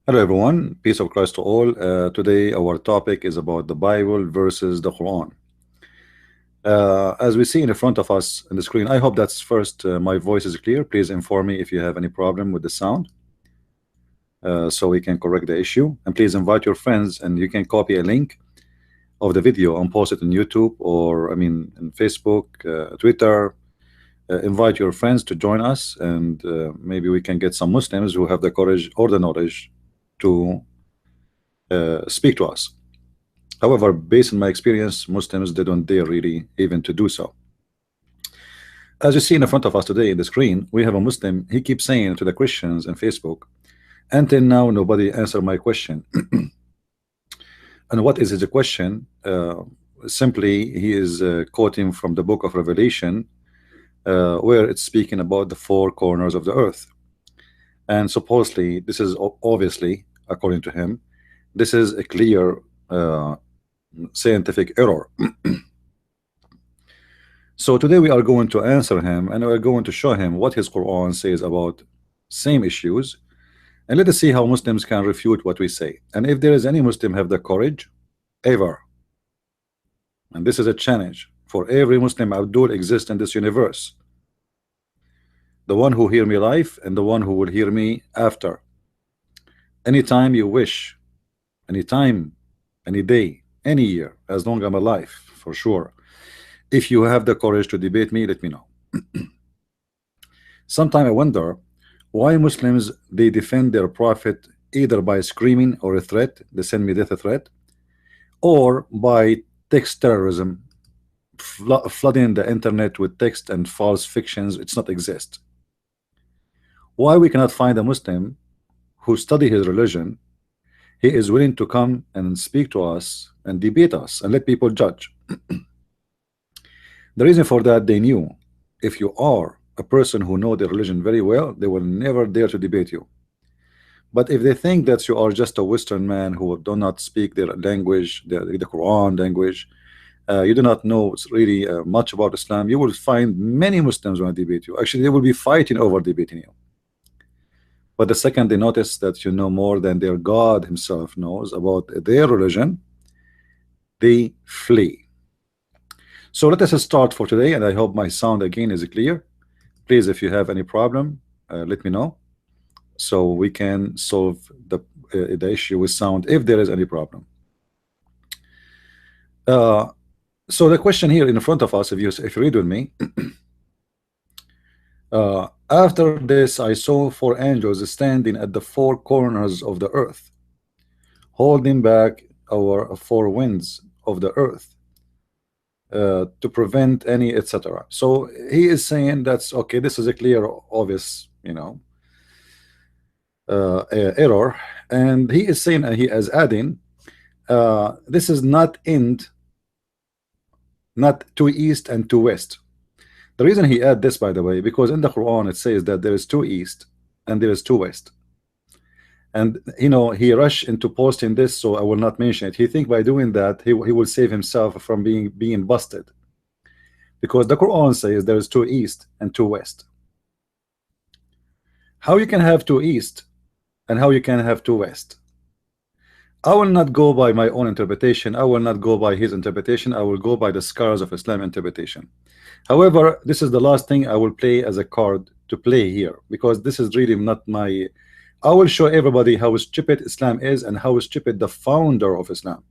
Hello everyone, peace of Christ to all. Today our topic is about the Bible versus the Quran. As we see in the front of us on the screen, I hope that's first my voice is clear. Please inform me if you have any problem with the sound, so we can correct the issue. And please invite your friends, and you can copy a link of the video and post it on YouTube, or in Facebook, Twitter. Invite your friends to join us, and maybe we can get some Muslims who have the courage or the knowledge to speak to us. However, based on my experience, Muslims, they don't dare really even to do so. As you see in the front of us today in the screen, we have a Muslim. He keeps saying to the Christians on Facebook, until now nobody answered my question. And what is his question? Simply, he is quoting from the book of Revelation, where it's speaking about the four corners of the earth. And supposedly, this is obviously, according to him, this is a clear scientific error. So today we are going to answer him, and we're going to show him what his Quran says about same issues, and let us see how Muslims can refute what we say. And if there is any Muslim have the courage ever, and this is a challenge for every Muslim Abdul exists in this universe, the one who hear me live and the one who will hear me after, anytime you wish, anytime, any day, any year, as long as I'm alive, for sure. If you have the courage to debate me, let me know. Sometimes I wonder why Muslims, they defend their prophet either by screaming or a threat, they send me death threat, or by text terrorism, flooding the internet with text and false fictions. It's not exist. Why we cannot find a Muslim who study his religion, he is willing to come and speak to us and debate us and let people judge. The reason for that, they knew if you are a person who know the religion very well, they will never dare to debate you. But if they think that you are just a Western man who do not speak their language, the Quran language, you do not know really much about Islam, you will find many Muslims want to debate you. Actually, they will be fighting over debating you. But the second they notice that you know more than their God himself knows about their religion, they flee. So let us start for today, and I hope my sound again is clear. Please, if you have any problem, let me know, so we can solve the issue with sound if there is any problem. So the question here in front of us, if you read with me, after this I saw four angels standing at the four corners of the earth, holding back our four winds of the earth, to prevent any etc. So he is saying that's okay, this is a clear obvious error, and he is saying, he is adding, this is not two east and two west. The reason he add this, by the way, because in the Quran it says that there is two east and there is two west. And he rushed into posting this, so I will not mention it. He think by doing that he will save himself from being busted, because the Quran says there is two east and two west. How you can have two east and how you can have two west? I will not go by my own interpretation. I will not go by his interpretation. I will go by the scholars of Islam interpretation. However, this is the last thing I will play as a card to play here, because this is really not my. I will show everybody how stupid Islam is and how stupid the founder of Islam.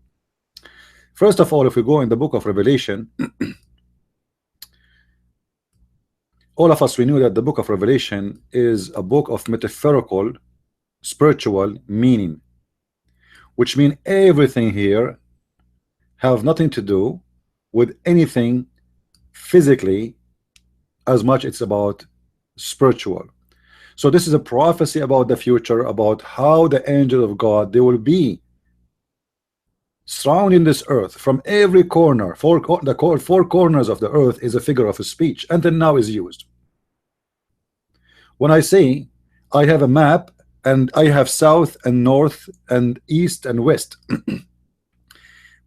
First of all, if we go in the book of Revelation, all of us, we knew that the book of Revelation is a book of metaphorical spiritual meaning, which means everything here have nothing to do with anything physically, as much it's about spiritual. So this is a prophecy about the future, about how the angel of God, they will be surrounding this earth from every corner. Four corners of the earth is a figure of speech, until now is used. When I say I have a map and I have south and north and east and west,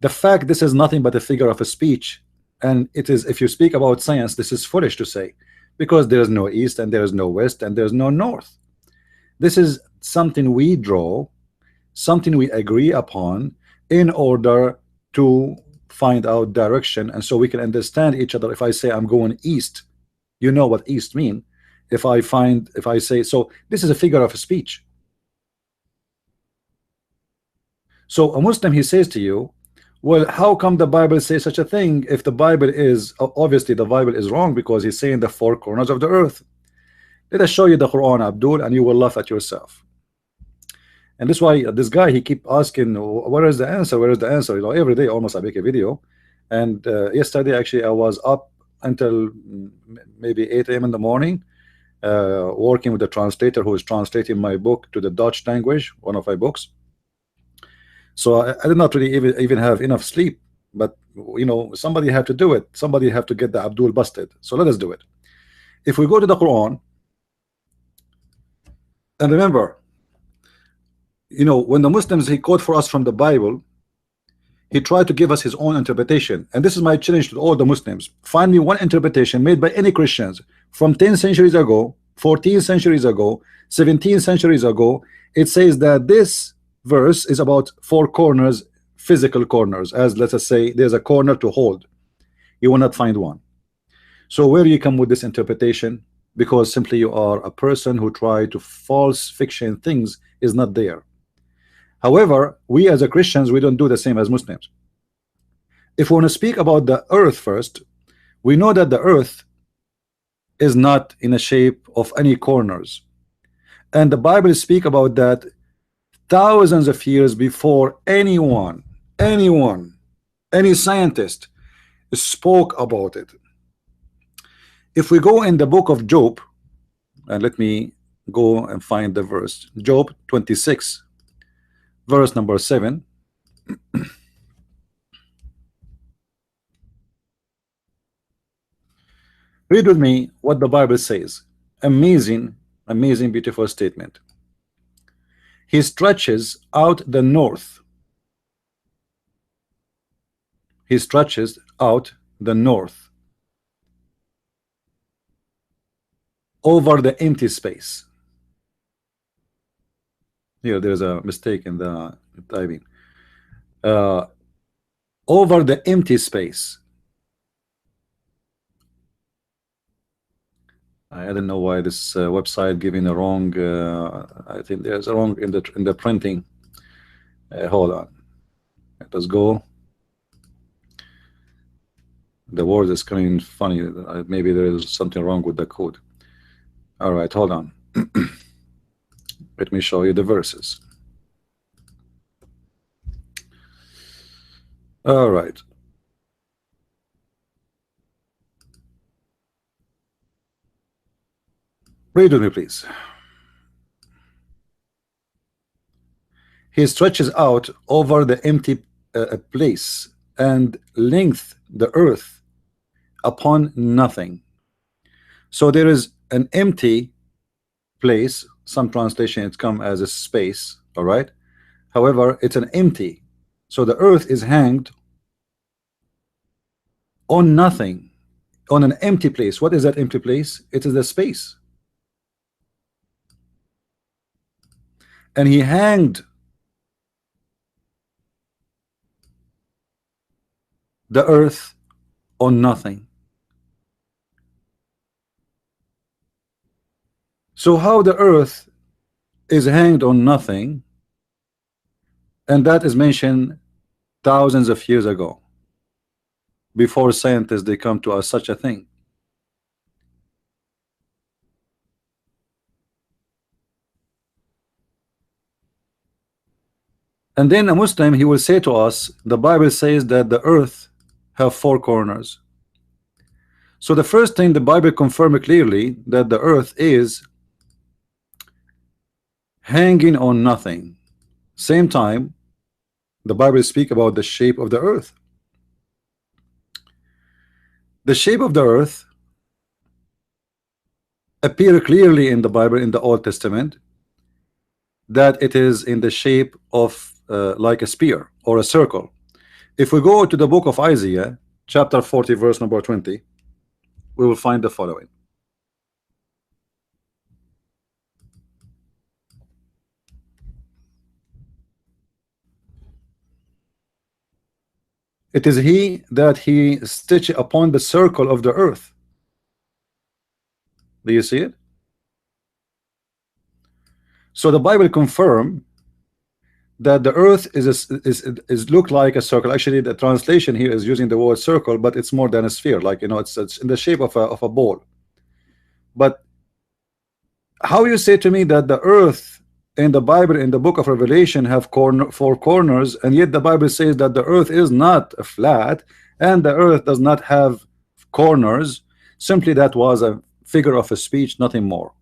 the fact this is nothing but a figure of a speech, and it is, if you speak about science, this is foolish to say, because there is no east and there is no west and there is no north. This is something we draw, something we agree upon in order to find out direction, and so we can understand each other. If I say I'm going east, you know what east mean. If I say so, this is a figure of speech. So a Muslim, he says to you, well, how come the Bible says such a thing? If the Bible is obviously the Bible is wrong, because he's saying the four corners of the earth. Let us show you the Quran, Abdul, and you will laugh at yourself. And this is why this guy, he keep asking, where is the answer? Where is the answer? You know, every day almost I make a video. And yesterday actually I was up until maybe 8 a.m. in the morning, working with the translator who is translating my book to the Dutch language, one of my books. So I did not really even have enough sleep. But you know, somebody have to do it. Somebody have to get the Abdul busted. So let us do it. If we go to the Quran, and remember, you know, when the Muslims, he quote for us from the Bible, he tried to give us his own interpretation. And this is my challenge to all the Muslims: find me one interpretation made by any Christians from 10 centuries ago, 14 centuries ago, 17 centuries ago. It says that this verse is about four corners, physical corners, as let us say there's a corner to hold. You will not find one. So where do you come with this interpretation? Because simply you are a person who try to false fiction things is not there. However, we as a Christians, we don't do the same as Muslims. If we want to speak about the earth first, we know that the earth is not in a shape of any corners, and the Bible speak about that thousands of years before any scientist spoke about it. If we go in the book of Job, and let me go and find the verse, Job 26 verse number 7. Read with me what the Bible says. Amazing, amazing, beautiful statement. He stretches out the north. He stretches out the north over the empty space. Here, there's a mistake in the typing. Over the empty space. I don't know why this website giving a wrong. I think there's a wrong in the printing. Hold on. Let us go. The word is coming funny. Maybe there is something wrong with the code. All right, hold on. Let me show you the verses. All right. Read with me, please. He stretches out over the empty place and length the earth upon nothing. So there is an empty place. Some translations come as a space. All right. However, it's an empty. So the earth is hanged on nothing, on an empty place. What is that empty place? It is the space. And he hanged the earth on nothing. So how the earth is hanged on nothing, and that is mentioned thousands of years ago, before scientists they come to us such a thing. And then a Muslim, he will say to us, the Bible says that the earth have four corners. So the first thing, the Bible confirms clearly that the earth is hanging on nothing. Same time, the Bible speak about the shape of the earth. The shape of the earth appear clearly in the Bible, in the Old Testament, that it is in the shape of like a spear or a circle. If we go to the book of Isaiah, chapter 40, verse number 20, we will find the following. It is he that he stitched upon the circle of the earth. Do you see it? So the Bible confirm that the earth is look like a circle. Actually, the translation here is using the word circle, but it's more than a sphere. Like, you know, it's in the shape of a ball. But how you say to me that the earth in the Bible, in the book of Revelation, have four corners, and yet the Bible says that the earth is not flat and the earth does not have corners? Simply that was a figure of a speech, nothing more.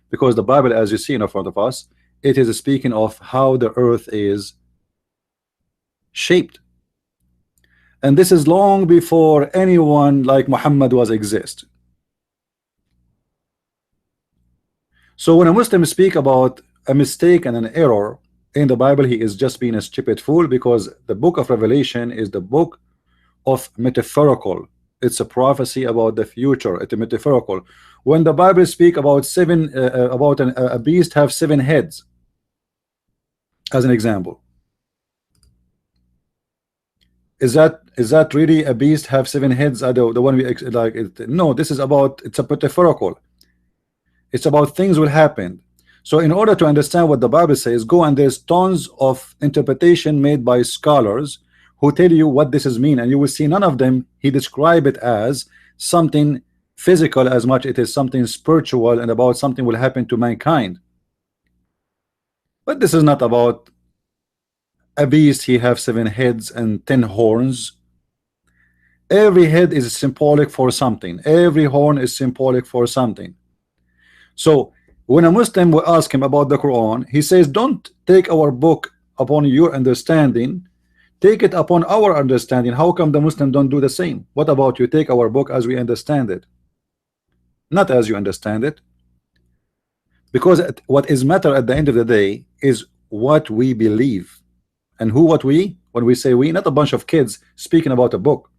Because the Bible, as you see in front of us, it is speaking of how the earth is shaped. And this is long before anyone like Muhammad was exist. So when a Muslim speak about a mistake and an error in the Bible, he is just being a stupid fool, because the book of Revelation is the book of metaphorical. It's a prophecy about the future. It's a metaphorical. When the Bible speak about a beast have 7 heads, as an example, is that really a beast have 7 heads? The one we like it? No, this is about, it's a metaphorical. It's about things will happen. So in order to understand what the Bible says, go, and there's tons of interpretation made by scholars who tell you what this is mean, and you will see none of them he describe it as something physical as much it is something spiritual and about something will happen to mankind. But this is not about a beast he have 7 heads and 10 horns. Every head is symbolic for something. Every horn is symbolic for something. So when a Muslim will ask him about the Quran, he says, don't take our book upon your understanding, take it upon our understanding. How come the Muslim don't do the same? What about you take our book as we understand it, not as you understand it? Because what is matter at the end of the day is what we believe. And who, what we, when we say we, not a bunch of kids speaking about a book.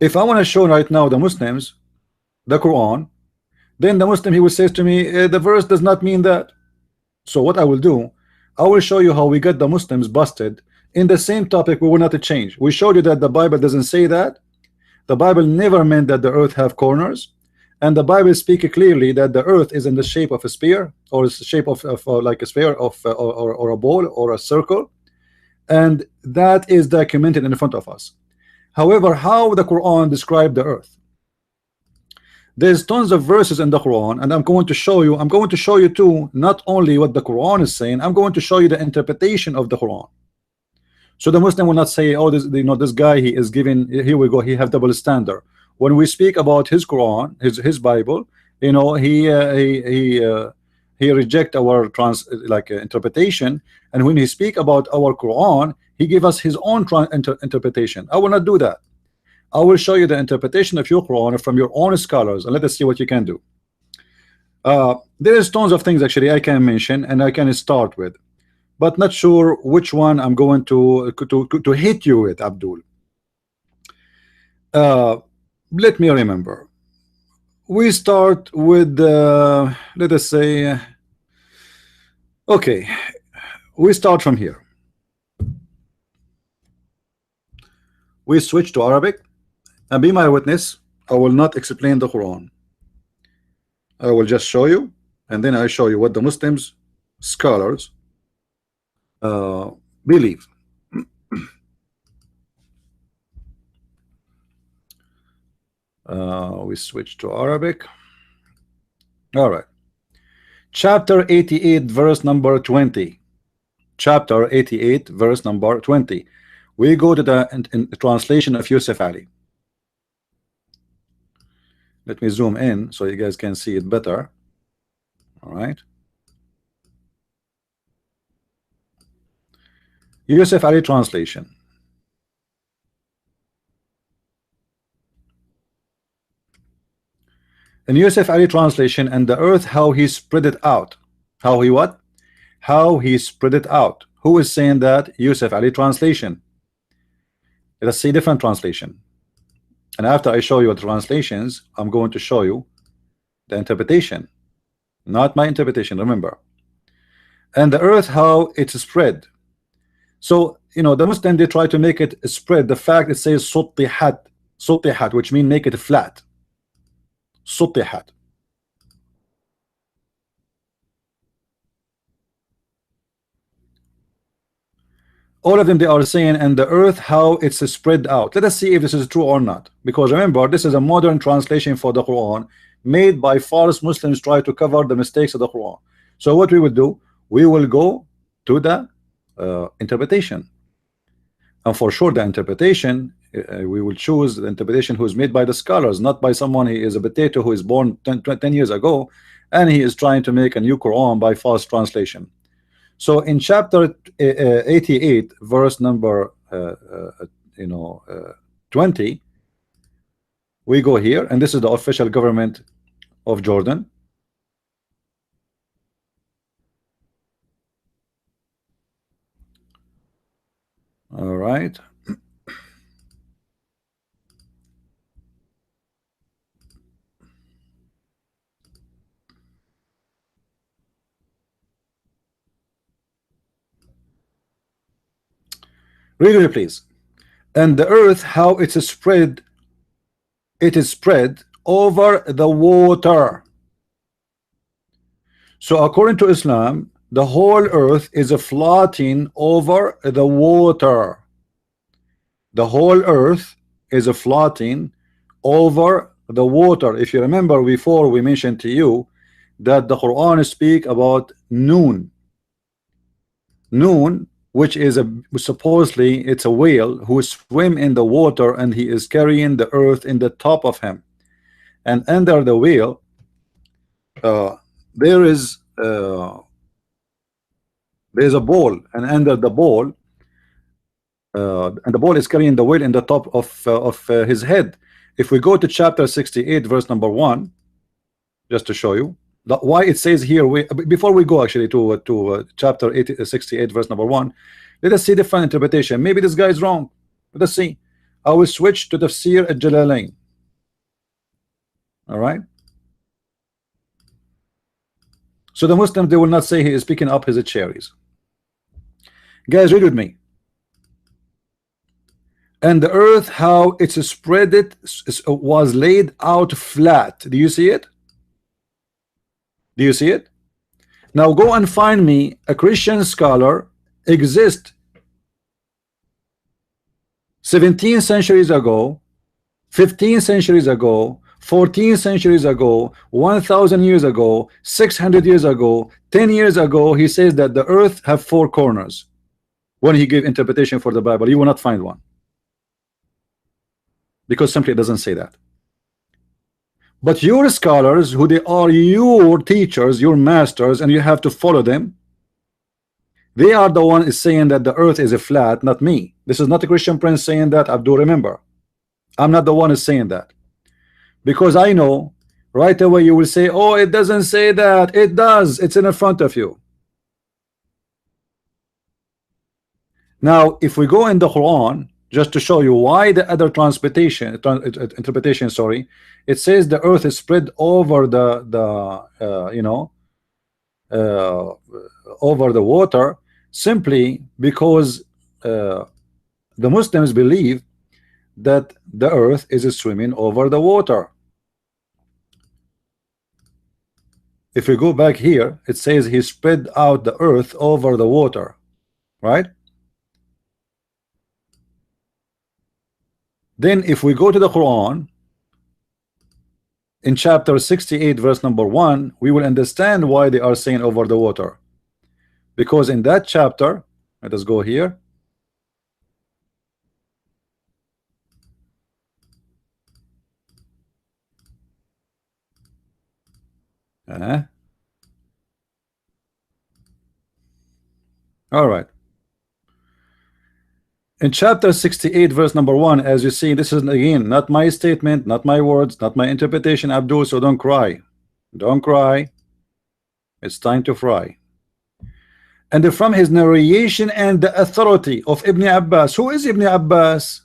If I want to show right now the Muslims the Quran, then the Muslim, he will say to me, the verse does not mean that. So what I will do, I will show you how we got the Muslims busted in the same topic. We will not change. We showed you that the Bible doesn't say that. The Bible never meant that the earth have corners, and the Bible speaks clearly that the earth is in the shape of a spear, or the shape of like a sphere of or a ball or a circle, and that is documented in front of us. However, how the Quran described the earth, there's tons of verses in the Quran, and I'm going to show you too, not only what the Quran is saying, I'm going to show you the interpretation of the Quran. So the Muslim will not say, oh, this, you know, this guy, he is giving, here we go, he have double standard. When we speak about his Quran, his Bible, you know, he reject our interpretation, and when he speak about our Quran, he give us his own interpretation. I will not do that. I will show you the interpretation of your Quran from your own scholars, and let us see what you can do. There is tons of things actually I can mention and I can start with, but not sure which one I'm going to hit you with, Abdul. Let me remember. We start with let us say, okay, we start from here. We switch to Arabic, and be my witness, I will not explain the Quran. I will just show you, and then I show you what the Muslims scholars believe. We switch to Arabic. All right. Chapter 88, verse number 20. Chapter 88, verse number 20. We go to the translation of Yusuf Ali. Let me zoom in so you guys can see it better. All right. Yusuf Ali translation. In Yusuf Ali translation, and the earth, how he spread it out. How he what? How he spread it out. Who is saying that? Yusuf Ali translation. Let us see different translation. And after I show you the translations, I'm going to show you the interpretation, not my interpretation, remember. And the earth, how it spread. So the Muslim, they try to make it spread. The fact it says sutihat, sutihat, which means make it flat. Sutihat. All of them, they are saying, and the earth, how it's spread out. Let us see if this is true or not, because remember, this is a modern translation for the Quran made by false Muslims try to cover the mistakes of the Quran. So what we will do, we will go to the interpretation, and for sure the interpretation, we will choose the interpretation who is made by the scholars, not by someone who is a potato who is born 10 years ago and he is trying to make a new Quran by false translation. So in chapter 88, verse number 20, we go here, and this is the official government of Jordan. All right. Read it, please. And the earth, how it is spread, it is spread over the water. So according to Islam, the whole earth is floating over the water. The whole earth is floating over the water. If you remember, before we mentioned to you that the Quran speak about Noon. Noon, which is supposedly it's a whale who swim in the water, and he is carrying the earth in the top of him, and under the whale there is a ball, and under the ball and the ball is carrying the whale in the top of his head. If we go to chapter 68 verse number 1, just to show you why it says here, before we go actually to chapter 68 verse number 1, let us see different interpretation. Maybe this guy is wrong. Let us see. I will switch to Tafsir al-Jalalain. All right. So the Muslims, they will not say he is picking up his cherries. Guys, read with me. And the earth, how it's spread, it was laid out flat. Do you see it? Do you see it? Now go and find me a Christian scholar exist 17 centuries ago, 15 centuries ago, 14 centuries ago, 1,000 years ago, 600 years ago, 10 years ago. He says that the earth have 4 corners. When he gave interpretation for the Bible, you will not find one, because simply it doesn't say that. But your scholars, who they are your teachers, your masters, and you have to follow them, they are the one is saying that the earth is a flat, not me. This is not a Christian prince saying that. Abdul, remember, I'm not the one is saying that, because I know right away you will say, oh, it doesn't say that. It does. It's in front of you. Now if we go in the Quran, just to show you why the other interpretation, sorry, it says the earth is spread over over the water, simply because the Muslims believe that the earth is swimming over the water. If we go back here, it says he spread out the earth over the water, right? Then if we go to the Quran in chapter 68 verse number 1, we will understand why they are saying over the water, because in that chapter, let us go here. All right. In chapter 68 verse number 1, as you see, this is again not my statement, not my words, not my interpretation, Abdul, so don't cry. Don't cry. It's time to fry. And from his narration and the authority of Ibn Abbas. Who is Ibn Abbas?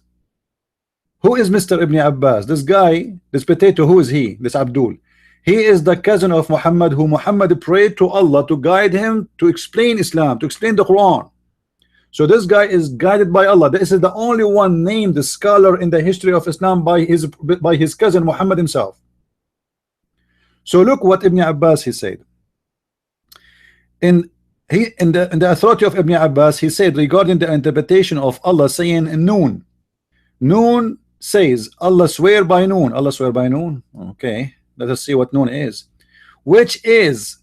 Who is Mr. Ibn Abbas? This guy, this potato, who is he? This Abdul. He is the cousin of Muhammad, who Muhammad prayed to Allah to guide him to explain Islam, to explain the Quran. So this guy is guided by Allah. This is the only one named the scholar in the history of Islam by his cousin Muhammad himself. So look what Ibn Abbas he said. In the authority of Ibn Abbas, he said regarding the interpretation of Allah saying noon. Noon says Allah swear by noon. Allah swear by noon. Okay, let us see what noon is. Which is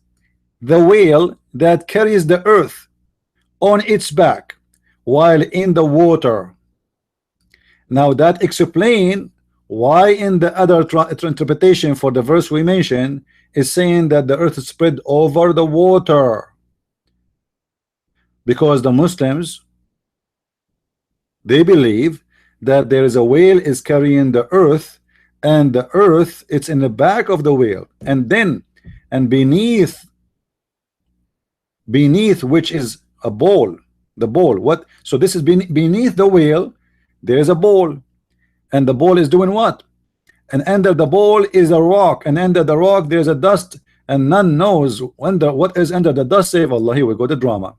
the whale that carries the earth on its back while in the water. Now that explain why in the other interpretation for the verse we mentioned is saying that the earth is spread over the water, because the Muslims, they believe that there is a whale is carrying the earth, and the earth it's in the back of the whale, and then and beneath which is a bowl. The bowl, what? So this is beneath the whale there is a bowl, and the bowl is doing what? And under the bowl is a rock, and under the rock there's a dust, and none knows what is under the dust save Allah. Here we go, the drama.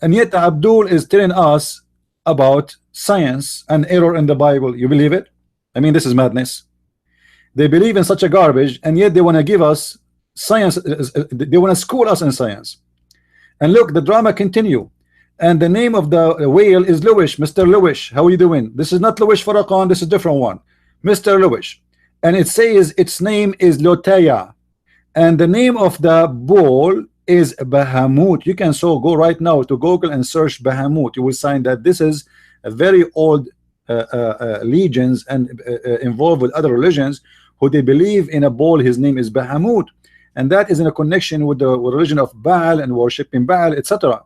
And yet Abdul is telling us about science and error in the Bible. You believe it? I mean, this is madness. They believe in such a garbage, and yet they want to give us science. They want to school us in science. And look, the drama continue. And the name of the whale is Lewis. Mr. Lewis, how are you doing? This is not Lewis Farrakhan, this is a different one. Mr. Lewis. And it says its name is Lotaya. And the name of the bull is Bahamut. You can go right now to Google and search Bahamut. You will find that this is a very old legions and involved with other religions who they believe in a bull. His name is Bahamut, and that is in a connection with the religion of Baal and worshiping Baal, etc.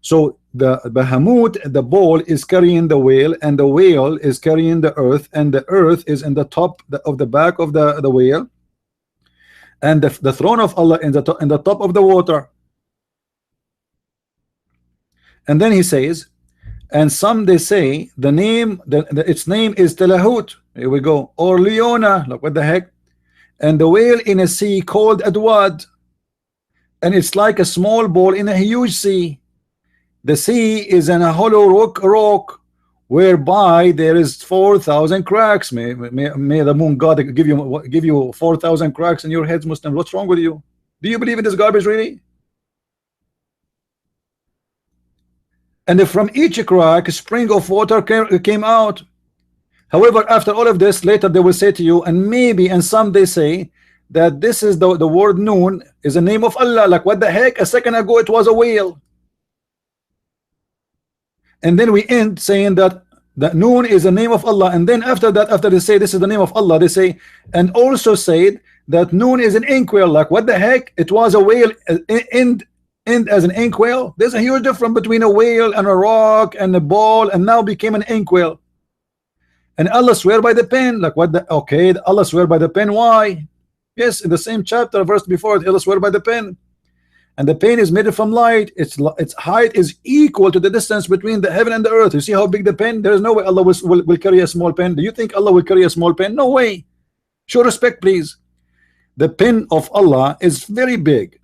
So the Bahamut, the bull, is carrying the whale, and the whale is carrying the earth, and the earth is in the top of the back of the whale, and the throne of Allah in the top of the water. And then he says, and some they say the name its name is Telahut. Here we go. Or Leona. Look, what the heck? And the whale in a sea called Adwad, and it's like a small ball in a huge sea. The sea is in a hollow rock whereby there is 4,000 cracks. May the moon God give you 4,000 cracks in your heads, Muslim. What's wrong with you? Do you believe in this garbage really? And from each crack a spring of water came out. However, after all of this, later they will say to you, and maybe, and some they say that this is the word noon is the name of Allah. Like, what the heck? A second ago it was a whale. And then we end saying that noon is the name of Allah, and then after that, after they say this is the name of Allah, they say, and also said that noon is an inkwell. Like, what the heck? It was a whale end as an inkwell. There's a huge difference between a whale and a rock and a ball, and now became an inkwell. And Allah swear by the pen. Like, what the? Okay, Allah swear by the pen. Why? Yes, in the same chapter, verse before, Allah swear by the pen. And the pen is made from light. Its height is equal to the distance between the heaven and the earth. You see how big the pen? There is no way Allah will carry a small pen. Do you think Allah will carry a small pen? No way. Show respect, please. The pen of Allah is very big,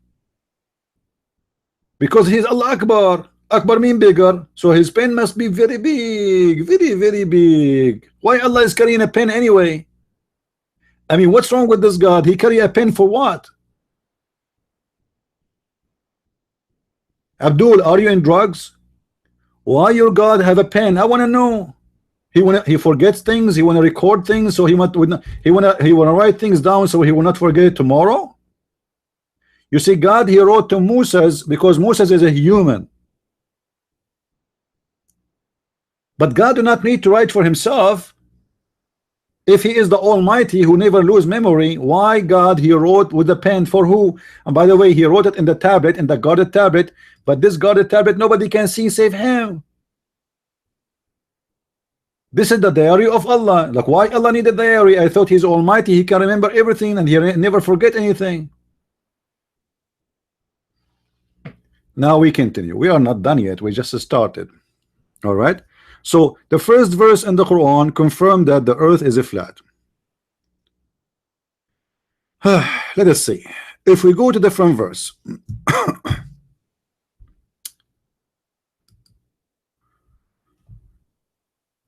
because He is Allah Akbar. Akbar mean bigger, so His pen must be very big, very big. Why Allah is carrying a pen anyway? I mean, what's wrong with this God? He carry a pen for what? Abdul, are you in drugs? Why your God have a pen? I want to know. He forgets things. He want to record things, so he want to write things down, so he will not forget it tomorrow. You see, God, He wrote to Moses because Moses is a human. But God do not need to write for Himself. If He is the Almighty who never lose memory, why God He wrote with the pen for who? And by the way, He wrote it in the tablet, in the guarded tablet, but this guarded tablet nobody can see save Him. This is the diary of Allah. Like, why Allah need a diary? I thought He's Almighty, He can remember everything and He never forget anything. Now we continue. We are not done yet. We just started. All right. So the first verse in the Quran confirmed that the earth is a flat. Let us see. If we go to the front verse,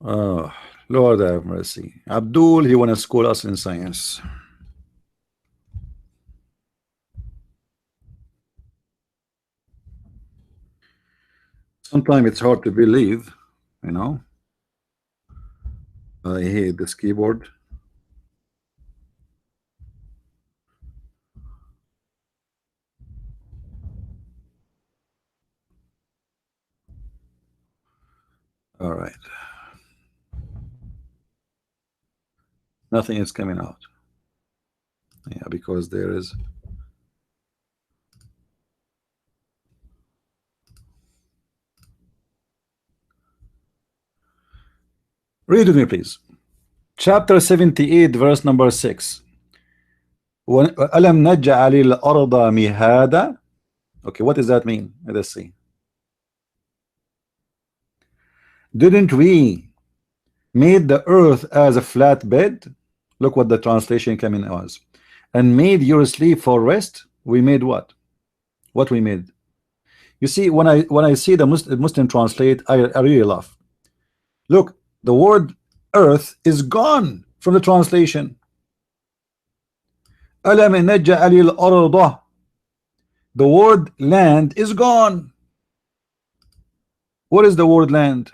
Oh, Lord have mercy. Abdul, he wanna school us in science. Sometimes it's hard to believe, you know. I hate this keyboard. All right, nothing is coming out. Yeah, because there is. Read with me, please. Chapter 78, verse number 6. أَلَمْ نَجْعَلِ الْأَرْضَ مِهَادًا. Okay, what does that mean? Let's see. Didn't we made the earth as a flat bed? Look what the translation came in as. And made your sleep for rest. We made what? What we made? You see, when I see the Muslim translate, I really laugh. Look, the word earth is gone from the translation. أَلَمْ نَجْعَلِ الْأَرْضَ. The word land is gone. What is the word land?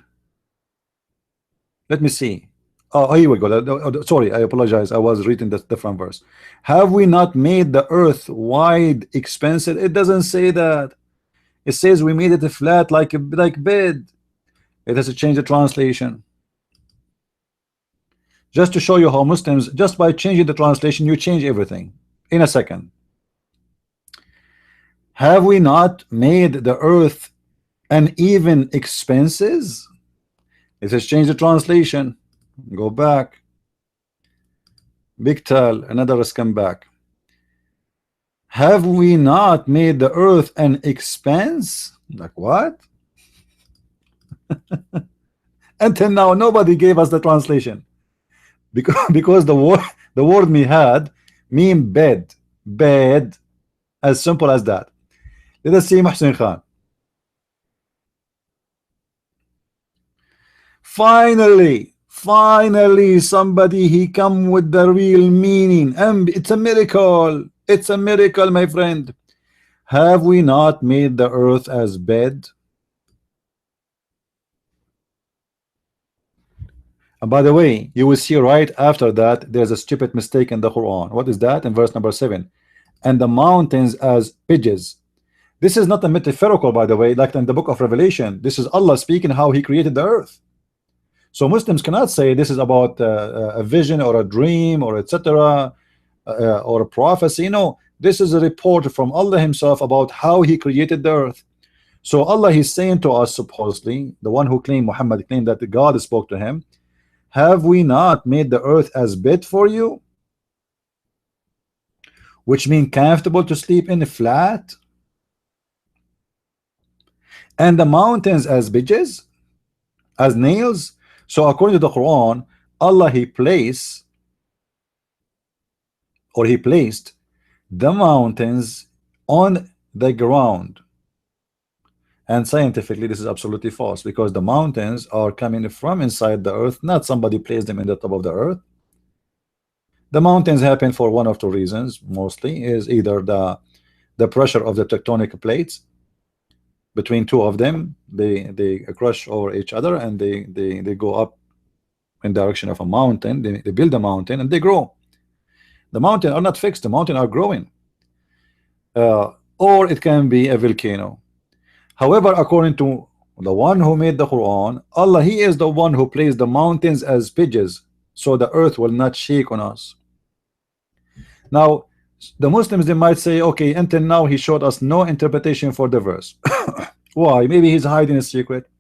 Let me see. Oh, here we go. Sorry, I apologize. I was reading the different verse. Have we not made the earth wide, expansive? It doesn't say that. It says we made it flat like bed. It has to change the translation. Just to show you how Muslims, just by changing the translation, you change everything in a second. Have we not made the earth an even expenses? It has changed the translation. Go back. Big Tal, another has come back. Have we not made the earth an expense? Like what? Until now, nobody gave us the translation. Because the word mihad mean bed. Bed. As simple as that. Let us see Muhsin Khan. Finally, somebody he come with the real meaning. And it's a miracle. It's a miracle, my friend. Have we not made the earth as bed? And by the way, you will see right after that there's a stupid mistake in the Quran. What is that? In verse number 7. And the mountains as ridges. This is not a metaphorical, by the way, like in the book of Revelation. This is Allah speaking how he created the earth. So Muslims cannot say this is about a vision or a dream or etc. Or a prophecy. No, this is a report from Allah himself about how he created the earth. So Allah is saying to us, supposedly, the one who claimed, Muhammad claimed that God spoke to him, have we not made the earth as bed for you? Which means comfortable to sleep in, flat. And the mountains as bridges, as nails. So according to the Quran, Allah he placed the mountains on the ground. And scientifically this is absolutely false, because the mountains are coming from inside the earth, not somebody placed them in the top of the earth. The mountains happen for one of two reasons. Mostly is either the pressure of the tectonic plates between two of them, they crush over each other, and they go up in direction of a mountain. They build a mountain and they grow. The mountain are not fixed, the mountain are growing. Or it can be a volcano. However, according to the one who made the Quran, Allah, he is the one who placed the mountains as bridges, so the earth will not shake on us. Now the Muslims, they might say, okay, until now he showed us no interpretation for the verse. Why? Maybe he's hiding a secret.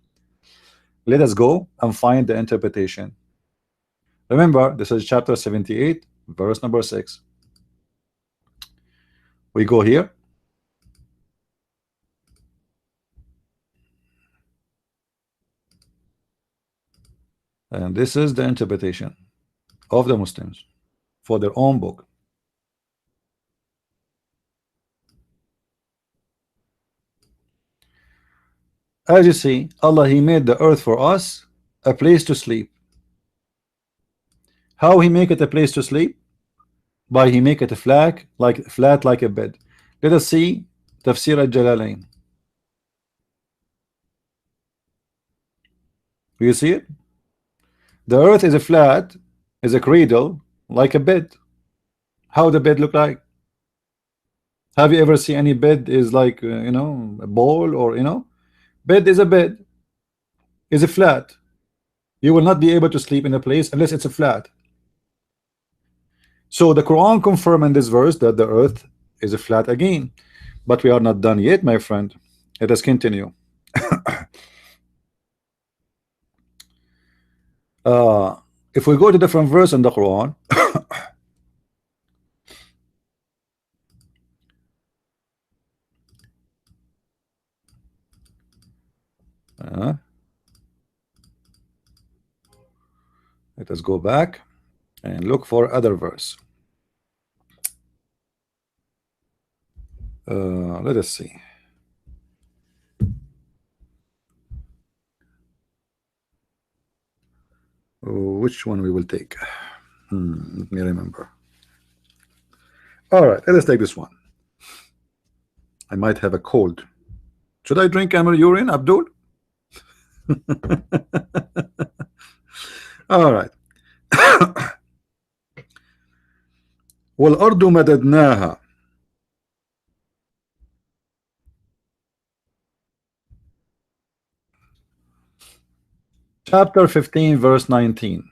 Let us go and find the interpretation. Remember, this is chapter 78, verse number 6. We go here. And this is the interpretation of the Muslims for their own book. As you see, Allah, he made the earth for us a place to sleep. How he make it a place to sleep? By he make it a flat like a bed. Let us see Tafsir al-Jalalain. Do you see it? The earth is a flat, is a cradle, like a bed. How the bed look like? Have you ever seen any bed is like a ball, or bed is a bed, is a flat. You will not be able to sleep in a place unless it's a flat. So the Quran confirm in this verse that the earth is a flat again, but we are not done yet, my friend. Let us continue. If we go to different verse in the Quran, let us go back and look for other verse. Let us see. Which one we will take? Let me remember. All right, let us take this one. I might have a cold. Should I drink camel urine, Abdul? All right. والأرض مددناها. Chapter 15 verse 19.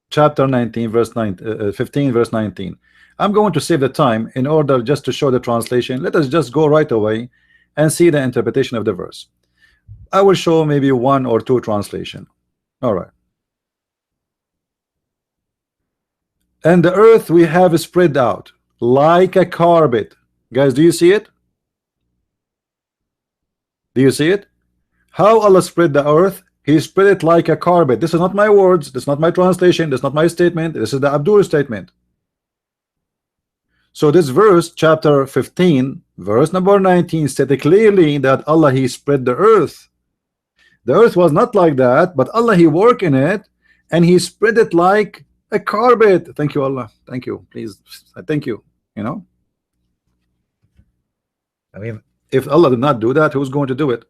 Chapter 19 verse 15 verse 19. I'm going to save the time in order just to show the translation. Let us just go right away and see the interpretation of the verse. I will show maybe one or two translation. All right. And the earth we have spread out like a carpet. Guys, do you see it? Do you see it? How Allah spread the earth? He spread it like a carpet. This is not my words. This is not my translation. This is not my statement. This is the Abdul statement. So this verse, chapter 15, verse number 19, stated clearly that Allah, He spread the earth. The earth was not like that, but Allah, He worked in it, and He spread it like a carpet. Thank you, Allah. Thank you. Please, thank you. I mean, if Allah did not do that, who's going to do it?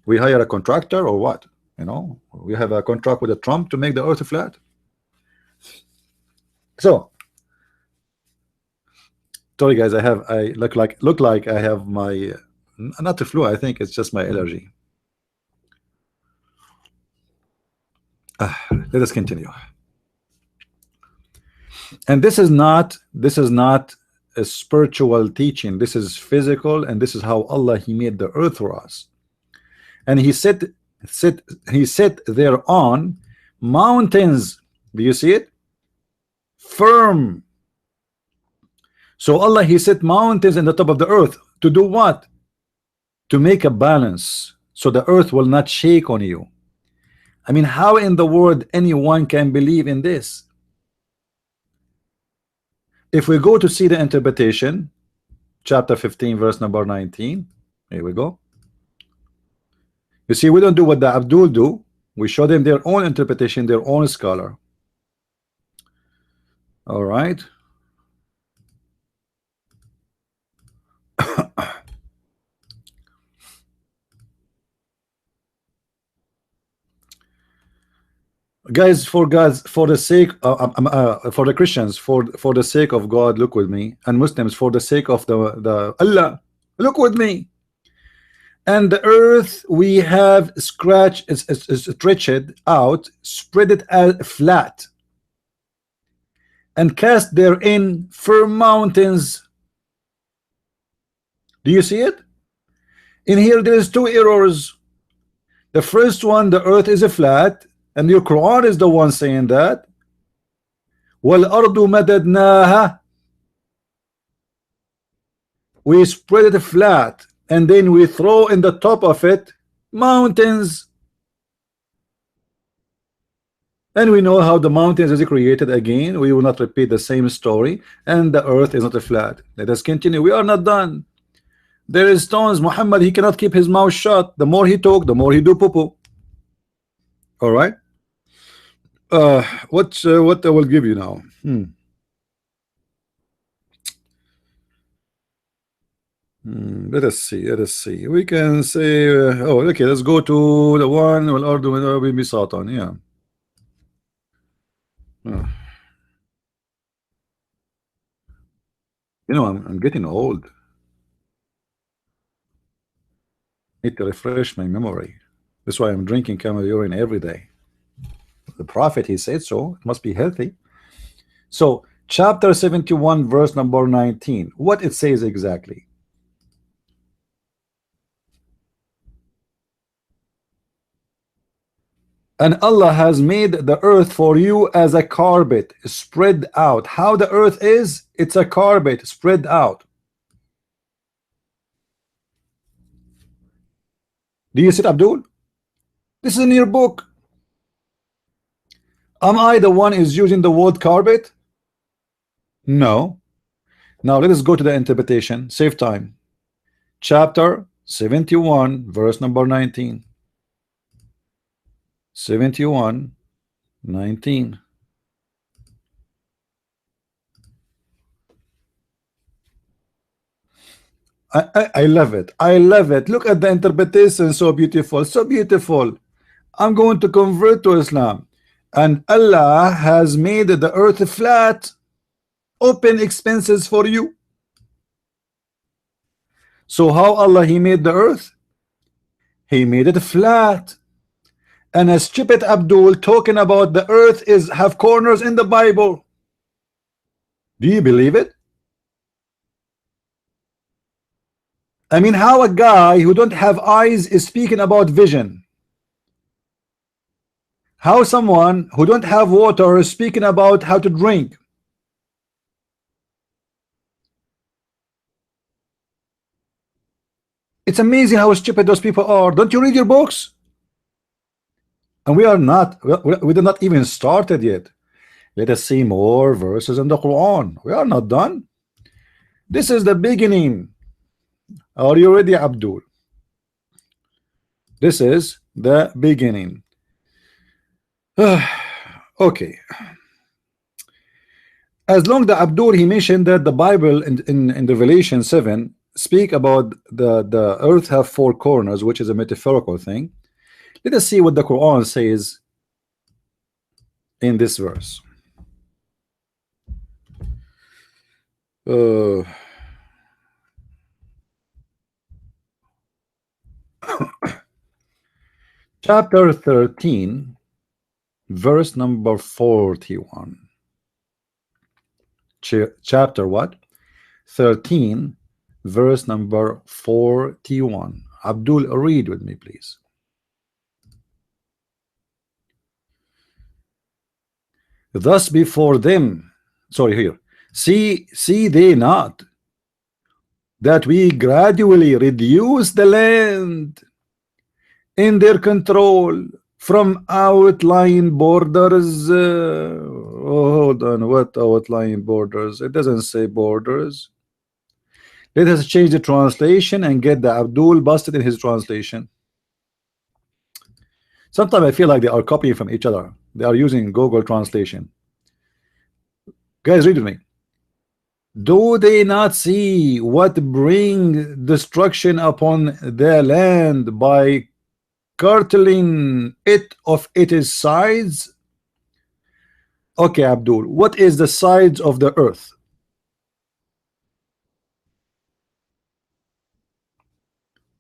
We hire a contractor or what? We have a contract with a Trump to make the earth flat. So, sorry guys, I look like I have my not the flu. I think it's just my allergy. Let us continue. And this is not a spiritual teaching. This is physical, and this is how Allah, He made the earth for us. And He set thereon mountains. Do you see it? Firm. So Allah, He set mountains in the top of the earth to do what? To make a balance, so the earth will not shake on you. I mean, how in the world anyone can believe in this? If we go to see the interpretation, chapter 15 verse number 19, here we go. You see, we don't do what the Abdul do. We show them their own interpretation, their own scholar. All right. Guys, for the sake for the Christians, for the sake of God, look with me, and Muslims, for the sake of the Allah, look with me. And the earth we have stretched out, spread it as flat, and cast therein firm mountains. Do you see it? In here there is two errors. The first one, the earth is a flat, and your Quran is the one saying that. وَالْأَرْضُ مَدَدْنَاهَا. We spread it flat, and then we throw in the top of it mountains. And we know how the mountains is created again. We will not repeat the same story. And the earth is not a flat. Let us continue. We are not done. There is stones. Muhammad, he cannot keep his mouth shut. The more he talk, the more he do poo-poo. All right. What I will give you now? Let us see. Let us see. We can say, oh, okay. Let's go to the one. Will order will be Satan. Yeah. Uh, I'm getting old. Need to refresh my memory. That's why I'm drinking camel urine every day. The Prophet, he said so. It must be healthy. So, chapter 71, verse number 19. What it says exactly? And Allah has made the earth for you as a carpet spread out. How the earth is? It's a carpet spread out. Do you see it, Abdul? This is in your book. Am I the one is using the word carpet? No. Now let us go to the interpretation. Save time. Chapter 71, verse number 19. 71, 19. I love it. I love it. Look at the interpretation. So beautiful. So beautiful. I'm going to convert to Islam. And Allah has made the earth flat. Open expenses for you. So how Allah he made the earth? He made it flat. And a stupid Abdul talking about the earth is have corners in the Bible. Do you believe it? I mean, how a guy who don't have eyes is speaking about vision? How someone who don't have water is speaking about how to drink? It's amazing how stupid those people are. Don't you read your books? And we are not, we did not even started yet. Let us see more verses in the Quran. We are not done. This is the beginning. Are you ready, Abdul? This is the beginning. Okay. As long the Abdul he mentioned that the Bible in Revelation 7 speak about the earth have four corners, which is a metaphorical thing. Let us see what the Quran says in this verse. Chapter 13, verse number 41. Chapter what? 13, verse number 41. Abdul, read with me, please. Thus before them, sorry, here, see they not that we gradually reduce the land in their control from outlying borders. Hold on, what outlying borders? It doesn't say borders. Let us change the translation and get the Abdul busted in his translation. Sometimes I feel like they are copying from each other. They are using Google translation. Guys, read with me. Do they not see what bring destruction upon their land by curtailing it of its sides? Okay, Abdul, what is the sides of the earth?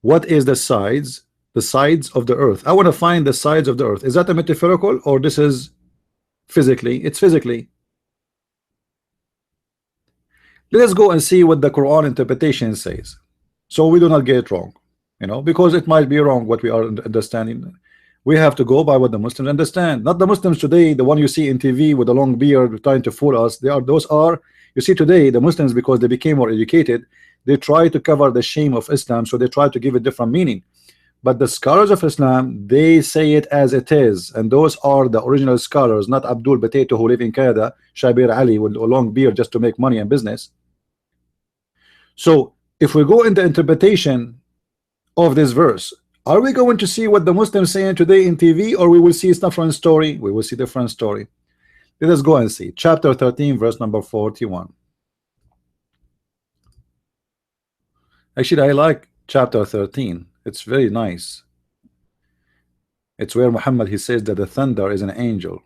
What is the sides? The sides of the earth. I want to find the sides of the earth. Is that a metaphorical or this is physically? It's physically. Let us go and see what the Quran interpretation says, so we do not get it wrong, because it might be wrong what we are understanding. We have to go by what the Muslims understand, not the Muslims today, the one you see in TV with a long beard trying to fool us. Those are, you see today, the Muslims, because they became more educated, they try to cover the shame of Islam, so they try to give it different meaning. But the scholars of Islam, they say it as it is, and those are the original scholars, not Abdul Potato who live in Canada, Shabir Ali with a long beard just to make money and business. So if we go in the interpretation of this verse, Are we going to see what the Muslims saying today in TV, or we will see a different story? We will see different story. Let us go and see chapter 13 verse number 41. Actually, I like chapter 13. It's very nice. It's where Muhammad he says that the thunder is an angel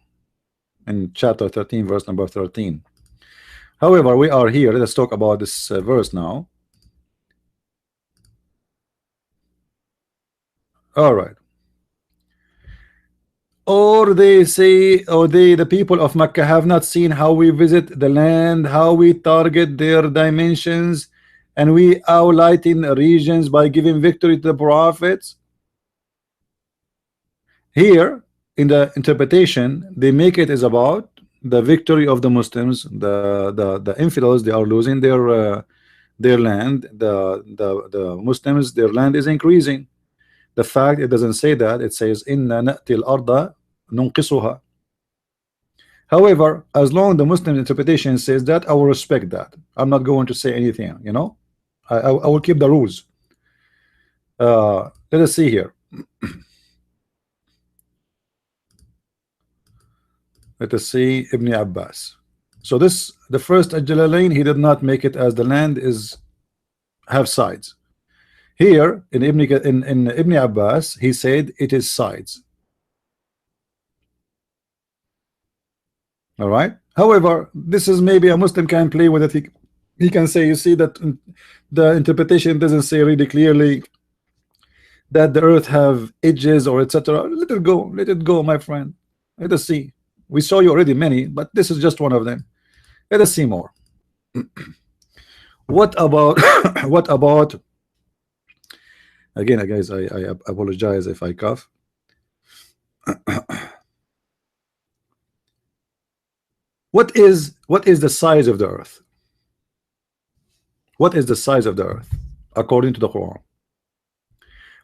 in chapter 13 verse number 13. However, we are here. Let's talk about this verse now. All right. Or they say, or the people of Mecca have not seen how we visit the land, how we target their dimensions, and we outlighten regions by giving victory to the prophets. Here in the interpretation, they make it is about the victory of the Muslims. The infidels, they are losing their land. The Muslims, their land is increasing. The fact it doesn't say that, it says inna na'ti al-arda nunqisuha. However, as long the Muslim interpretation says that, I will respect that. I'm not going to say anything, you know. I will keep the rules. Let us see here. Let us see Ibn Abbas. So this, the first Al-Jalalain, he did not make it as the land is have sides. Here in Ibn Abbas, he said it is sides. All right. However, this is maybe a Muslim can play with it. He can say, you see that the interpretation doesn't say really clearly that the earth have edges or etc. Let it go, my friend. Let us see. We saw you already many, but this is just one of them. Let us see more. What about what about, again guys, I apologize if I cough. What is the size of the earth? What is the size of the earth according to the Quran?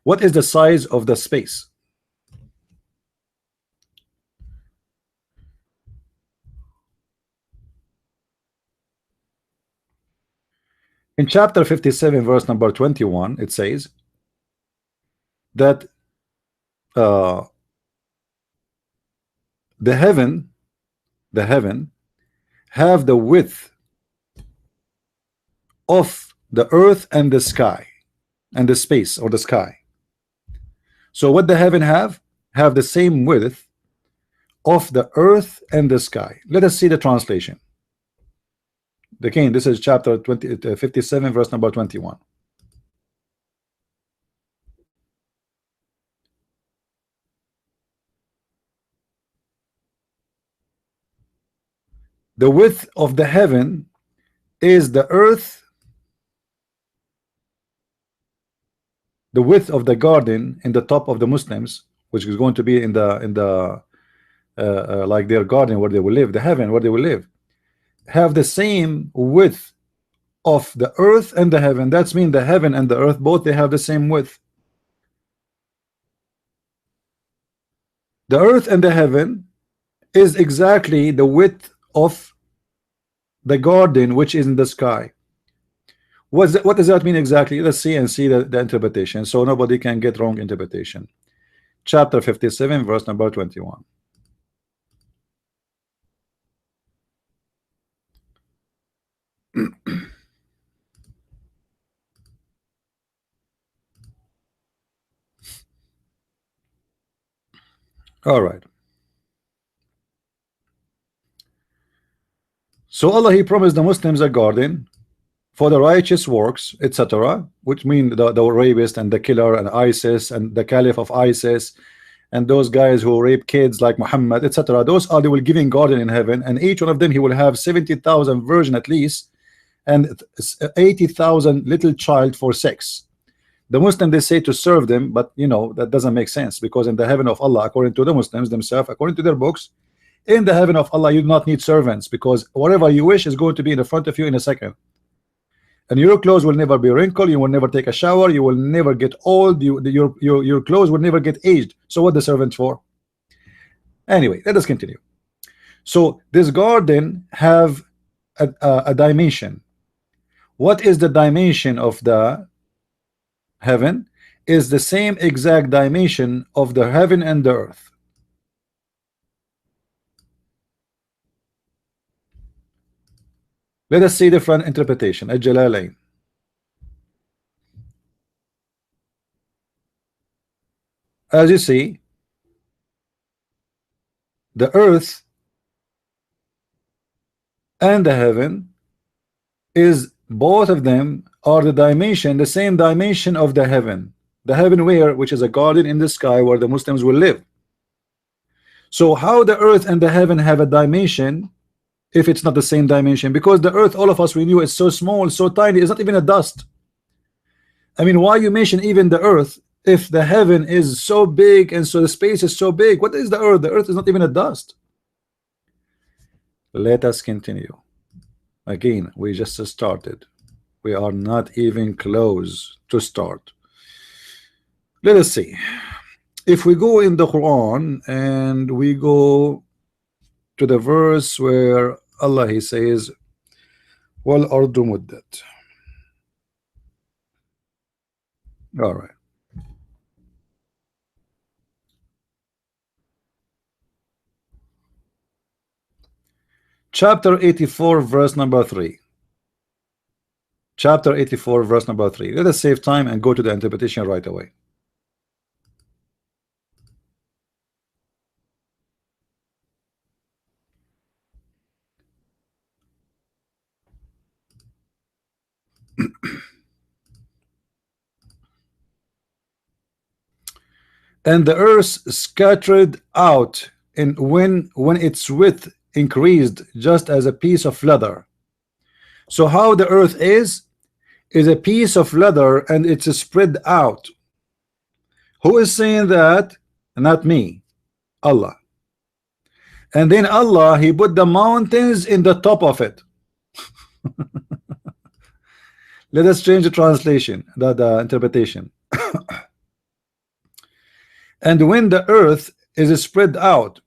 What is the size of the space? In chapter 57 verse number 21, it says that the heaven have the width of the earth and the sky and the space or the sky. So what the heaven have the same width of the earth and the sky. Let us see the translation. Again, this is chapter 57 verse number 21. The width of the heaven is the earth, the width of the garden in the top of the Muslims, which is going to be in the like their garden where they will live, the heaven where they will live, have the same width of the earth and the heaven. That's mean the heaven and the earth both they have the same width. The earth and the heaven is exactly the width of the garden which is in the sky. What does that mean exactly? Let's see and see the interpretation, so nobody can get wrong interpretation. Chapter 57 verse number 21. All right. So Allah he promised the Muslims a garden for the righteous works, etc., which mean the rapist and the killer and ISIS and the caliph of ISIS and those guys who rape kids like Muhammad, etc. Those are, they will give in garden in heaven, and each one of them he will have 70,000 virgin at least and 80,000 little child for sex. The Muslim they say to serve them, but you know that doesn't make sense, because in the heaven of Allah, according to the Muslims themselves, according to their books, in the heaven of Allah you do not need servants, because whatever you wish is going to be in the front of you in a second. And your clothes will never be wrinkled, you will never take a shower, you will never get old, your clothes will never get aged. So what the servants for? Anyway, let us continue. So this garden have a dimension. What is the dimension of the heaven? is the same exact dimension of the heaven and the earth. Let us see different interpretation. Al-Jalalain. As you see, the earth and the heaven is, both of them are the dimension, the same dimension of the heaven. The heaven where, which is a garden in the sky where the Muslims will live. So how the earth and the heaven have a dimension if it's not the same dimension? Because the earth, all of us, we knew, is so small, so tiny, it's not even a dust. I mean, why you mention even the earth if the heaven is so big and so the space is so big? What is the earth? The earth is not even a dust. Let us continue. Again, we just started. We are not even close to start. Let us see. If we go in the Quran and we go to the verse where Allah, he says, wal ardu muddat. All right. Chapter 84, verse number 3. Chapter 84, verse number 3. Let us save time and go to the interpretation right away. And the earth scattered out, and when its width increased, just as a piece of leather. So how the earth is a piece of leather and it's spread out. Who is saying that? Not me, Allah. And then Allah, he put the mountains in the top of it. Let us change the translation, the interpretation. And when the earth is spread out,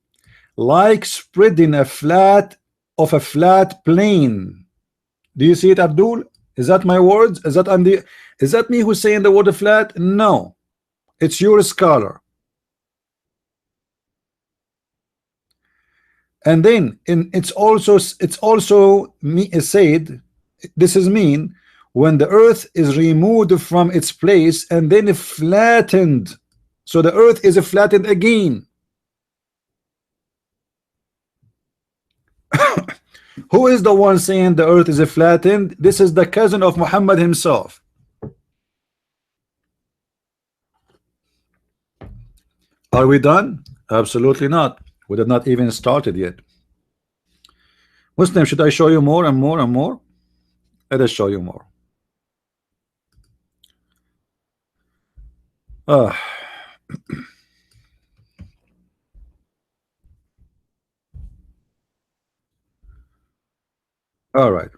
like spreading a flat plane. Do you see it, Abdul? Is that my words? Is that me who's saying the word flat? No, it's your scholar. And then it's also me said, this is mean when the earth is removed from its place and then flattened. So the earth is flattened again. Who is the one saying the earth is flattened? This is the cousin of Muhammad himself. Are we done? Absolutely not. We have not even started yet. Muslim, should I show you more and more and more? Let us show you more. All right.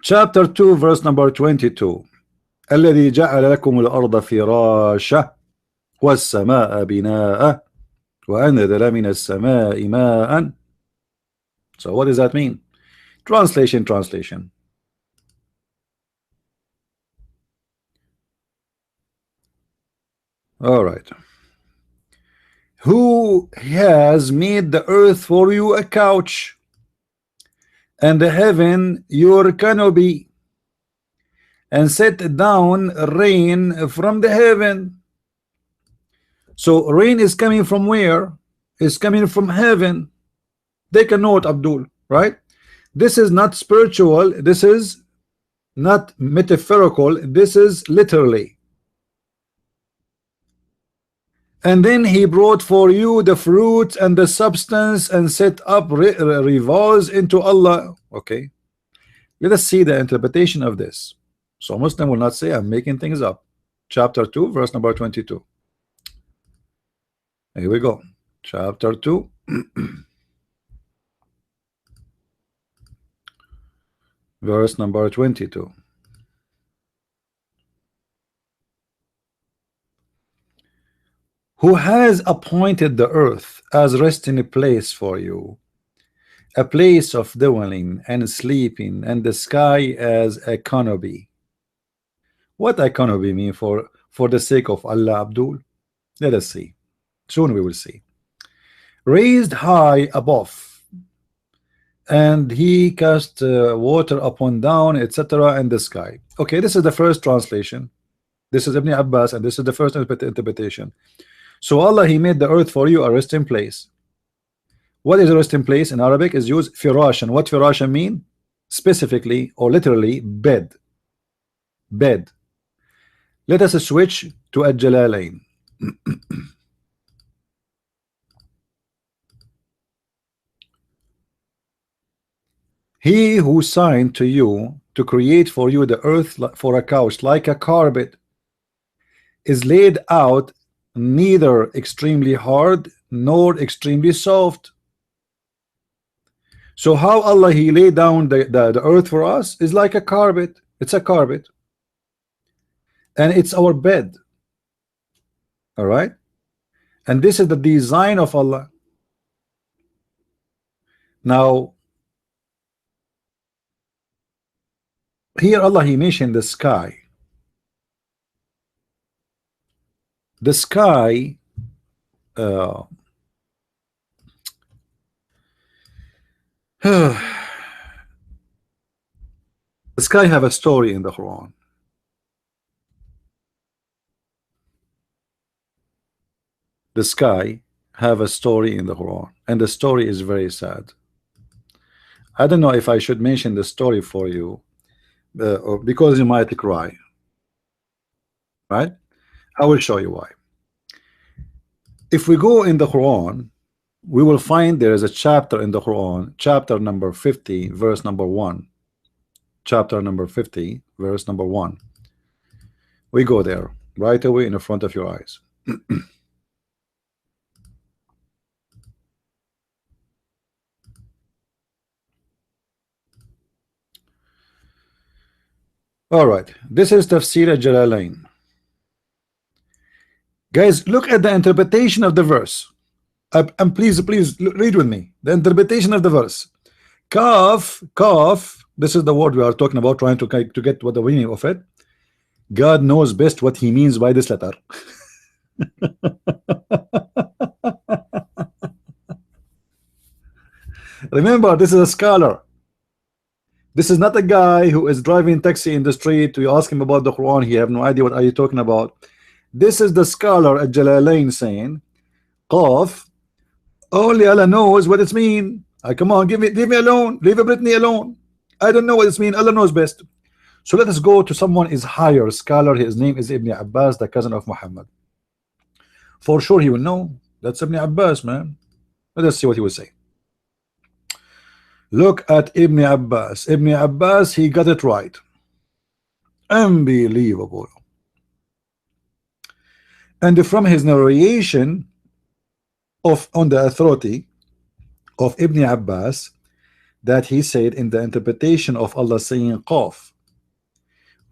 Chapter 2, verse number 22. الذي جعل لكم الأرض فراشا والسماء بناء وأنزل من السماء ماء. So what does that mean? Translation. All right. Who has made the earth for you a couch, and the heaven your canopy, and set down rain from the heaven? So rain is coming from where? It's coming from heaven. Take a note, Abdul, right? This is not spiritual, this is not metaphorical, this is literally. And then he brought for you the fruit and the substance and set up revolves into Allah. Okay, let us see the interpretation of this. So Muslim will not say I'm making things up. Chapter 2, verse number 22. Here we go. Chapter 2. Verse number 22. Who has appointed the earth as resting place for you, a place of dwelling and sleeping, and the sky as a canopy. What economy mean for the sake of Allah, Abdul? Let us see. Soon we will see. Raised high above, and he cast water upon down, etc. in the sky. Okay, this is the first translation. This is Ibn Abbas, and this is the first interpretation. So Allah, he made the earth for you a resting place. What is a resting place in Arabic? Is used firashan. What firashan mean? Specifically or literally bed. Bed. Let us switch to Al-Jalalain. He who signed to you to create for you the earth for a couch like a carpet is laid out, neither extremely hard nor extremely soft. So how Allah, he laid down the earth for us is like a carpet. It's a carpet, and it's our bed. All right, and this is the design of Allah. Now here Allah, he mentioned the sky. The sky the sky have a story in the Quran. The sky have a story in the Quran, and the story is very sad. I don't know if I should mention the story for you, because you might cry. Right? I will show you why. If we go in the Quran, we will find there is a chapter in the Quran, chapter number 50, verse number 1. Chapter number 50, verse number 1. We go there right away in the front of your eyes. All right, this is Tafsir al-Jalalain. Guys, look at the interpretation of the verse. And please read with me the interpretation of the verse. Kaf, kaf, this is the word we are talking about, trying to get what the meaning of it. God knows best what he means by this letter. Remember, this is a scholar. This is not a guy who is driving taxi in the street. You ask him about the Quran, he have no idea what are you talking about. This is the scholar at Jalalain saying, Qaf, only Allah knows what it means. Come on, leave me alone. Leave Brittany alone. I don't know what it means. Allah knows best. So let us go to someone is higher scholar. His name is Ibn Abbas, the cousin of Muhammad. For sure he will know. That's Ibn Abbas, man. Let us see what he will say. Look at Ibn Abbas. Ibn Abbas, he got it right. Unbelievable. And from his narration on the authority of Ibn Abbas, that he said in the interpretation of Allah saying Qaf.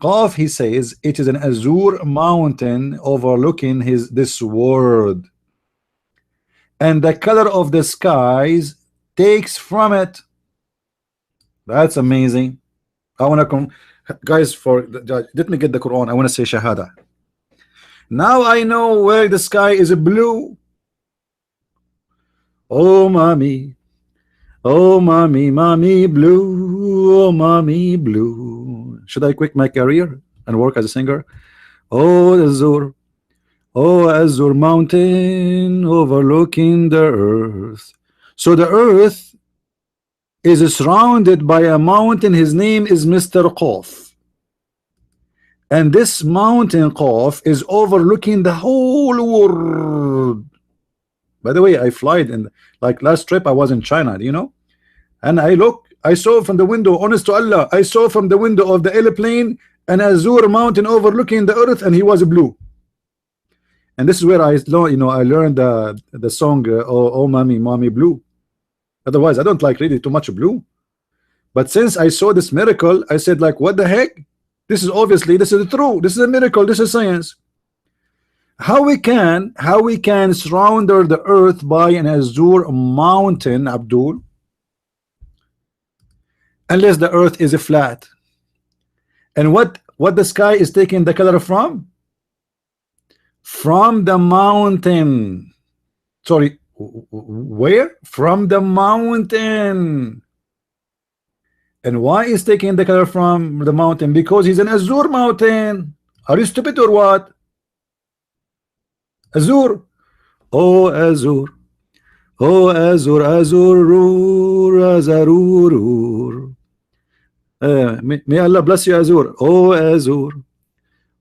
Qaf, he says, it is an azure mountain overlooking this world, and the color of the skies takes from it. That's amazing. I want to come, guys, let me get the Quran. I want to say Shahada. Now I know where the sky is blue. Oh mommy, mommy blue, oh mommy blue. Should I quit my career and work as a singer? Oh Azure mountain overlooking the earth. So the earth is surrounded by a mountain. His name is Mr. Qaf, and this mountain Qaf is overlooking the whole world. By the way, I flied in, like last trip I was in China, you know, and I saw from the window, honest to Allah, I saw from the window of the airplane an azure mountain overlooking the earth, and he was blue. And this is where I learned the song oh mommy blue. Otherwise I don't like really too much blue, but since I saw this miracle, I said, like, what the heck, this is true, this is a miracle, this is science. How we can surround the earth by an azure mountain, Abdul, unless the earth is flat? And what What the sky is taking the color from? From the mountain. Sorry, where? From the mountain. And why is taking the color from the mountain? Because he's an Azure mountain. Are you stupid or what? Azure. Oh, Azure. Oh, Azure, Azure, Azarur. May Allah bless you, Azure. Oh, Azure.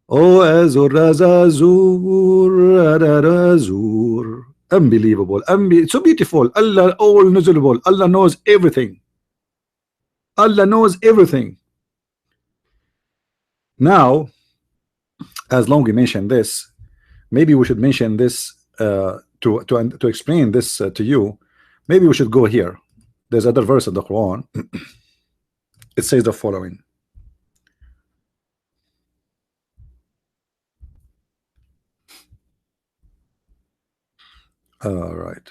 Oh, Azure, Azazur, Azur. Unbelievable. So beautiful. Allah, all knowable. Allah knows everything. Allah knows everything. Now, as long we mentioned this, maybe we should mention this to explain this to you. Maybe we should go here. There's other verse of the Quran. It says the following. All right.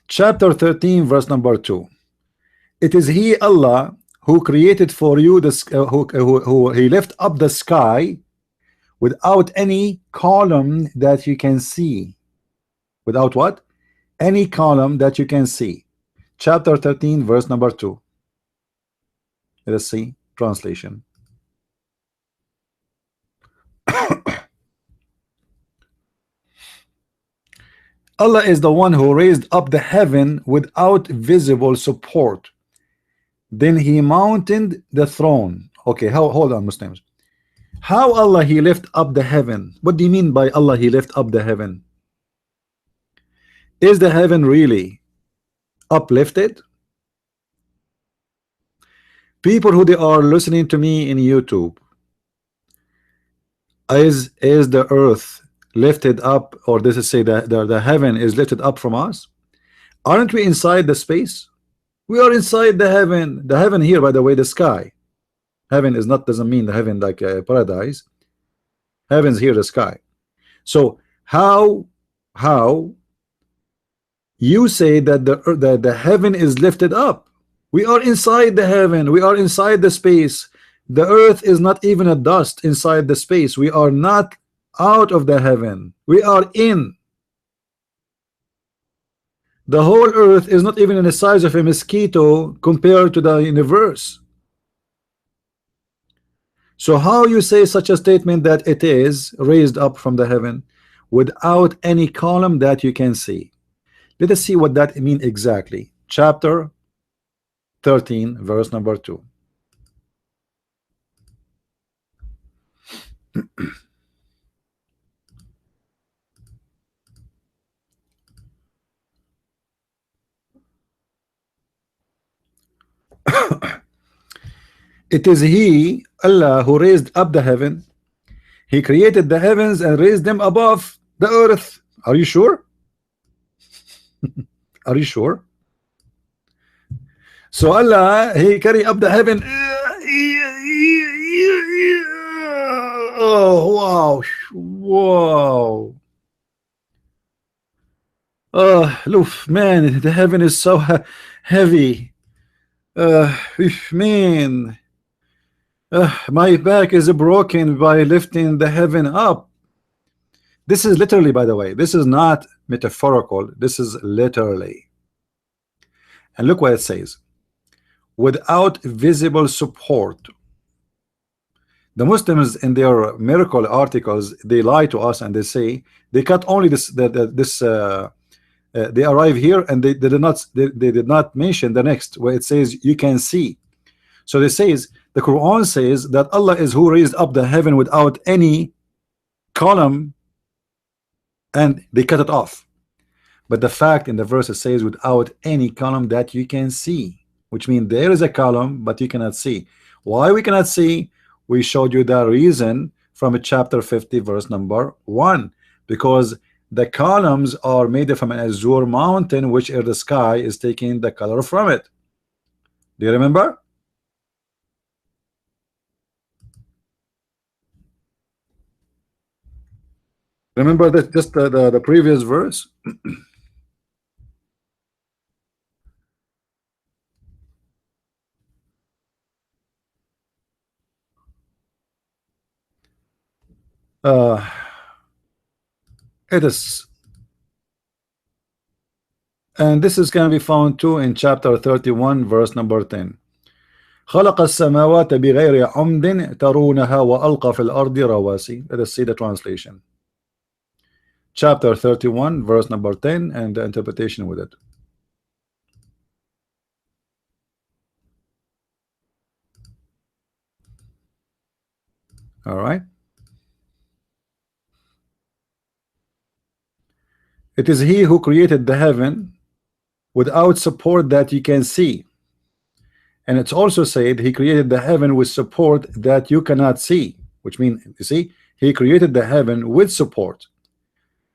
Chapter 13, verse number 2. It is He, Allah, who created for you the who He left up the sky without any column that you can see. Without what? Any column that you can see. Chapter 13, verse number 2. Let us see translation. Allah is the one who raised up the heaven without visible support. Then He mounted the throne. Okay, hold on, Muslims. How Allah He lift up the heaven? What do you mean by Allah He lift up the heaven? Is the heaven really uplifted? People who they are listening to me in YouTube, is the earth lifted up, or this is say that the heaven is lifted up from us? Aren't we inside the space? We are inside the heaven. The heaven here, by the way, the sky. Heaven is not, doesn't mean the heaven like paradise. Heaven's here, the sky. So how you say that the heaven is lifted up? We are inside the heaven. We are inside the space. The earth is not even a dust inside the space. We are not out of the heaven. We are in. The whole earth is not even in the size of a mosquito compared to the universe. So how you say such a statement that it is raised up from the heaven without any column that you can see? Let us see what that means exactly. Chapter 13, verse number 2. It is He, Allah, who raised up the heaven. He created the heavens and raised them above the earth. Are you sure? Are you sure? So Allah, He carry up the heaven. Oh wow, wow. Look, man, the heaven is so heavy. Man, my back is broken by lifting the heaven up. This is literally, by the way, this is not metaphorical. This is literally. And look what it says. Without visible support. The Muslims in their miracle articles, they lie to us and they say they cut only this they arrive here and they did not mention the next where it says you can see. So they says the Quran says that Allah is who raised up the heaven without any column, and they cut it off. But the fact in the verse it says without any column that you can see, which means there is a column but you cannot see. Why we cannot see? We showed you the reason from chapter 50 verse number 1, because the columns are made from an azure mountain, which in the sky is taking the color from it. Do you remember? Remember that just the previous verse? Uh, it is, and this is going to be found too in chapter 31 verse number 10. خلق السماوات بغير عمد ترونها وألقى في الأرض رواسي. Let us see the translation. Chapter 31 verse number 10 and the interpretation with it. All right. It is he who created the heaven without support that you can see. And it's also said he created the heaven with support that you cannot see, which means, you see, he created the heaven with support.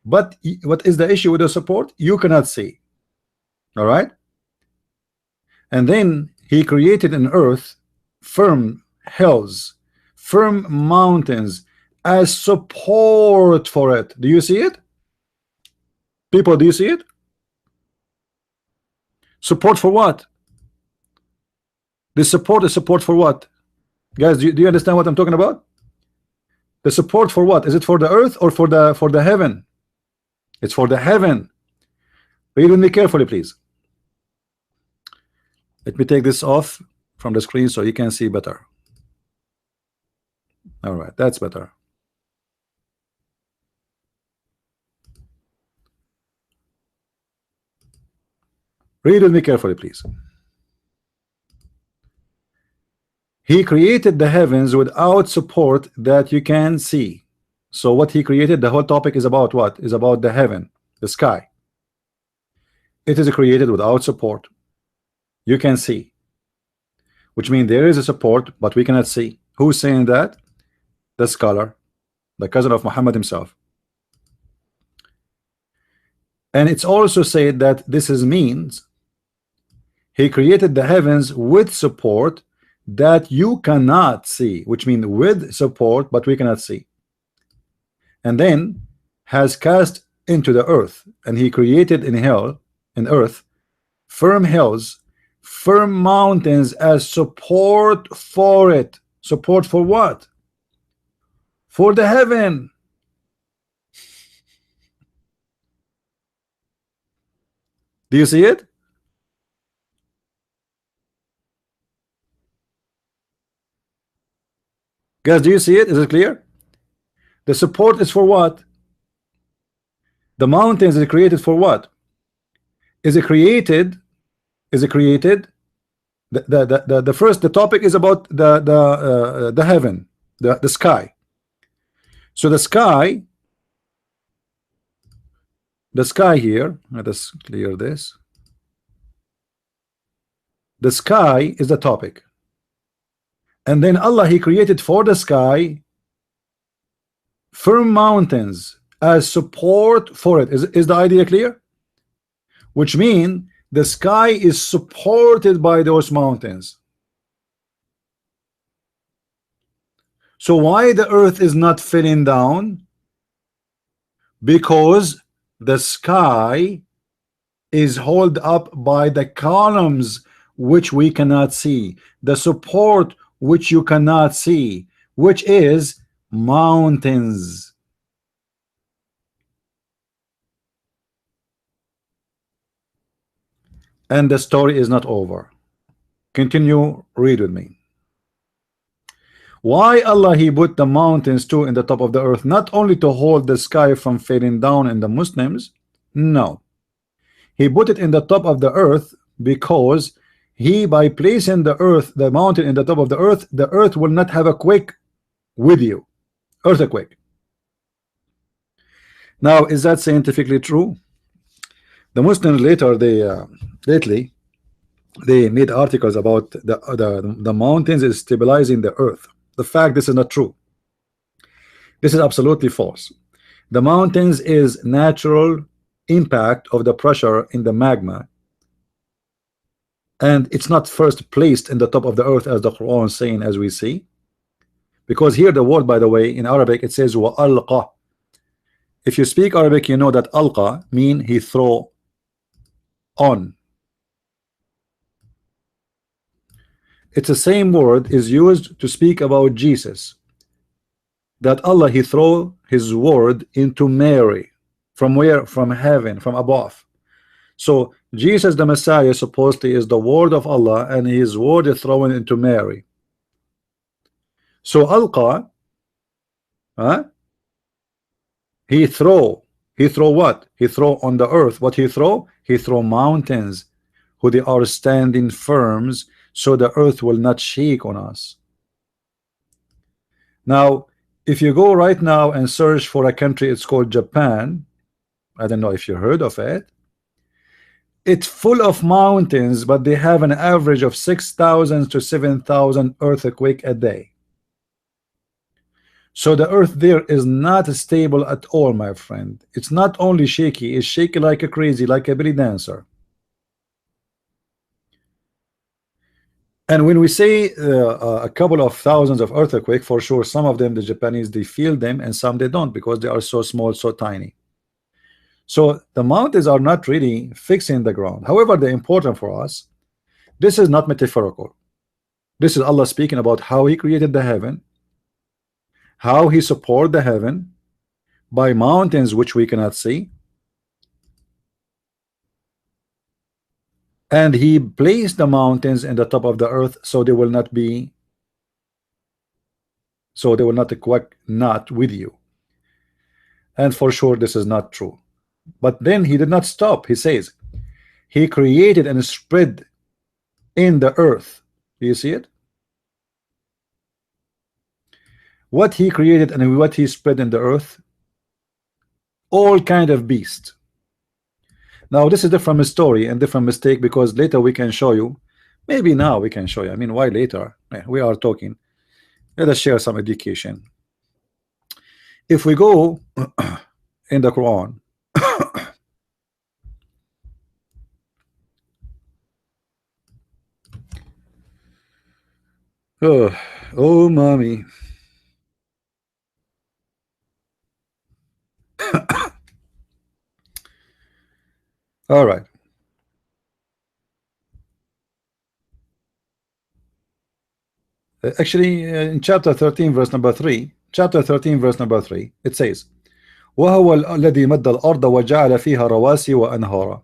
But what is the issue with the support? You cannot see. All right. And then he created an earth, firm hills, firm mountains as support for it. Do you see it? People, do you see it? Support for what? The support is support for what? Guys, do you understand what I'm talking about? The support for what? Is it for the earth or for the heaven? It's for the heaven. Read with me carefully, please. Let me take this off from the screen so you can see better. All right, that's better. Read with me carefully, please. He created the heavens without support that you can see. So what he created, the whole topic is about what? Is about the heaven, the sky. It is created without support. You can see. Which means there is a support, but we cannot see. Who's saying that? The scholar, the cousin of Muhammad himself. And it's also said that this is means he created the heavens with support that you cannot see, which means with support, but we cannot see. And then has cast into the earth, and he created in hell, in earth, firm hills, firm mountains as support for it. Support for what? For the heaven. Do you see it? Guys, do you see it? Is it clear? The support is for what? The mountains is created for what? Is it created? Is it created? The first, the topic is about the heaven, the sky. So the sky here, let us clear this. The sky is the topic, and then Allah, he created for the sky firm mountains as support for it. Is the idea clear? Which means the sky is supported by those mountains. So why the earth is not falling down? Because the sky is held up by the columns which we cannot see, the support which you cannot see, which is mountains. And the story is not over. Continue, read with me. Why Allah he put the mountains too in the top of the earth, not only to hold the sky from falling down in the Muslims, no, he put it in the top of the earth because he, by placing the earth, the mountain in the top of the earth will not have a quake with you, earthquake. Now, is that scientifically true? The Muslims later, lately they made articles about the mountains is stabilizing the earth. The fact this is not true. This is absolutely false. The mountains is natural impact of the pressure in the magma, and it's not first placed in the top of the earth as the Quran is saying, as we see, because here the word, by the way, in Arabic it says wa alqa. If you speak Arabic, you know that alqa mean he throw on. It's the same word is used to speak about Jesus. that Allah he throw his word into Mary. From where? From heaven, from above. So Jesus the Messiah supposedly is the word of Allah, and his word is thrown into Mary. So Alqa, huh? He throw what? He throw on the earth. What he throw? He throw mountains, who they are standing firms, so the earth will not shake on us. Now, if you go right now and search for a country, it's called Japan. I don't know if you heard of it. It's full of mountains, but they have an average of 6,000 to 7,000 earthquake a day. So the earth there is not stable at all, my friend. It's not only shaky, it's shaky like a crazy, like a belly dancer. And when we say a couple of thousands of earthquake, for sure, some of them, the Japanese, they feel them, and some they don't, because they are so small, so tiny. So the mountains are not really fixing the ground. However, they're important for us. This is not metaphorical. This is Allah speaking about how he created the heaven, how he support the heaven by mountains which we cannot see, and he placed the mountains in the top of the earth, so they will not quack not with you. And for sure this is not true. But then he did not stop. He says he created and spread in the earth. Do you see it? What he created and what he spread in the earth, all kind of beasts. Now this is different story and different mistake, because later we can show you. Maybe now we can show you. I mean, why later? We are talking. Let us share some education. If we go in the Quran, oh mommy. All right. Actually, in chapter 13 verse number 3, chapter 13 verse number 3, it says وَهُوَ الَّذِي مَدَّ الْأَرْضَ وَجَعَلَ فِيهَا رَوَاسِيَ وَأَنْهَارًا.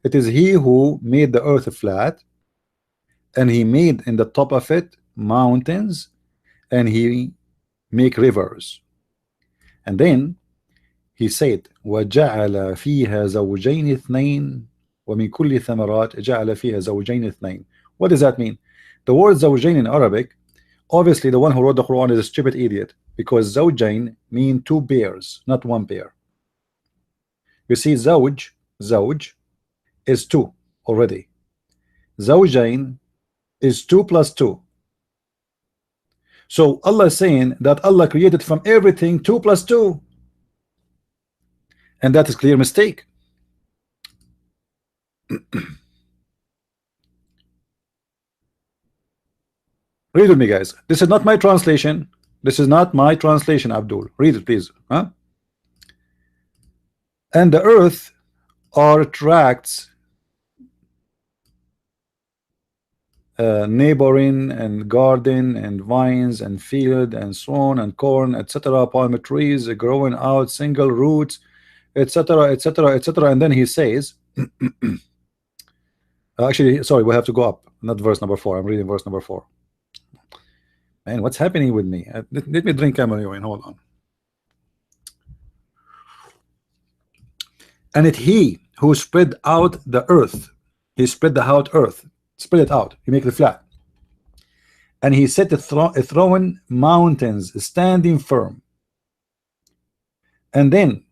It is he who made the earth flat, and he made in the top of it mountains, and he make rivers. And then he said وَجَعَلَ فِيهَا زَوْجَيْنِ اثْنَيْنِ وَمِنْ كُلِّ ثَمَرَاتٍ جَعَلَ فِيهَا زَوْجَيْنِ اثْنَيْنِ. What does that mean? The word زوجين in Arabic, obviously the one who wrote the Quran is a stupid idiot, because زوجين mean two pairs, not one pair. You see, زوج is two already. زوجين is 2 plus 2. So Allah is saying that Allah created from everything 2 plus 2, and that is clear mistake. Read with me, guys. This is not my translation. This is not my translation, Abdul. Read it, please. Huh? And the earth are tracts neighboring, and garden, and vines, and field, and so on, and corn, etc., palm trees growing out single roots, etc., etc., etc. And then he says actually, sorry, we have to go up, not verse number 4. I'm reading verse number 4. Man, what's happening with me? Let me drink camel wine. Hold on. And it he who spread out the earth. He spread the out earth. Spread it out. He make it flat. And he set a throwing mountains standing firm. And then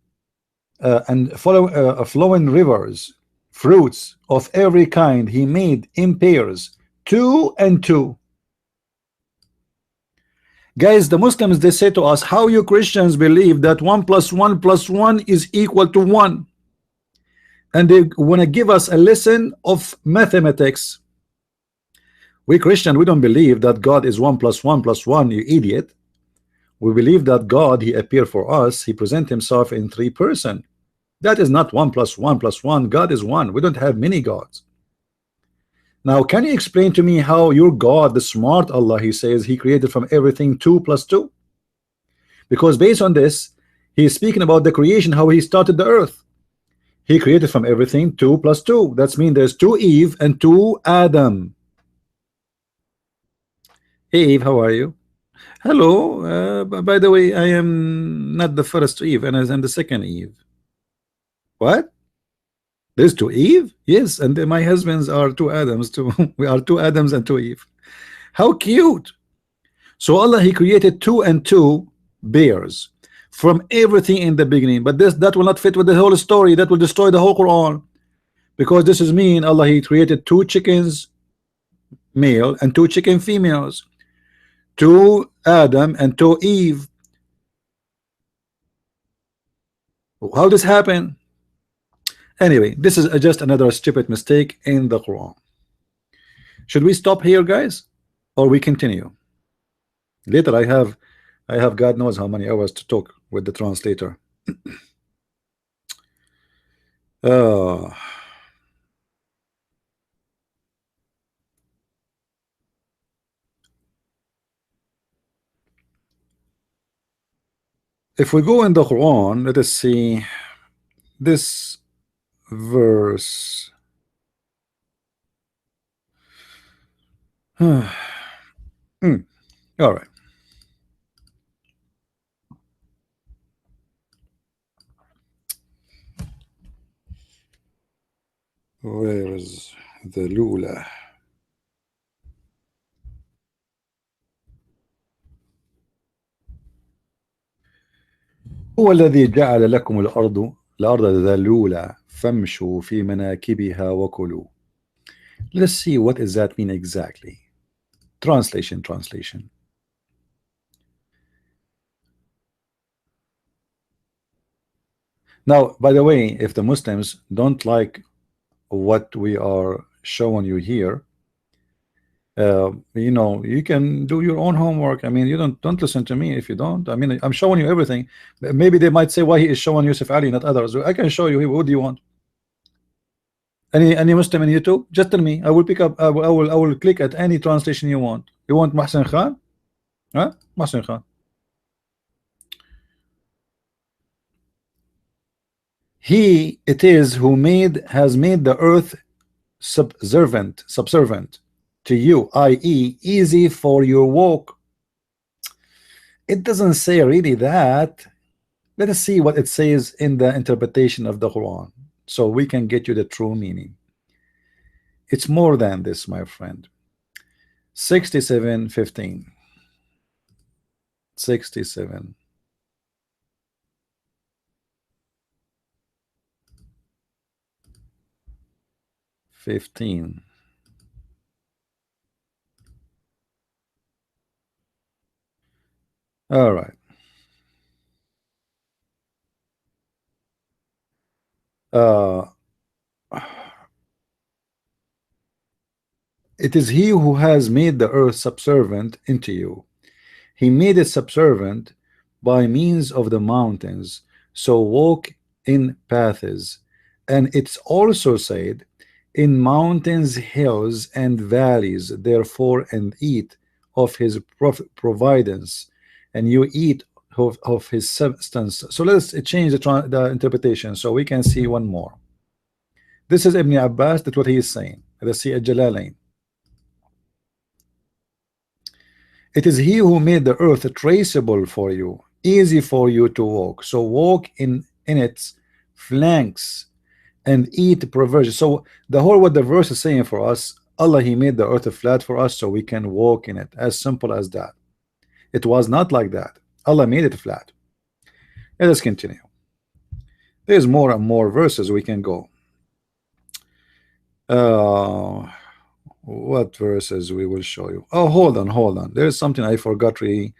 flowing rivers, fruits of every kind he made in pairs, 2 and 2. Guys, the Muslims, they say to us, how you Christians believe that 1 plus 1 plus 1 is equal to 1? And they want to give us a lesson of mathematics. We Christian, we don't believe that God is 1 plus 1 plus 1, you idiot. We believe that God, he appeared for us, he present himself in 3 persons. That is not 1 plus 1 plus 1. God is 1. We don't have many gods. Now, can you explain to me how your God, the smart Allah, he says he created from everything 2 plus 2? because based on this, he is speaking about the creation, how he started the earth. He created from everything 2 plus 2. That's mean there's 2 Eve and 2 Adam. Hey Eve, how are you? Hello. By the way, I am not the first Eve, and I'm the second Eve. What? There's 2 Eve? Yes, and my husbands are 2 Adams too. We are 2 Adams and 2 Eve. How cute. So Allah, he created 2 and 2 bears from everything in the beginning, but this that will not fit with the whole story. That will destroy the whole Quran, because this is mean Allah, he created 2 chickens male and 2 chicken females, 2 Adam and 2 Eve. How this happen? Anyway, this is just another stupid mistake in the Quran. Should we stop here, guys, or we continue? Later I have God knows how many hours to talk with the translator. uh, if we go in the Quran, let us see this verse. All right. Where is the Lula? هو الذي جعل لكم الأرض ذلولا فامشوا في مناكبها وكلوا. Let's see what does that mean exactly. Translation. Now, by the way, if the Muslims don't like what we are showing you here, you know, you can do your own homework. I mean, you don't listen to me if you don't. I mean, I'm showing you everything. Maybe they might say why he is showing Yusuf Ali, not others. I can show you. What do you want? Any Muslim in YouTube, just tell me. I will pick up. I will click at any translation you want. You want Mahsen Khan? Huh? Mahsen Khan. He it is who has made the earth subservient to you, i.e. easy for your walk. It doesn't say really that. Let us see what it says in the interpretation of the Quran, so we can get you the true meaning. It's more than this, my friend. 67:15. 67. All right. It is he who has made the earth subservient into you. He made it subservient by means of the mountains, so walk in paths. And it's also said, in mountains, hills, and valleys, therefore, and eat of his providence, and you eat of his substance. So let's change the interpretation so we can see one more. This is Ibn Abbas. That's what he is saying. Let's see Jalalain. It is he who made the earth traceable for you, easy for you to walk. So walk in its flanks and eat provision. So the whole what the verse is saying for us, Allah, he made the earth flat for us so we can walk in it. As simple as that. It was not like that. Allah made it flat. Let us continue. There's more and more verses we can go. What verses we will show you? Oh, hold on. There's something I forgot really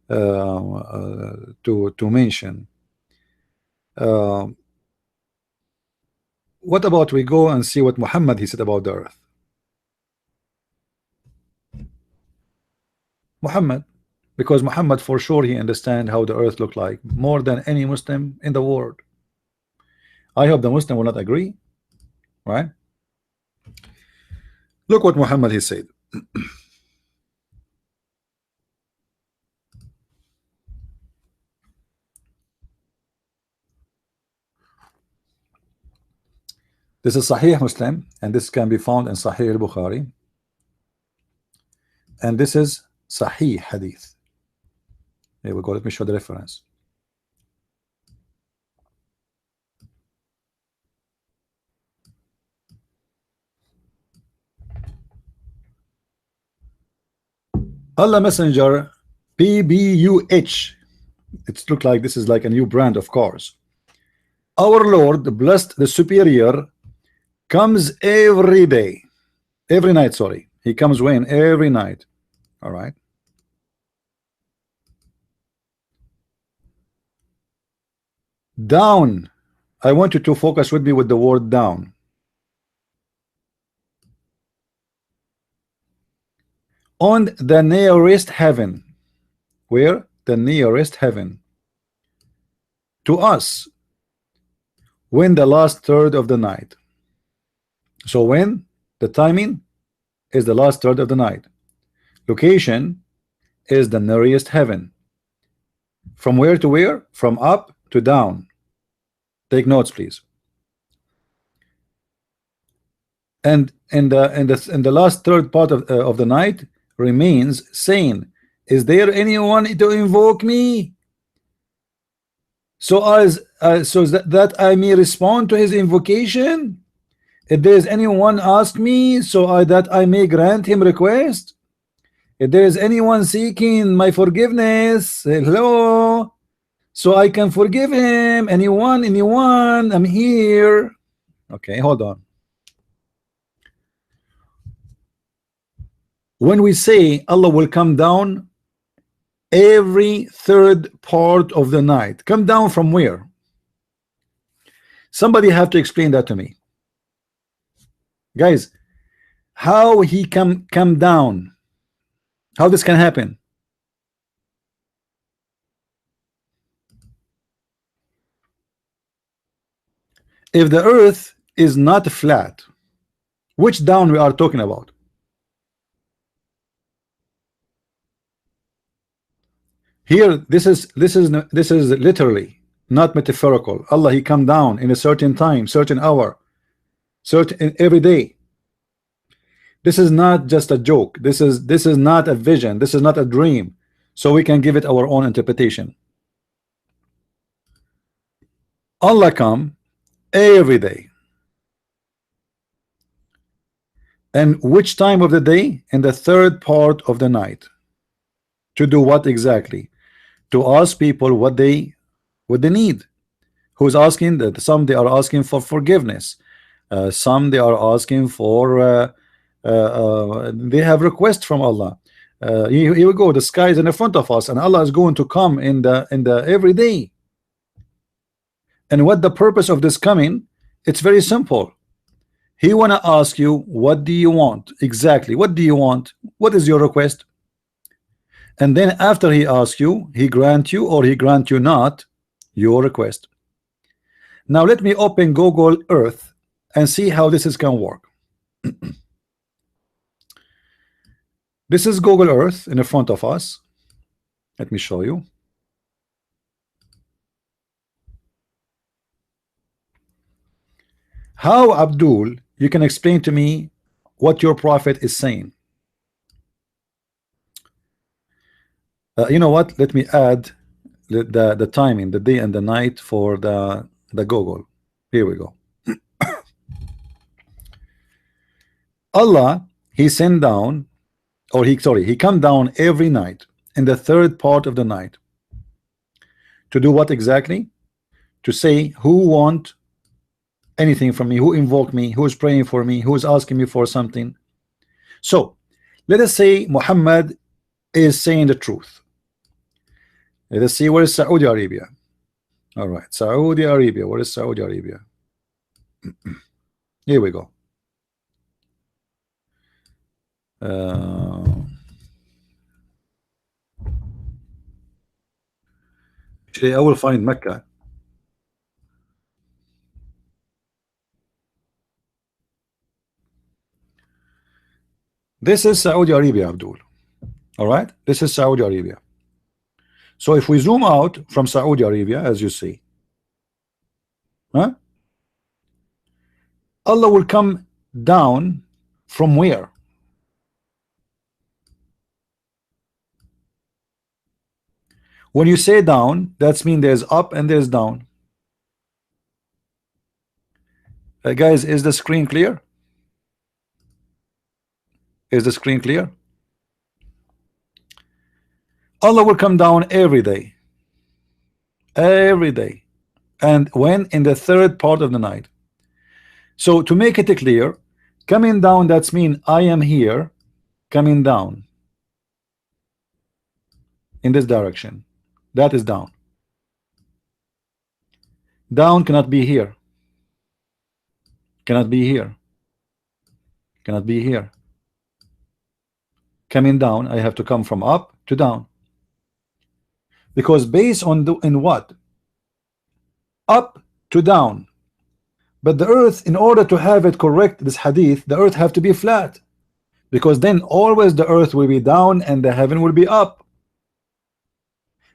to mention. What about we go and see what Muhammad he said about the earth? Muhammad, because Muhammad for sure he understand how the earth look like more than any Muslim in the world. I hope the Muslim will not agree, right? Look what Muhammad he said. This is Sahih Muslim, and this can be found in Sahih al-Bukhari, and this is Sahih Hadith. Here we go. Let me show the reference. Allah Messenger PBUH. It looks like this is like a new brand of cars. Our Lord, blessed the superior, comes every day, every night. Sorry, he comes when? Every night. All right. Down. I want you to focus with me with the word down. On the nearest heaven. Where? The nearest heaven. To us. When the last third of the night. So when? The timing is the last third of the night. Location is the nearest heaven. From where to where? From up to down. Take notes, please. And in the last third part of the night remains saying, is there anyone to invoke me? So that I may respond to his invocation. If there is anyone ask me, that I may grant him request. If there is anyone seeking my forgiveness, hello, so I can forgive him. Anyone, I'm here. Okay, hold on. When we say Allah will come down every third part of the night, come down from where? Somebody have to explain that to me, guys. How he come down? How this can happen? If the earth is not flat, which down we are talking about? Here, this is literally, not metaphorical. Allah, he come down in a certain time, certain hour, certain every day. This is not just a joke. This is not a vision. This is not a dream. So we can give it our own interpretation. Allah come every day. And which time of the day? In the third part of the night. To do what exactly? To ask people what they need. Who's asking that? Some they are asking for forgiveness. Some they are asking for they have requests from Allah. Here we go. The sky is in front of us, and Allah is going to come in the every day. And what the purpose of this coming? It's very simple. He wanna ask you, what do you want exactly? What do you want? What is your request? And then after he asks you, he grant you or he grant you not your request. Now let me open Google Earth and see how this is can work. This is Google Earth in the front of us. Let me show you. How, Abdul, you can explain to me what your prophet is saying? You know what? Let me add the timing, the day and the night for the Google. Here we go. Allah, he sent down, or he come down every night in the third part of the night. To do what exactly? To say who want anything from me, who invoke me, who is praying for me, who is asking me for something. So let us say Muhammad is saying the truth. Let us see, where is Saudi Arabia? All right, Saudi Arabia. Where is Saudi Arabia? Here we go. Actually, I will find Mecca. This is Saudi Arabia, Abdul. All right, this is Saudi Arabia. So if we zoom out from Saudi Arabia, as you see, huh? Allah will come down from where? When you say down, that's mean there's up and there's down. Guys, is the screen clear? Is the screen clear? Allah will come down every day. Every day. And when? In the third part of the night. So to make it clear, coming down, that's mean I am here, coming down in this direction. That is down. Down cannot be here. Cannot be here. Cannot be here. Coming down, I have to come from up to down. Because based on in what? Up to down. But the earth, in order to have it correct, this hadith, the earth have to be flat. Because then always the earth will be down and the heaven will be up.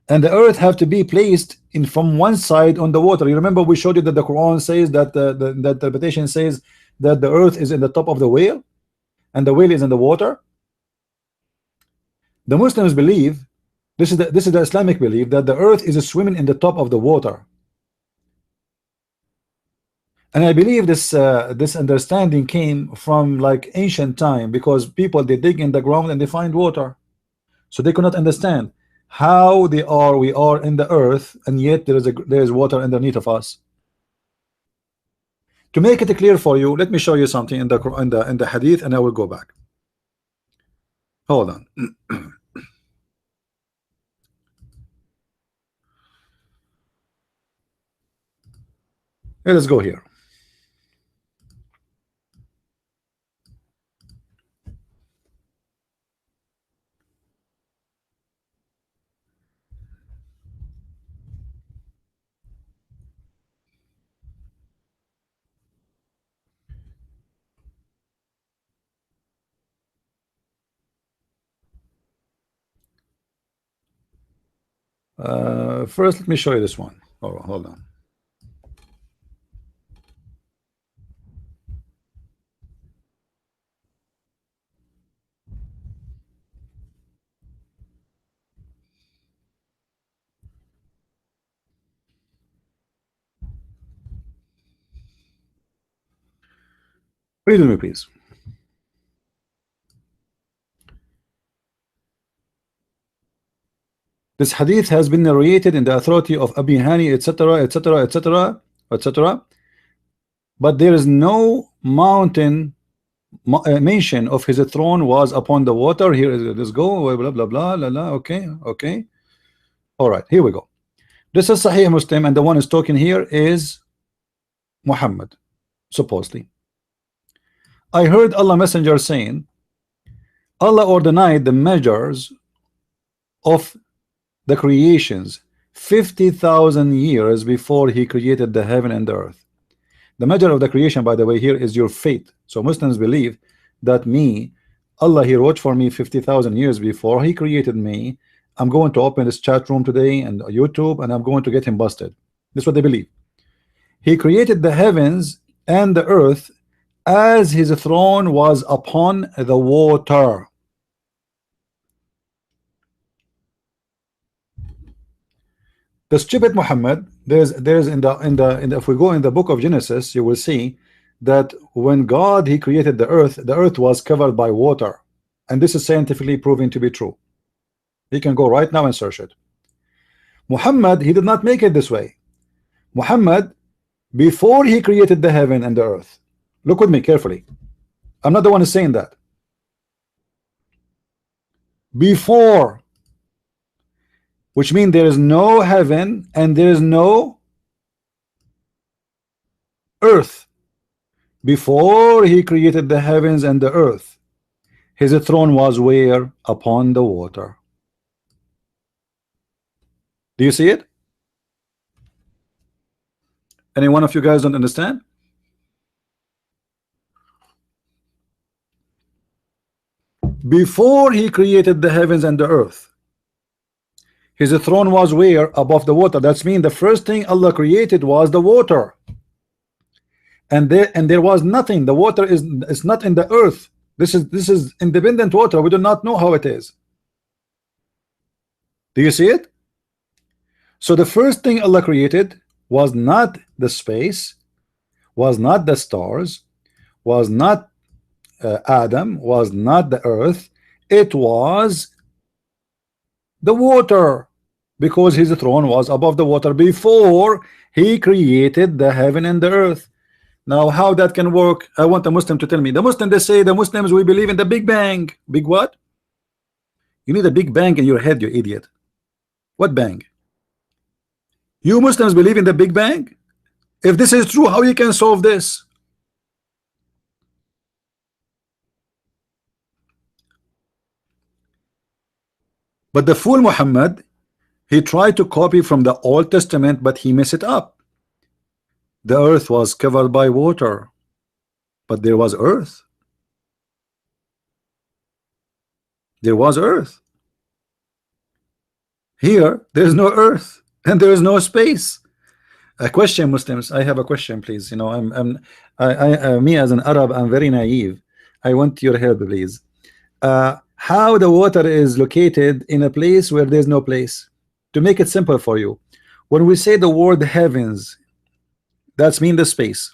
And the earth have to be placed in from one side on the water. You remember we showed you that the Quran says that the interpretation says that the earth is in the top of the whale and the whale is in the water. The Muslims believe, this is the Islamic belief, that the earth is swimming in the top of the water. And I believe this this understanding came from like ancient time, because people, they dig in the ground and they find water, so they could not understand how we are in the earth and yet there is water underneath of us. To make it clear for you, let me show you something in the hadith, and I will go back. Hold on. Let's go here. First, let me show you this one. Oh, hold on. Read with me, please. This hadith has been narrated in the authority of Abi Hani, etc., etc., etc., etc. But there is no mountain mention of his throne was upon the water. Here, let's go. Blah blah blah blah blah. Okay, okay. All right, here we go. This is Sahih Muslim, and the one who's talking here is Muhammad, supposedly. I heard Allah Messenger saying, Allah ordained the measures of the creations 50,000 years before he created the heaven and the earth. The measure of the creation, by the way, here is your faith. So Muslims believe that me, Allah, he wrote for me 50,000 years before he created me. I'm going to open this chat room today and YouTube, and I'm going to get him busted. This is what they believe. He created the heavens and the earth as his throne was upon the water. The stupid Muhammad, there's in the if we go in the book of Genesis, you will see that when God he created the earth was covered by water, and this is scientifically proven to be true. You can go right now and search it. Muhammad, he did not make it this way. Muhammad, before he created the heaven and the earth, look with me carefully. I'm not the one who's saying that. Before, which means there is no heaven and there is no earth. Before he created the heavens and the earth, his throne was where? Upon the water. Do you see it? Any one of you guys don't understand? Before he created the heavens and the earth, his throne was where? Above the water. That's mean the first thing Allah created was the water. and there was nothing. The water is not in the earth. This is independent water. We do not know how it is. Do you see it? So the first thing Allah created was not the space, was not the stars, was not Adam, was not the earth. It was the water, because his throne was above the water before he created the heaven and the earth. Now how that can work? I want a Muslim to tell me. The Muslim, they say, the Muslims, we believe in the Big Bang. Big what? You need a Big Bang in your head, you idiot. What bang? You Muslims believe in the Big Bang? If this is true, how you can solve this? But the fool Muhammad, he tried to copy from the Old Testament, but he messed it up. The earth was covered by water, but there was earth. There was earth. Here, there's no earth, and there is no space. A question, Muslims. I have a question, please. You know, me as an Arab, I'm very naive. I want your help, please. How the water is located in a place where there's no place? To make it simple for you, when we say the word heavens, that's mean the space.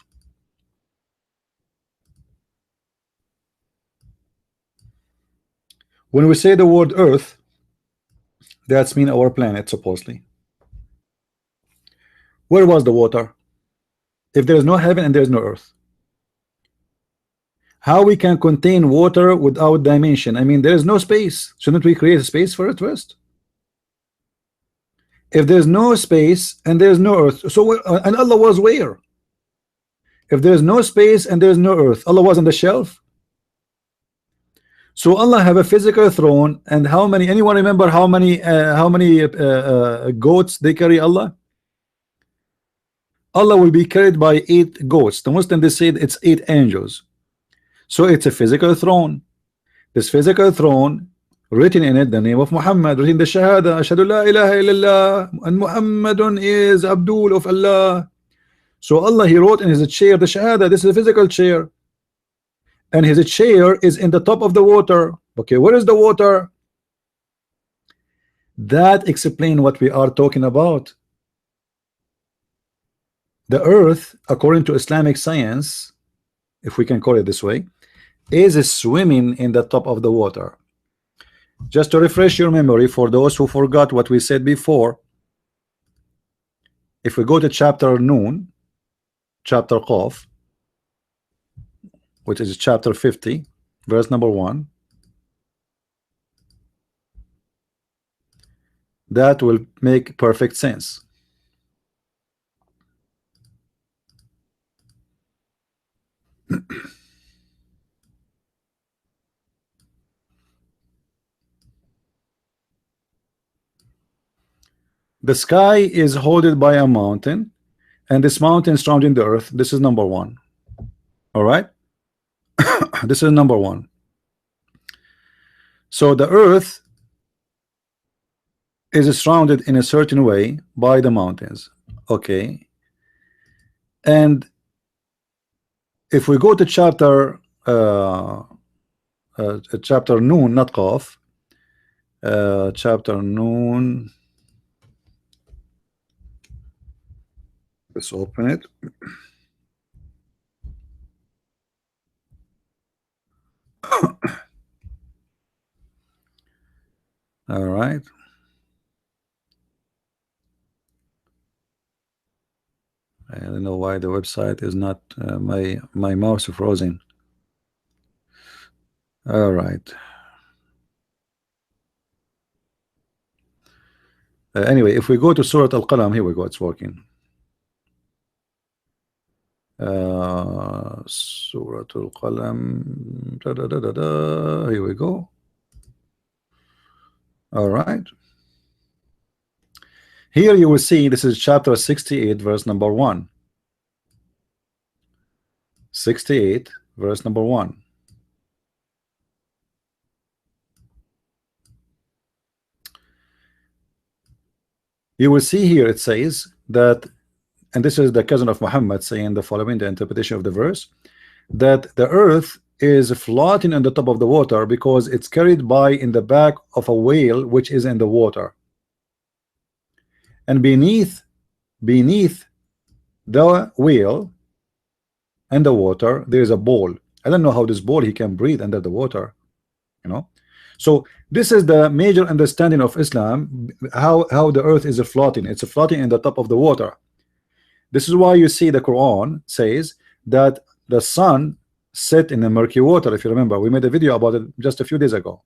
When we say the word earth, that's mean our planet, supposedly. Where was the water? If there is no heaven and there is no earth, how we can contain water without dimension? I mean, there is no space. Shouldn't we create a space for it first? If there's no space and there's no earth, so and Allah was where? If there's no space and there's no earth, Allah was on the shelf. So Allah have a physical throne, and how many? Anyone remember how many goats they carry Allah? Allah will be carried by 8 goats. The Muslim, they said it's 8 angels. So it's a physical throne. This physical throne, written in it the name of Muhammad, written the Shahada, Ashhadu la ilaha illallah, and Muhammadun is Abdul of Allah. So Allah, he wrote in his chair the Shahada. This is a physical chair, and his chair is in the top of the water. Okay, where is the water? That explains what we are talking about. The earth, according to Islamic science, if we can call it this way, is swimming in the top of the water. Just to refresh your memory for those who forgot what we said before, if we go to chapter Noon, chapter Qaf, which is chapter 50, verse number 1, that will make perfect sense. The sky is holded by a mountain, and this mountain is surrounding the earth. This is number 1. All right. This is number 1. So the earth is surrounded in a certain way by the mountains. Okay. And if we go to chapter chapter Noon, not Qaf, chapter Noon, let's open it. All right. I don't know why the website is not my mouse is frozen. All right. Anyway, if we go to Surah Al-Qalam, here we go, it's working. Surah Al-Qalam, here we go. All right. Here you will see this is chapter 68, verse number 1. 68, verse number 1. You will see here it says that and this is the cousin of Muhammad, saying the following, the interpretation of the verse, that the earth is floating on the top of the water because it's carried by in the back of a whale which is in the water, and beneath the whale and the water there is a ball. I don't know how this ball he can breathe under the water, you know. So this is the major understanding of Islam, how the earth is floating. It's floating in the top of the water. This is why you see the Quran says that the sun set in the murky water. If you remember, we made a video about it just a few days ago.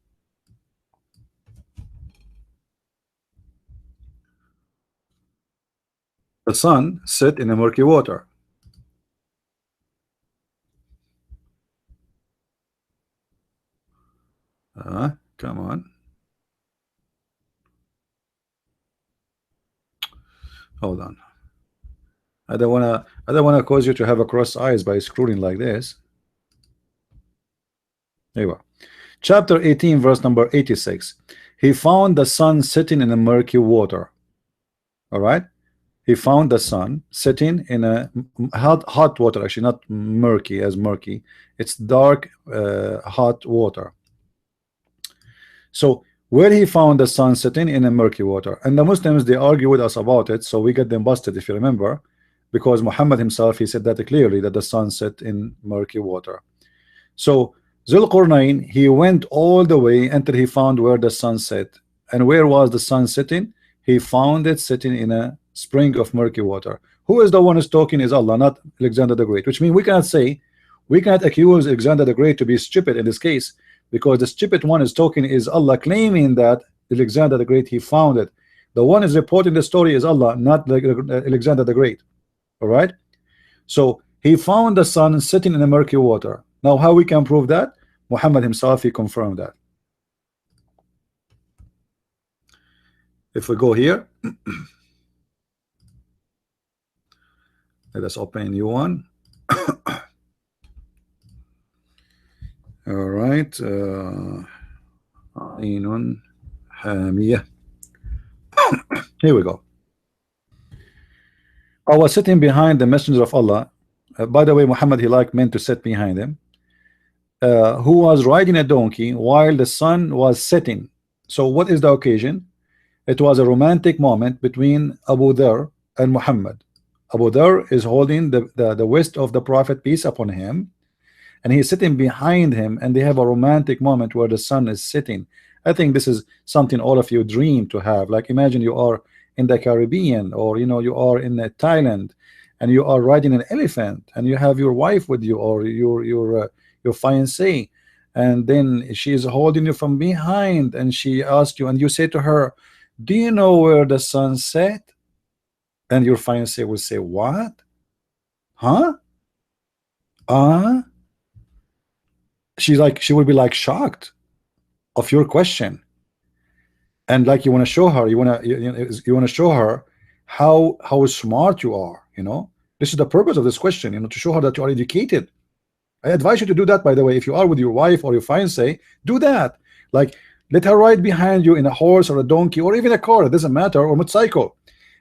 The sun set in the murky water. Come on. Hold on. I don't wanna cause you to have a cross eyes by scrolling like this. There you go. Chapter 18, verse number 86. He found the sun sitting in a murky water. All right. He found the sun sitting in a hot water, actually not murky as murky. It's dark, hot water. So where he found the sun sitting in a murky water, and the Muslims, they argue with us about it, so we get them busted, if you remember, because Muhammad himself, he said that clearly, that the sun set in murky water. So Zulqarnain, he went all the way until he found where the sun set. And where was the sun sitting? He found it sitting in a spring of murky water. Who is the one who's talking? Is Allah, not Alexander the Great. Which means we cannot accuse Alexander the Great to be stupid in this case, because the stupid one is talking is Allah, claiming that Alexander the Great, he found it. The one is reporting the story is Allah, not Alexander the Great. All right. So he found the sun sitting in a murky water. Now how we can prove that? Muhammad himself, he confirmed that. If we go here, let us open a new one. All right. Here we go. I was sitting behind the messenger of Allah. By the way, Muhammad, he liked men to sit behind him. Who was riding a donkey while the sun was setting. So what is the occasion? It was a romantic moment between Abu Dhar and Muhammad. Abu Dhar is holding the waist of the Prophet, peace upon him, and he's sitting behind him, and they have a romantic moment where the sun is setting. I think this is something all of you dream to have. Like imagine you are in the Caribbean, or you are in Thailand, and you are riding an elephant, and you have your wife with you, or your fiancée, and then she is holding you from behind, and she asks you, and you say to her, do you know where the sun set? And your fiancé will say, what? Huh? She will be like shocked of your question, and like you want to show her, you want to show her how smart you are. This is the purpose of this question, to show her that you are educated. I advise you to do that, by the way. If you are with your wife or your fiancé, do that. Like, let her ride behind you in a horse or a donkey or even a car, it doesn't matter, or motorcycle.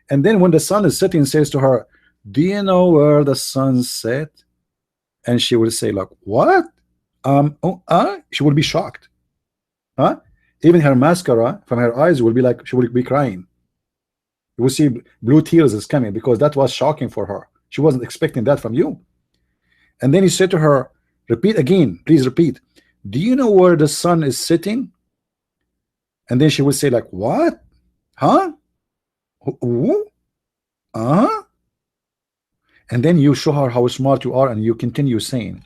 And then when the sun is setting, says to her, do you know where the sun set? And she will say, like, what? She will be shocked. Even her mascara from her eyes will be like, she will be crying. You will see blue tears is coming, because that was shocking for her. She wasn't expecting that from you. And then he said to her, repeat again, please repeat. Do you know where the sun is sitting? And then she would say, like, what? Huh? Who? And then you show her how smart you are, and you continue saying,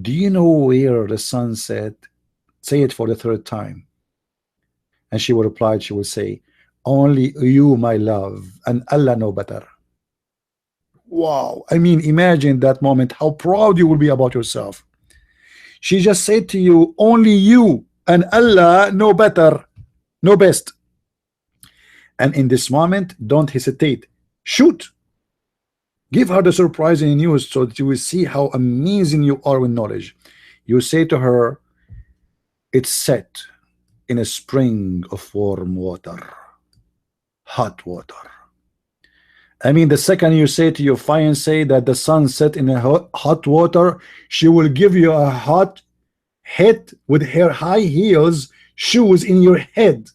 do you know where the sun set? Say it for the third time. And she would reply, she would say, only you, my love, and Allah know better. Wow. I mean, imagine that moment, how proud you will be about yourself. She just said to you, only you and Allah know better, know best. And in this moment, don't hesitate. Shoot. Give her the surprising news so that you will see how amazing you are with knowledge. You say to her, it's set in a spring of warm water, hot water. I mean, the second you say to your fiancée that the sun set in a hot water, she will give you a hot hit with her high heels shoes in your head.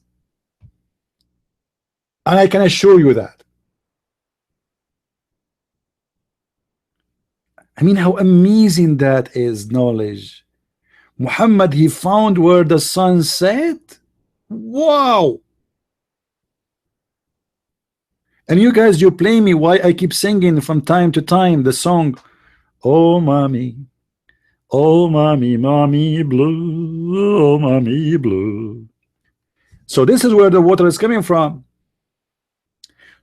And I can assure you that. I mean, how amazing that is knowledge. Muhammad, he found where the sun set. Wow. And you guys, you play me why I keep singing from time to time the song, oh mommy, oh mommy, mommy blue, oh mommy blue. So this is where the water is coming from.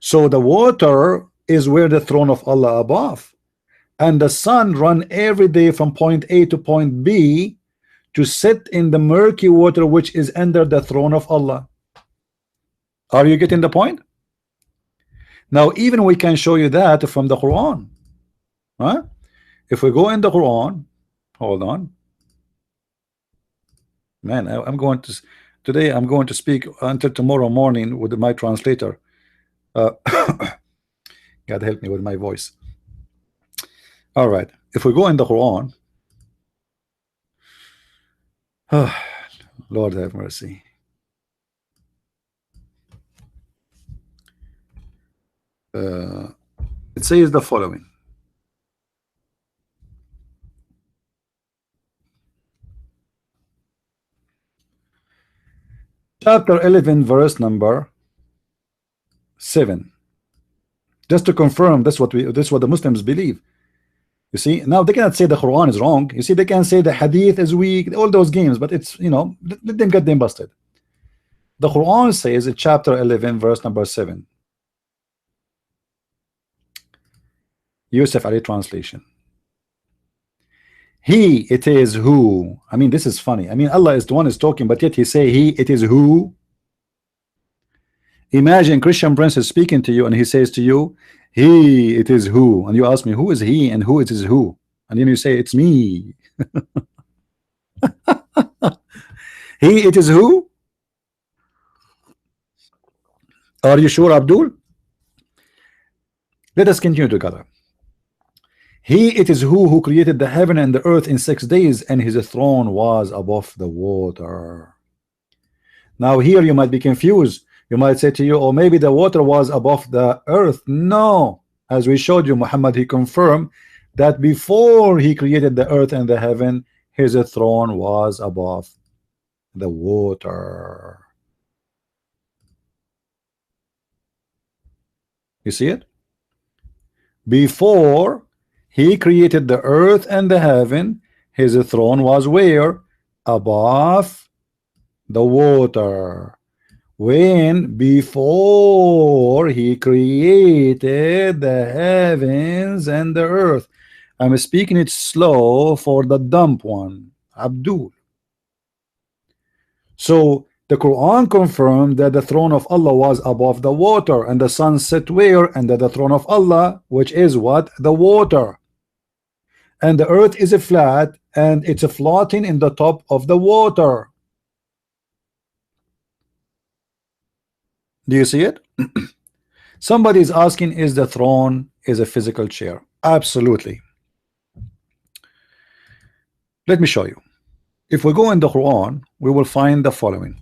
So the water is where the throne of Allah above, and the sun run every day from point A to point B to sit in the murky water which is under the throne of Allah. Are you getting the point? Now even we can show you that from the Quran, huh? If we go in the Quran, hold on, man, I'm going to today I'm going to speak until tomorrow morning with my translator. God help me with my voice. All right, if we go in the Quran, Lord have mercy. It says the following. Chapter 11, verse number 7. Just to confirm, that's what the Muslims believe. You see, now they cannot say the Quran is wrong. You see, they can say the Hadith is weak, all those games, but it's, you know, let them get them busted. The Quran says in chapter 11, verse number 7. Yusuf Ali translation. He, it is who. I mean, this is funny. I mean, Allah is the one is talking, but yet he say he, it is who. Imagine Christian Prince is speaking to you and he says to you, he, it is who. And you ask me, who is he and who it is who? And then you say, it's me. He, it is who? Are you sure, Abdul? Let us continue together. He, it is who created the heaven and the earth in 6 days, and his throne was above the water. Now here you might be confused. You might say to you, oh, maybe the water was above the earth. No, as we showed you, Muhammad, he confirmed that before he created the earth and the heaven, his throne was above the water. You see it? Before he created the earth and the heaven, his throne was where? Above the water. When before he created the heavens and the earth. I'm speaking it slow for the dumb one, Abdul. So the Quran confirmed that the throne of Allah was above the water, and the sun set where? Under the throne of Allah, which is what? The water. And the earth is flat and it's floating in the top of the water. Do you see it? Somebody is asking, is the throne is a physical chair? Absolutely. Let me show you. If we go in the Quran, we will find the following.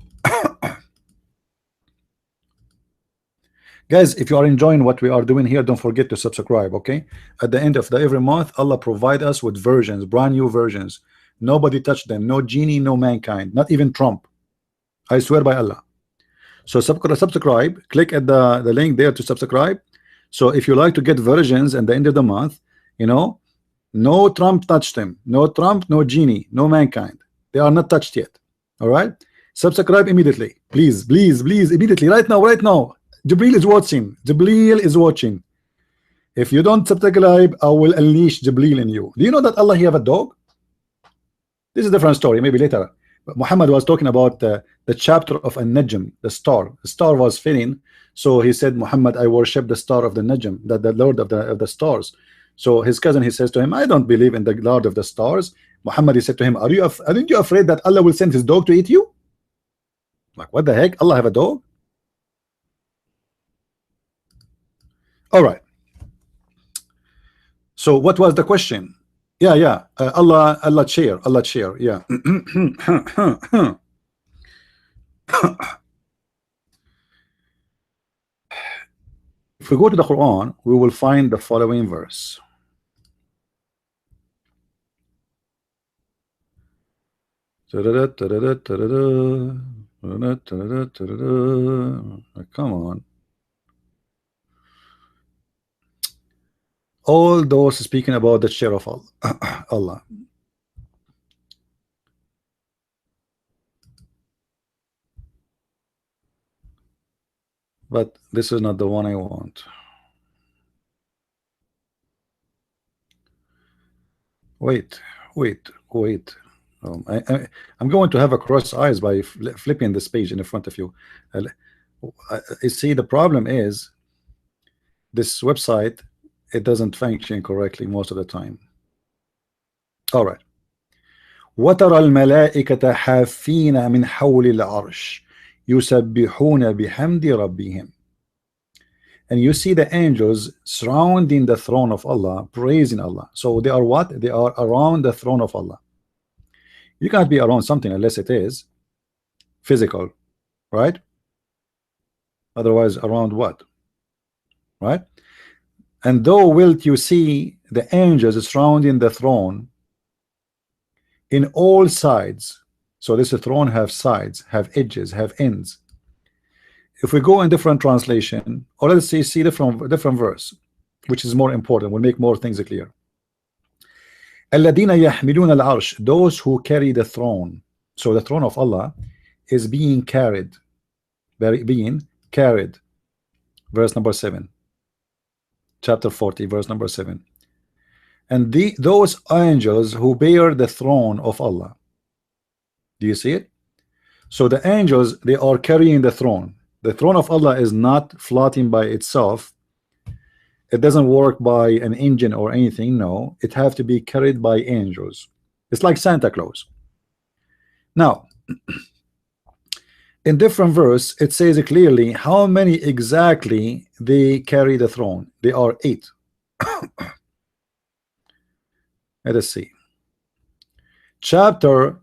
Guys, if you are enjoying what we are doing here, don't forget to subscribe, okay? At the end of every month, Allah provide us with versions, brand new versions. Nobody touched them. No genie, no mankind, not even Trump. I swear by Allah. So subscribe, click at the link there to subscribe. So if you like to get versions at the end of the month, you know, no Trump touched them. No Trump, no genie, no mankind. They are not touched yet. All right? Subscribe immediately. Please, please, please, immediately. Right now, right now. Jibril is watching. Jibril is watching. If you don't subscribe, I will unleash Jibril in you. Do you know that Allah he have a dog? This is a different story, maybe later. But Muhammad was talking about the chapter of An-Najm, the star. The star was fading, so he said, Muhammad, I worship the star of the Najm, the Lord of the stars. So his cousin, he says to him, I don't believe in the Lord of the stars. Muhammad, he said to him, aren't you afraid that Allah will send his dog to eat you? Like, what the heck? Allah have a dog? All right. So what was the question? Yeah, yeah. Allah chair, Allah chair. Yeah. If we go to the Quran, we will find the following verse. Come on. All those speaking about the chair of Allah. But this is not the one I want. Wait, wait. I'm going to have a cross eyes by flipping this page in front of you. You see, the problem is this website, it doesn't function correctly most of the time. All right. وترى الملائكة حافين من حول العرش يسبحون بحمد ربهم. And you see the angels surrounding the throne of Allah, praising Allah. So they are what? They are around the throne of Allah. You can't be around something unless it is physical, right? Otherwise, around what? Right? And though wilt you see the angels surrounding the throne in all sides. So this throne have sides, have edges, have ends. If we go in different translation, or let's see different verse, which is more important, will make more things clear. الذين يحملون العرش, those who carry the throne. So the throne of Allah is being carried, verse number 7, chapter 40, verse number 7. And those angels who bear the throne of Allah. Do you see it? So the angels, they are carrying the throne. The throne of Allah is not floating by itself. It doesn't work by an engine or anything. No, it have to be carried by angels. It's like Santa Claus. Now, in different verse, it says clearly how many exactly they carry the throne. They are 8. Let us see. Chapter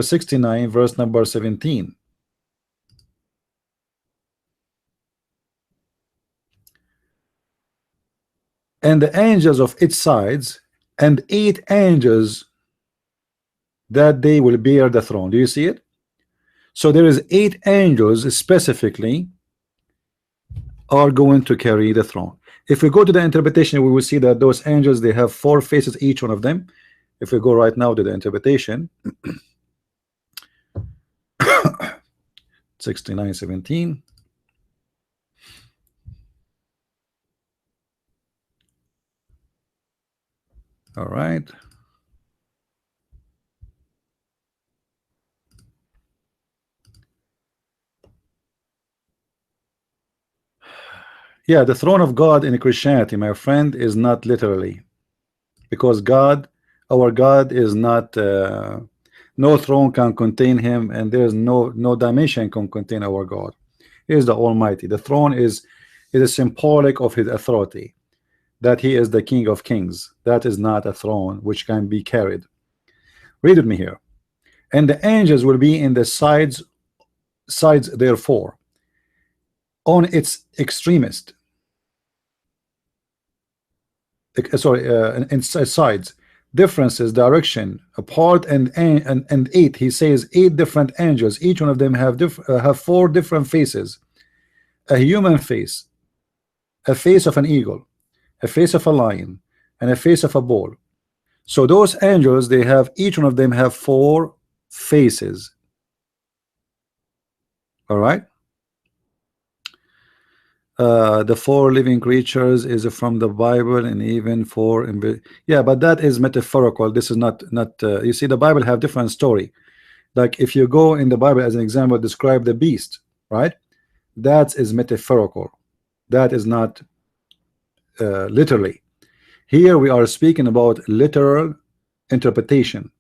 69, verse number 17. And the angels of its sides, and 8 angels that they will bear the throne. Do you see it? So there is 8 angels specifically are going to carry the throne. If we go to the interpretation, we will see that those angels, they have 4 faces, each one of them. If we go right now to the interpretation, 69:17. All right. Yeah, the throne of God in Christianity, my friend, is not literally, because God, our God, is not. No throne can contain him, and there is no dimension can contain our God. He is the Almighty. The throne is a symbolic of his authority, that he is the King of Kings. That is not a throne which can be carried. Read with me here. And the angels will be in the sides therefore, on its extremist. In sides, differences, direction, apart, and 8. He says 8 different angels. Each one of them have 4 different faces: a human face, a face of an eagle, a face of a lion, and a face of a bull. So those angels, they have, each one of them have 4 faces. All right. The 4 living creatures is from the Bible, and even 4 yeah, but that is metaphorical. This is not you see, the Bible have different story. Like if you go in the Bible, as an example, describe the beast, right? That is metaphorical. That is not literally. Here we are speaking about literal interpretation.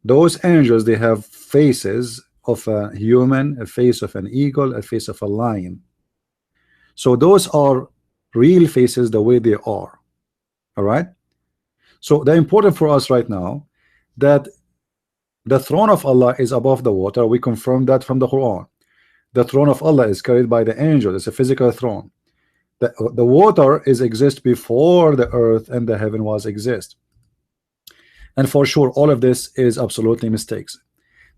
Those angels, they have faces of a human, a face of an eagle, a face of a lion. So those are real faces the way they are. All right. So the important for us right now that the throne of Allah is above the water. We confirm that from the Quran. The throne of Allah is carried by the angel. It's a physical throne. The water is exist before the earth and the heaven was exist. And for sure, all of this is absolutely mistakes.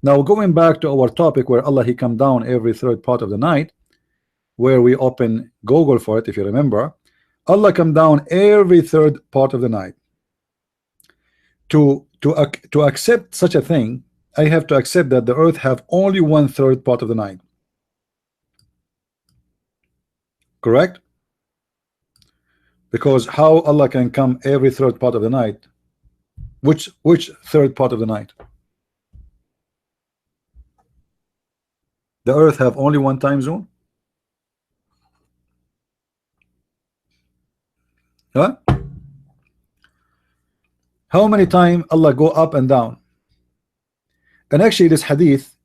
Now going back to our topic where Allah he come down every third part of the night, where we open Google for it, if you remember, Allah come down every third part of the night. To accept such a thing, I have to accept that the earth have only 1/3 part of the night. Correct? Because how Allah can come every third part of the night? Which third part of the night? The earth have only one time zone? Huh? How many times Allah go up and down? And actually this hadith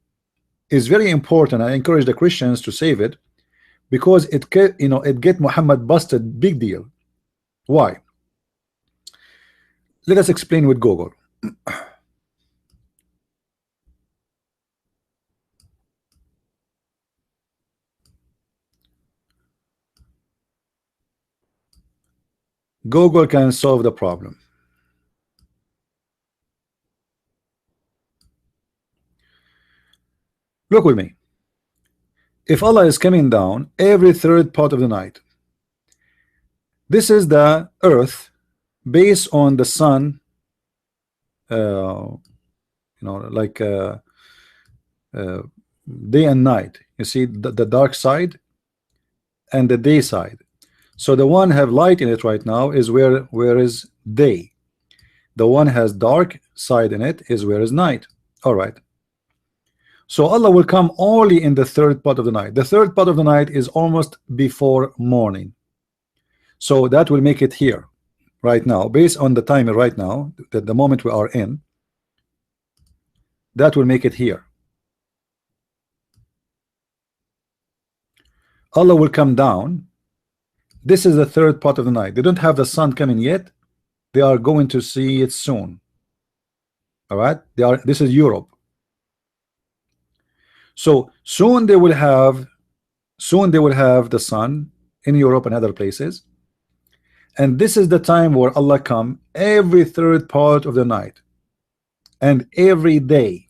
is very important. I encourage the Christians to save it because it get Muhammad busted big deal. Why? Let us explain with Google. Google can solve the problem. Look with me. If Allah is coming down every third part of the night, this is the earth based on the sun, like day and night. You see the dark side and the day side. So the one have light in it right now is where is day. The one has dark side in it is where is night. All right. So Allah will come only in the third part of the night. The third part of the night is almost before morning. So that will make it here right now, based on the time right now, the moment we are in, that will make it here. Allah will come down. This is the third part of the night. They don't have the sun coming yet. They are going to see it soon. All right. This is Europe. So soon they will have the sun in Europe and other places. And this is the time where Allah come every third part of the night and every day.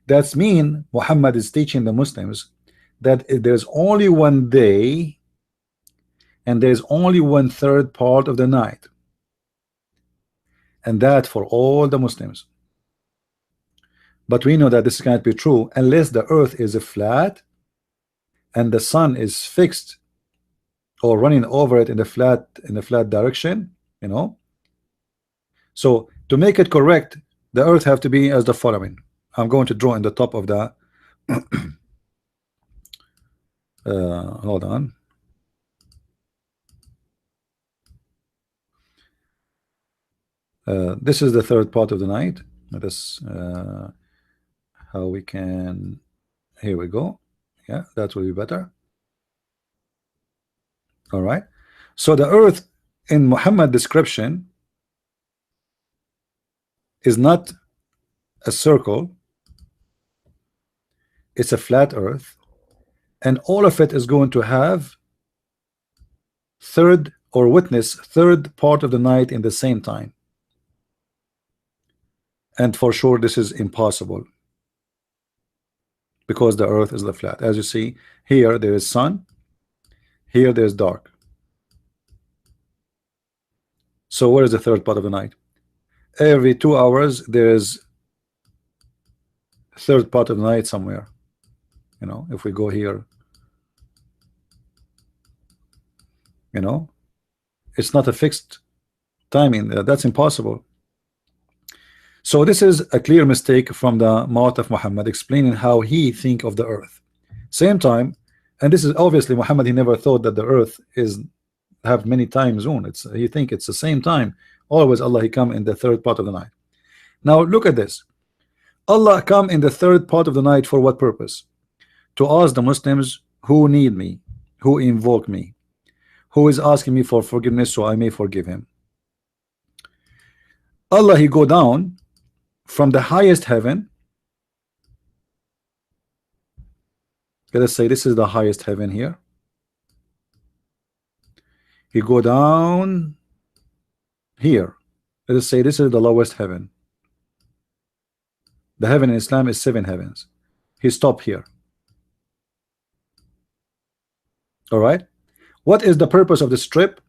That's mean Muhammad is teaching the Muslims that there's only one day and there's only 1/3 part of the night, and that for all the Muslims. But we know that this cannot be true unless the earth is flat and the sun is fixed or running over it in the flat direction, So to make it correct, the earth have to be as the following. I'm going to draw in the top of the hold on. This is the third part of the night. This how we can, here we go. Yeah, that will be better. All right. So the earth in Muhammad description is not a circle, it's a flat earth, and all of it is going to have third part of the night in the same time. And for sure this is impossible because the earth is the flat. As you see here, there is sun, here there's dark. So where is the third part of the night? Every 2 hours there's third part of the night somewhere. If we go here, it's not a fixed timing. That's impossible. So this is a clear mistake from the mouth of Muhammad, explaining how he think of the earth. Same time, and this is obviously Muhammad, he never thought that the earth have many time zone. He think it's the same time. Always Allah he come in the third part of the night. Now look at this. Allah come in the third part of the night for what purpose? To ask the Muslims who need me, who invoke me, who is asking me for forgiveness so I may forgive him. Allah, he go down from the highest heaven. Let us say this is the highest heaven here. He go down here. Let us say this is the lowest heaven. The heaven in Islam is 7 heavens. He stopped here. All right. What is the purpose of the strip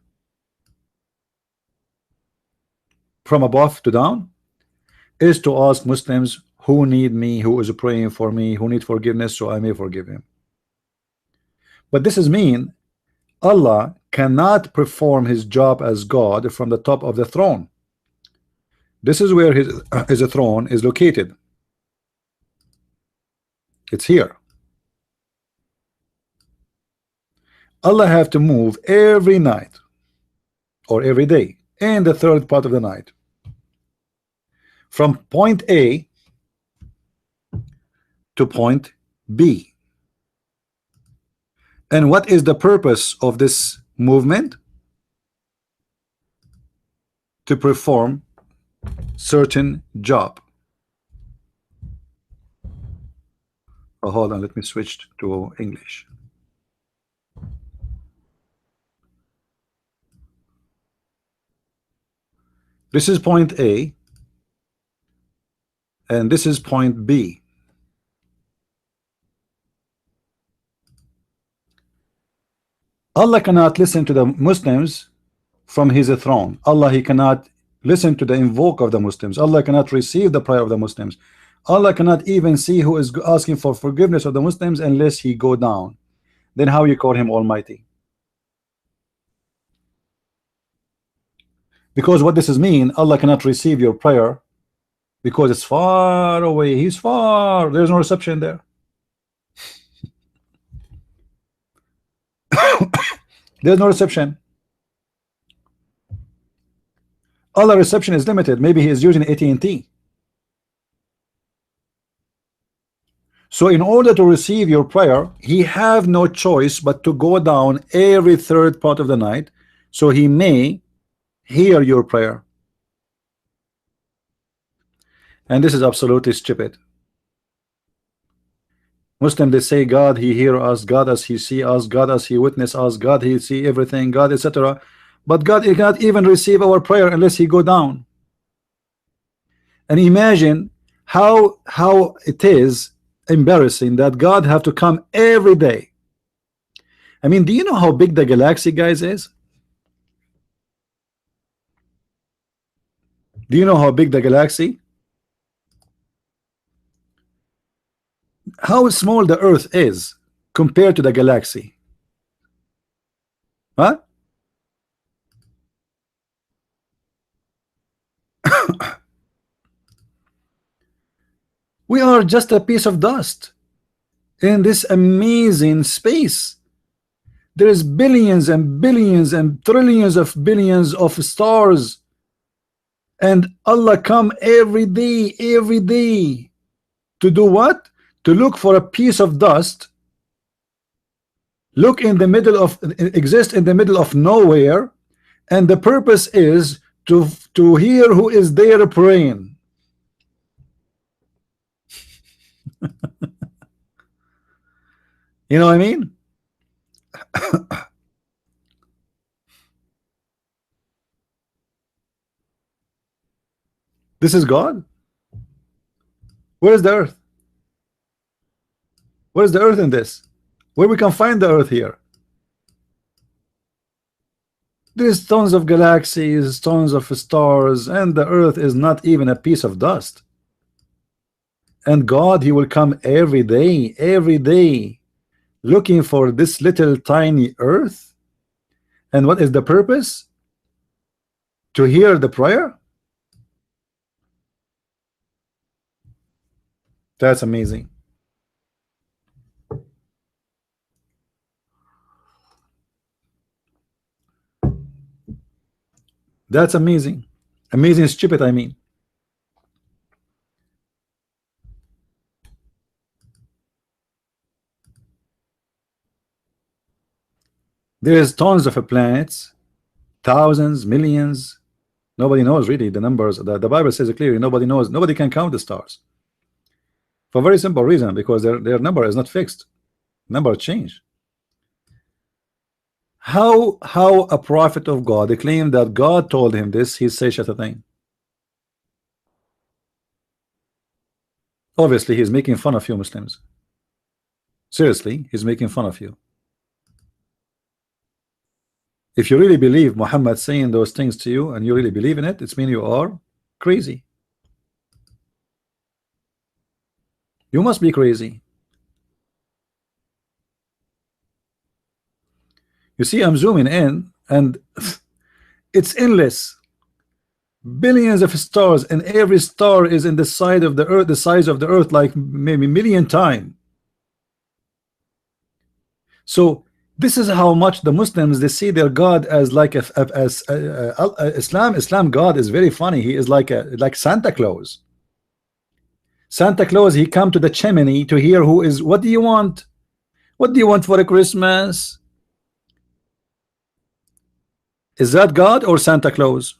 from above to down? Is to ask Muslims who need me, who is praying for me, who need forgiveness so I may forgive him. But this is mean Allah cannot perform his job as God from the top of the throne. This is where his throne is located. It's here. Allah have to move every night or every day in the third part of the night from point A to point B. And what is the purpose of this movement? To perform certain job. Oh, hold on, let me switch to English. This is point A and this is point B. Allah cannot listen to the Muslims from his throne. Allah, he cannot listen to the invoke of the Muslims. Allah cannot receive the prayer of the Muslims. Allah cannot even see who is asking for forgiveness of the Muslims unless he go down. Then how you call him Almighty? Because what this is mean, Allah cannot receive your prayer because it's far away. He's far. There's no reception there. There's no reception. Allah reception is limited. Maybe he is using AT&T. So in order to receive your prayer, he have no choice but to go down every third part of the night so he may hear your prayer. And this is absolutely stupid. Muslim, they say God he hear us, God as he see us, God as he witness us, God he see everything, God etc. But God he cannot even receive our prayer unless he go down. And imagine how it is embarrassing that God have to come every day. I mean, do you know how big the galaxy, guys, is? Do you know how big the galaxy? How small the Earth is compared to the galaxy? Huh? We are just a piece of dust in this amazing space. There is billions and billions and trillions of billions of stars, and Allah come every day to do what? To look for a piece of dust, look in the middle of, exist in the middle of nowhere, and the purpose is to hear who is there praying. You know what I mean? This is God. Where is the earth? Where is the earth in this? Where we can find the earth here? There's tons of galaxies, tons of stars, and the earth is not even a piece of dust. And God, he will come every day, looking for this little tiny earth. And what is the purpose? To hear the prayer? That's amazing. That's amazing. Amazing is stupid, I mean. There is tons of planets, thousands, millions. Nobody knows really the numbers. The Bible says it clearly. Nobody knows. Nobody can count the stars for a very simple reason, because their number is not fixed. Number change. How a prophet of God claimed that God told him this, he says such a thing? Obviously, he's making fun of you Muslims. Seriously, he's making fun of you. If you really believe Muhammad saying those things to you and you really believe in it, it's mean you are crazy. You must be crazy. You see, I'm zooming in and it's endless. Billions of stars, and every star is in the side of the earth, the size of the earth, like maybe a million times. So this is how much the Muslims, they see their God as like Islam God is very funny. He is like Santa Claus. Santa Claus, he come to the chimney to hear who is, what do you want? What do you want for a Christmas? Is that God or Santa Claus?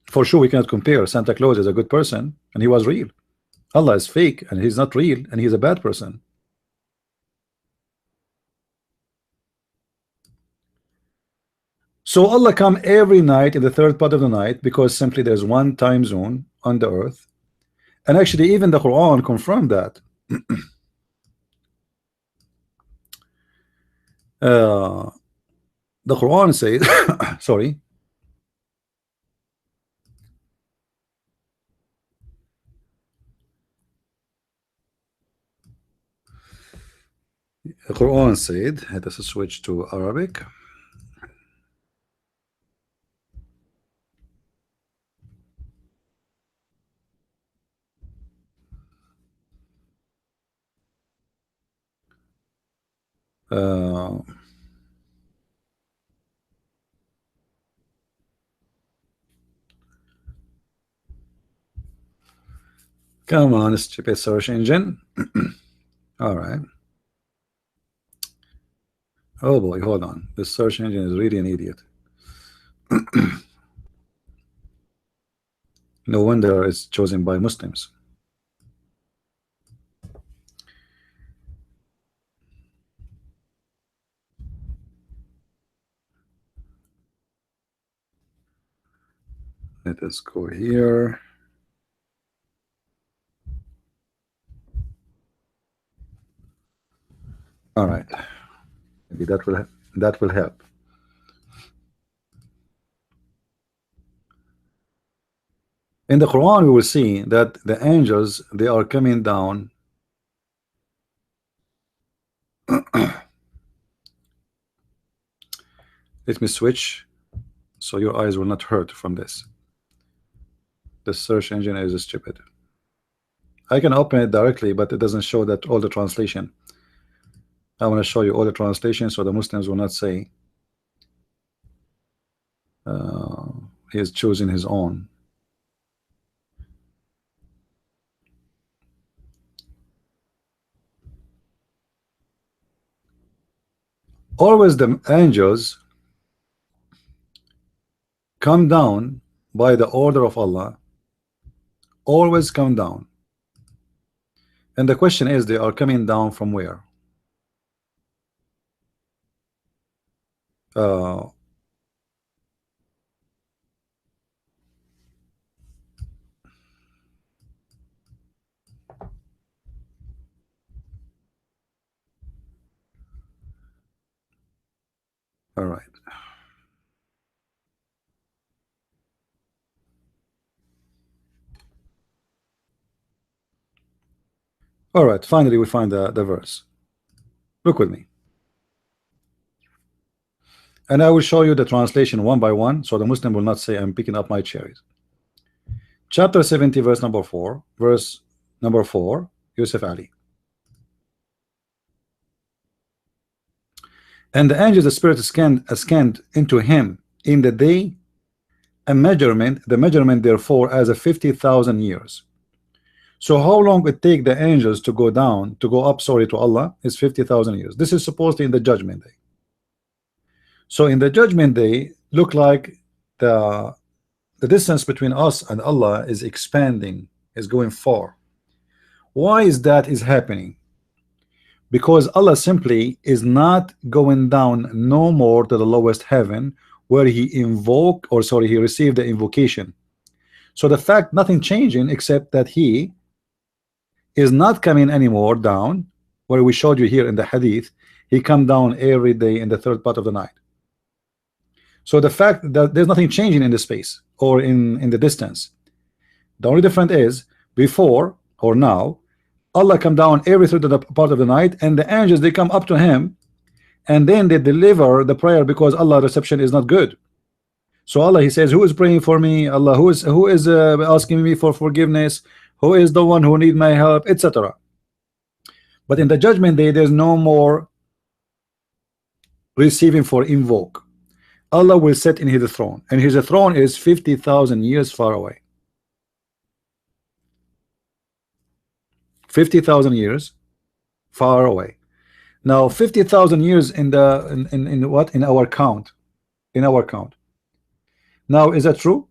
For sure we cannot compare. Santa Claus is a good person and he was real. Allah is fake and he's not real and he's a bad person. So Allah come every night in the third part of the night, because simply there's one time zone on the earth. And actually even the Quran confirmed that. The Quran says sorry, the Quran said, let us switch to Arabic. Come on, stupid search engine. All right. Oh boy, hold on. This search engine is really an idiot. No wonder it's chosen by Muslims. Let us go here. All right, maybe that will help. In the Quran, we will see that the angels, they are coming down. Let me switch so your eyes will not hurt from this. The search engine is stupid. I can open it directly, but it doesn't show that all the translation. I want to show you all the translation so the Muslims will not say he is choosing his own. Always the angels come down by the order of Allah. Always come down. And the question is, they are coming down from where? All right. All right, finally we find the verse. Look with me. And I will show you the translation one by one, so the Muslim will not say I'm picking up my cherries. Chapter 70, verse number 4. Verse number 4, Yusuf Ali. And the angels, the spirit scanned into him in the day a measurement, the measurement therefore as a 50,000 years. So how long it take the angels to go down, to go up, sorry, to Allah is 50,000 years. This is supposedly in the judgment day. So in the judgment day, look like the the distance between us and Allah is expanding, is going far. Why is that is happening? Because Allah simply is not going down no more to the lowest heaven where he invoke, or sorry, he received the invocation. So the fact nothing changing except that he is not coming anymore down where we showed you here in the hadith. He come down every day in the third part of the night. So the fact that there's nothing changing in the space or in the distance. The only difference is before or now Allah come down every third of the part of the night, and the angels they come up to him, and then they deliver the prayer because Allah reception is not good. So Allah he says, who is praying for me? Allah, who is asking me for forgiveness? Who is the one who need my help, etc. But in the judgment day there's no more receiving for invoke. Allah will sit in his throne, and his throne is 50,000 years far away. 50,000 years far away. Now 50,000 years in the in what, in our count, in our count. Now is that true?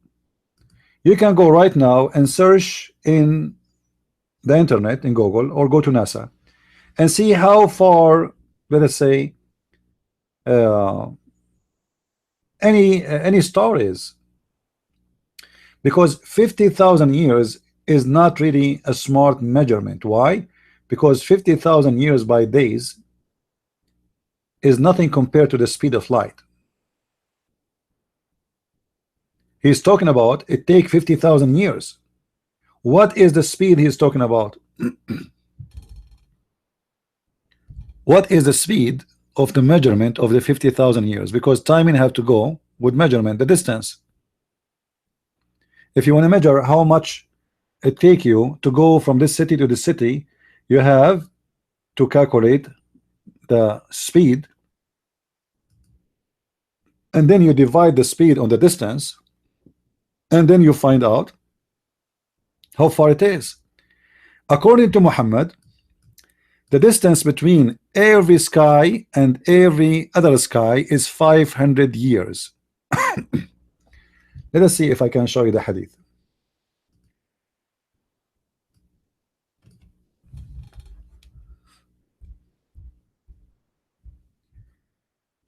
You can go right now and search in the internet in Google or go to NASA and see how far, let us say, any star is, because 50,000 years is not really a smart measurement. Why? Because 50,000 years by days is nothing compared to the speed of light. He's talking about it take 50,000 years. What is the speed he's talking about? What is the speed of the measurement of the 50,000 years? Because timing have to go with measurement, the distance. If you want to measure how much it take you to go from this city to this city, you have to calculate the speed, and then you divide the speed on the distance, and then you find out how far it is. According to Muhammad, the distance between every sky and every other sky is 500 years. Let us see if I can show you the hadith.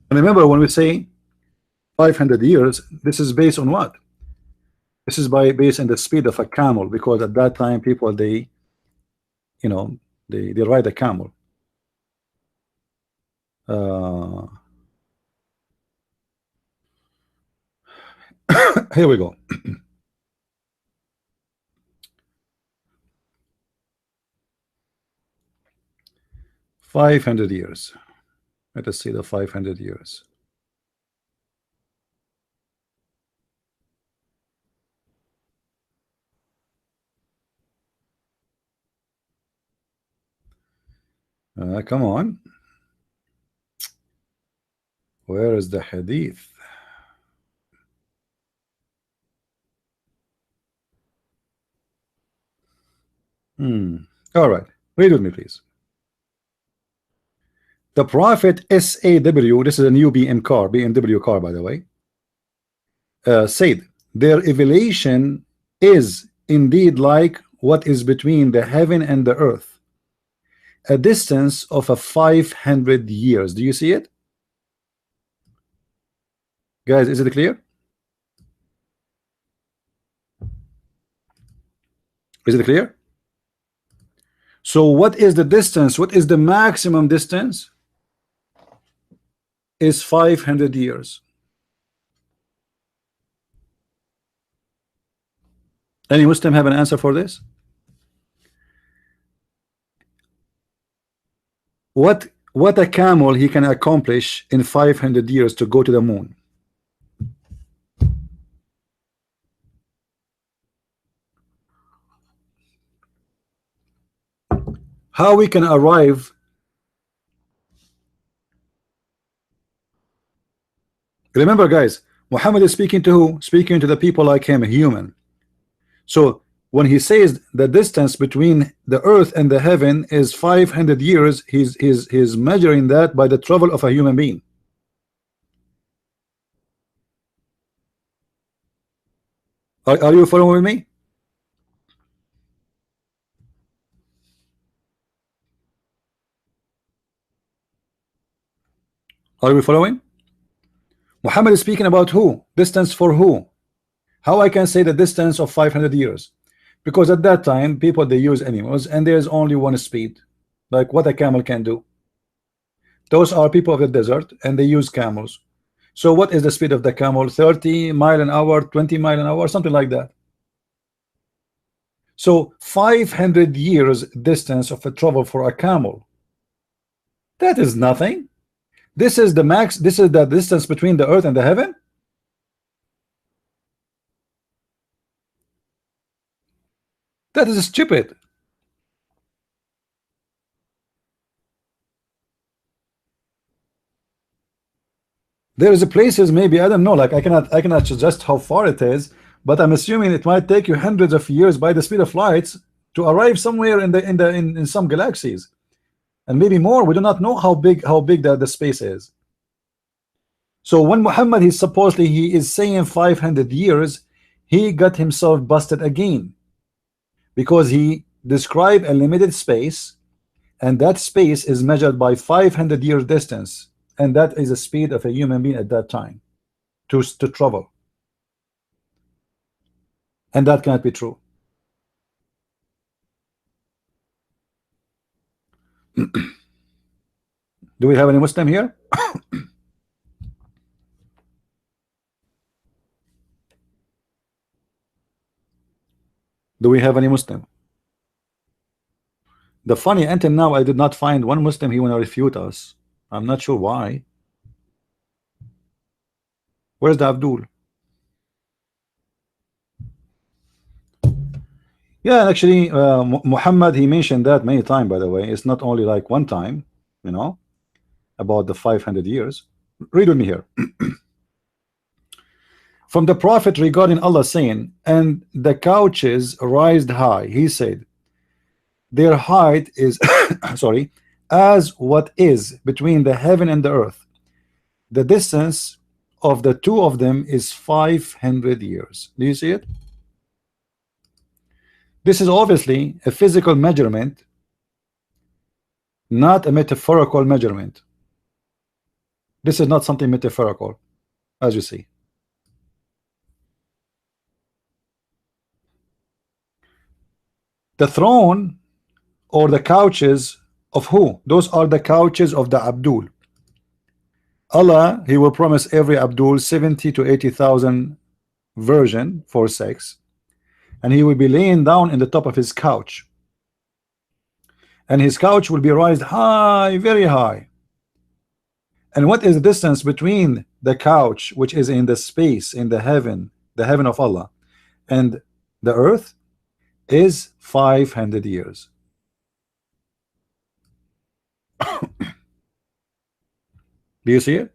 And remember, when we say 500 years, this is based on what? This is based on the speed of a camel, because at that time people they ride a camel. Here we go. 500 years. Let us see the 500 years. Come on. Where is the hadith? All right. Read with me, please. The Prophet SAW, this is a new BMW car, by the way, said, their evaluation is indeed like what is between the heaven and the earth, a distance of 500 years. Do you see it? Guys, is it clear? Is it clear? So what is the distance? What is the maximum distance? Is 500 years. Any Muslim have an answer for this? What a camel he can accomplish in 500 years to go to the moon? How we can arrive? Remember, guys, Muhammad is speaking to who? Speaking to the people like him, human. So When he says the distance between the earth and the heaven is 500 years, he's measuring that by the travel of a human being. Are you following me? Are we following? Muhammad is speaking about who? Distance for who? How I can say the distance of 500 years? Because at that time people they use animals and there's only one speed, like what a camel can do. Those are people of the desert and they use camels. So what is the speed of the camel? 30 mile an hour, 20 mile an hour, something like that. So 500 years distance of a travel for a camel, that is nothing. This is the max. This is the distance between the earth and the heaven. That is stupid. There is places, maybe I don't know, like I cannot suggest how far it is, but I'm assuming it might take you hundreds of years by the speed of lights to arrive somewhere in some galaxies, and maybe more. We do not know how big the space is. So when Muhammad he is saying 500 years, he got himself busted again, because he described a limited space, and that space is measured by 500 years distance, and that is the speed of a human being at that time to travel, and that cannot be true. Do we have any Muslim here? Do we have any Muslim? The funny, until now I did not find one Muslim he want to refute us. I'm not sure why. Where's the Abdul? Yeah, actually, Muhammad he mentioned that many times. By the way, it's not only like one time, you know, about the 500 years. Read with me here. From the Prophet regarding Allah saying, and the couches rised high, he said, their height is sorry, as what is between the heaven and the earth. The distance of the two of them is 500 years. Do you see it? This is obviously a physical measurement, not a metaphorical measurement. This is not something metaphorical, as you see. The throne or the couches of who? Those are the couches of the Abdul. Allah, he will promise every Abdul 70 to 80,000 virgin for sex, and he will be laying down in the top of his couch, and his couch will be raised high, very high. And what is the distance between the couch, which is in the space in the heaven of Allah, and the earth? Is 500 years. Do you see it?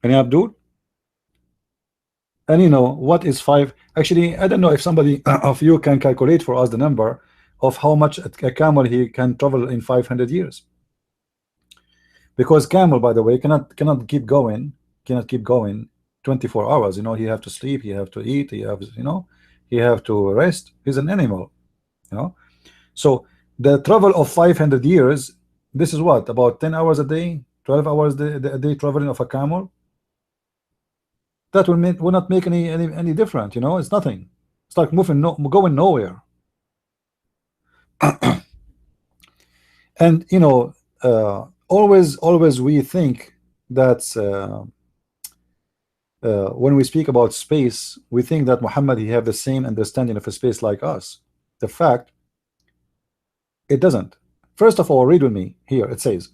Any Abdul? And you know what is five? Actually, I don't know if somebody of you can calculate for us the number of how much a camel he can travel in 500 years. Because camel, by the way, cannot keep going, 24 hours. You know, he have to sleep, he have to eat, he have, you know, he have to rest. He's an animal, you know. So the travel of 500 years, this is what, about 10 hours a day, 12 hours a day traveling of a camel. That will not make any difference, you know. It's nothing. It's like going nowhere. And you know, always we think that when we speak about space, we think that Muhammad he have the same understanding of a space like us. The fact, it doesn't. First of all, read with me here. It says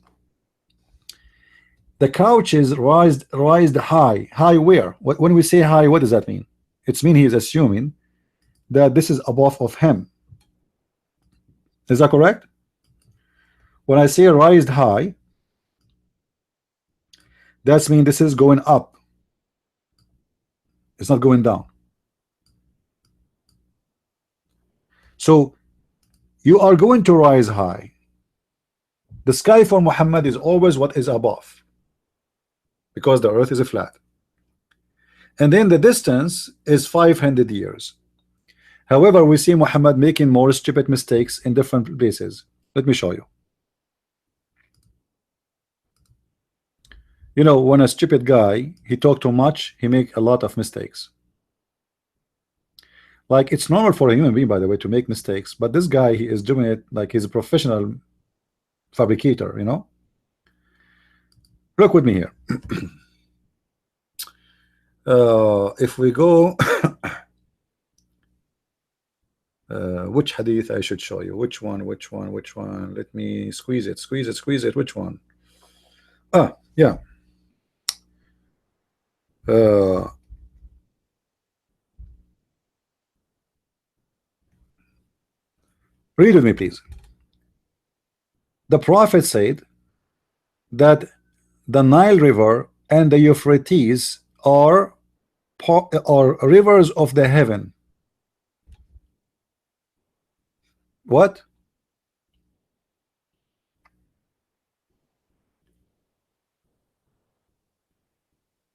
the couches rised high. High where? When we say high, what does that mean? It's mean he is assuming that this is above of him. Is that correct? When I say raised high, That's mean this is going up. It's not going down. So you are going to rise high. The sky for Muhammad is always what is above, because the earth is a flat. And then the distance is 500 years. However, we see Muhammad making more stupid mistakes in different places. Let me show you. You know, when a stupid guy, he talk too much, he make a lot of mistakes. Like, it's normal for a human being, by the way, to make mistakes, but this guy, he is doing it like he's a professional fabricator, you know. Look with me here. If we go which hadith I should show you? Which one? Let me squeeze it. Which one? Yeah. Read with me, please. The Prophet said that the Nile River and the Euphrates are rivers of the heaven. What?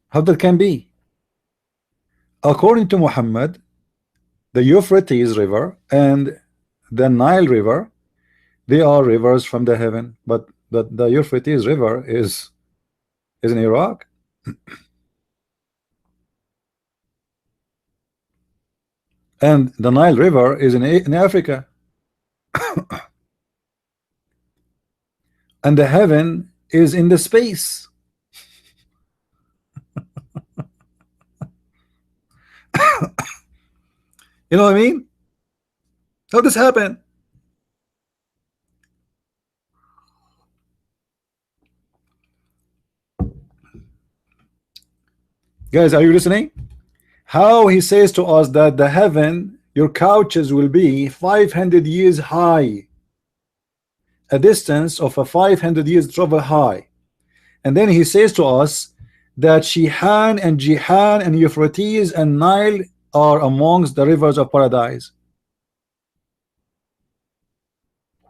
How that can be? According to Muhammad, the Euphrates River and the Nile River, they are rivers from the heaven, but the Euphrates River is in Iraq. And the Nile River is in Africa. And the heaven is in the space. You know what I mean? How this happen? Guys, are you listening? How he says to us that the heaven, your couches will be 500 years high, a distance of a 500 years travel high. And then he says to us that Shihan and Jihan and Euphrates and Nile are amongst the rivers of paradise.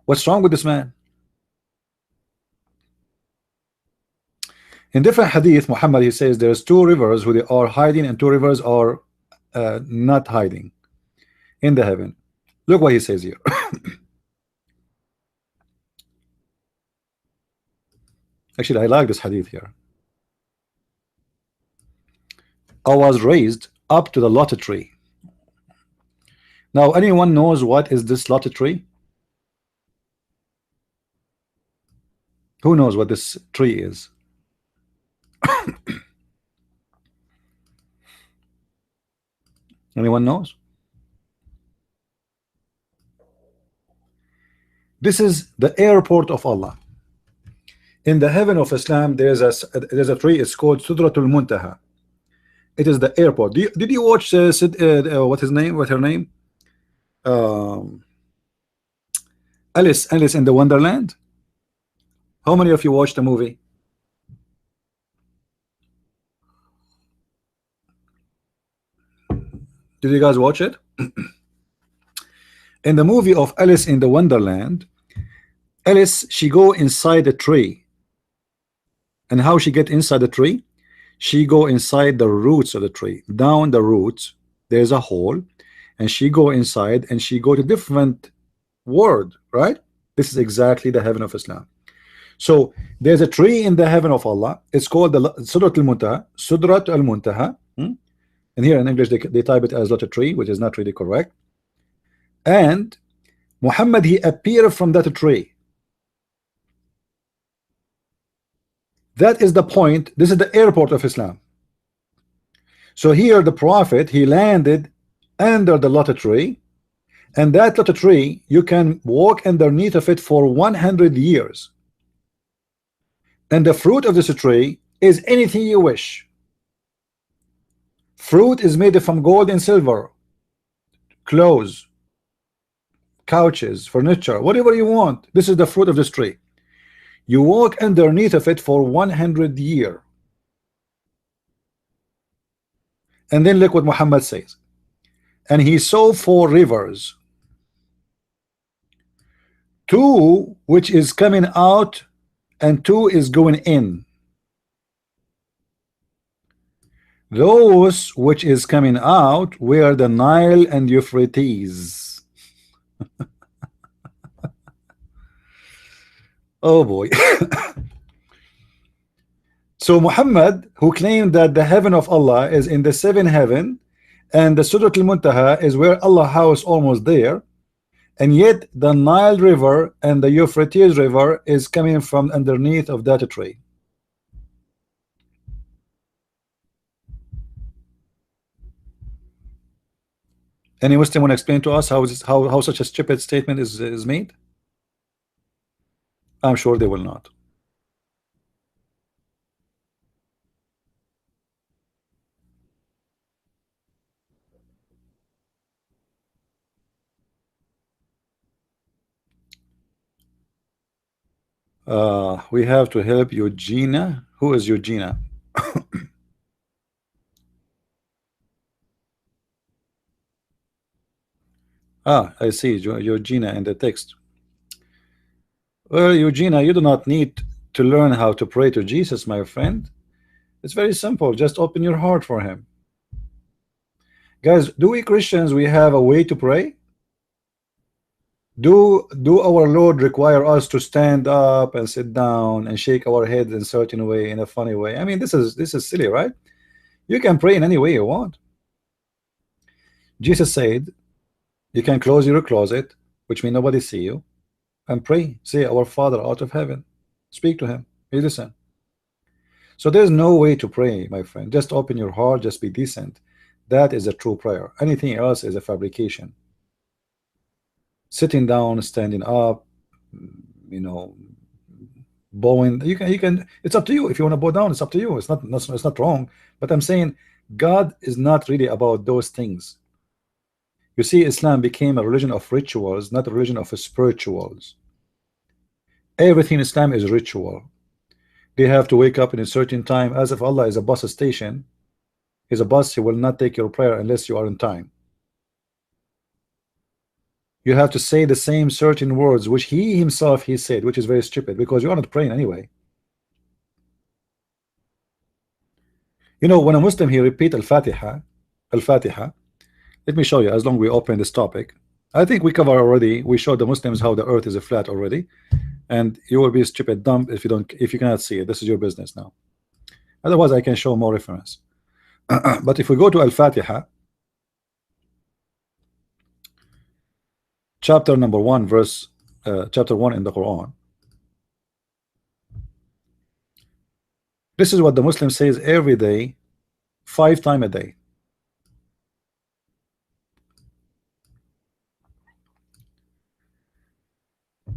What's wrong with this man? In different hadith, Muhammad, he says there's two rivers who they are hiding and two rivers are not hiding in the heaven. Look what he says here. Actually, I like this hadith here. I was raised up to the lotus tree. Now, anyone knows what is this lotus tree? Who knows what this tree is? Anyone knows? This is the airport of Allah. In the heaven of Islam, there's a tree. It's called Sudratul Muntaha. It is the airport. Did you watch what his name? What her name? Alice in the Wonderland. How many of you watched the movie? Did you guys watch it? In the movie of Alice in the Wonderland, Alice, she go inside the tree. And how she get inside the tree? She go inside the roots of the tree. Down the roots, there's a hole, and she go inside and she go to different world, right? This is exactly the heaven of Islam. So there's a tree in the heaven of Allah. It's called the Sudrat al-Muntaha. Sudrat al-Muntaha. And here in English they type it as lotus tree, which is not really correct. And Muhammad, he appeared from that tree. That is the point. This is the airport of Islam. So here the Prophet, he landed under the lotus tree, and that lotus tree, you can walk underneath of it for 100 years. And the fruit of this tree is anything you wish. Fruit is made from gold and silver, clothes, couches, furniture, whatever you want. This is the fruit of this tree. You walk underneath of it for 100 years. And then look what Muhammad says. And he saw four rivers, two which is coming out and two is going in. Those which is coming out were the Nile and Euphrates. Oh boy. So Muhammad, who claimed that the heaven of Allah is in the seventh heaven and the Surat al-Muntaha is where Allah house almost there, and yet the Nile River and the Euphrates River is coming from underneath of that tree. Any Muslim want to explain to us how such a stupid statement is made? I'm sure they will not. We have to help Eugenia. Who is Eugenia? I see Eugenia in the text. Well, Eugenia, you do not need to learn how to pray to Jesus, my friend. It's very simple. Just open your heart for him. Guys, do we Christians, we have a way to pray? Do our Lord require us to stand up and sit down and shake our heads in a certain way, in a funny way? I mean, this is silly, right? You can pray in any way you want. Jesus said you can close your closet, which means nobody see you, and pray. Say, our Father out of heaven. Speak to him. He listen. So there's no way to pray, my friend. Just open your heart, just be decent. That is a true prayer. Anything else is a fabrication. Sitting down, standing up, you know, bowing. You can. It's up to you. If you want to bow down, it's up to you. It's not wrong. But I'm saying God is not really about those things. You see, Islam became a religion of rituals, not a religion of spirituals. Everything in Islam is ritual. They have to wake up in a certain time, as if Allah is a bus station. He's a bus. He will not take your prayer unless you are in time. You have to say the same certain words which he himself said, which is very stupid because you are not praying anyway. You know, when a Muslim he repeat al-Fatiha, let me show you, as long as we open this topic. I think we cover already, we showed the Muslims how the earth is a flat already, and you will be stupid dumb if you cannot see it. This is your business now. Otherwise I can show more reference. But if we go to al-Fatiha, chapter number 1, verse chapter 1 in the Quran, this is what the Muslim says every day, 5 times a day.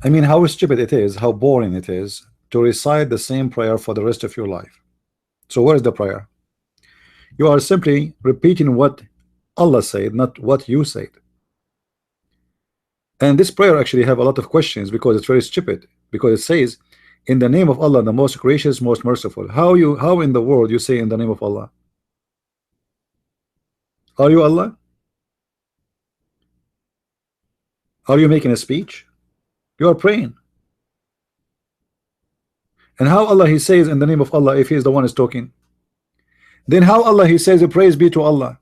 I mean, how stupid it is, how boring it is to recite the same prayer for the rest of your life. So where is the prayer? You are simply repeating what Allah said, not what you said. And this prayer actually have a lot of questions because it's very stupid, because it says in the name of Allah, the most gracious, most merciful. How in the world you say in the name of Allah? Are you Allah? Are you making a speech? You are praying. And how Allah he says in the name of Allah if he is the one is talking? Then how Allah he says praise be to Allah?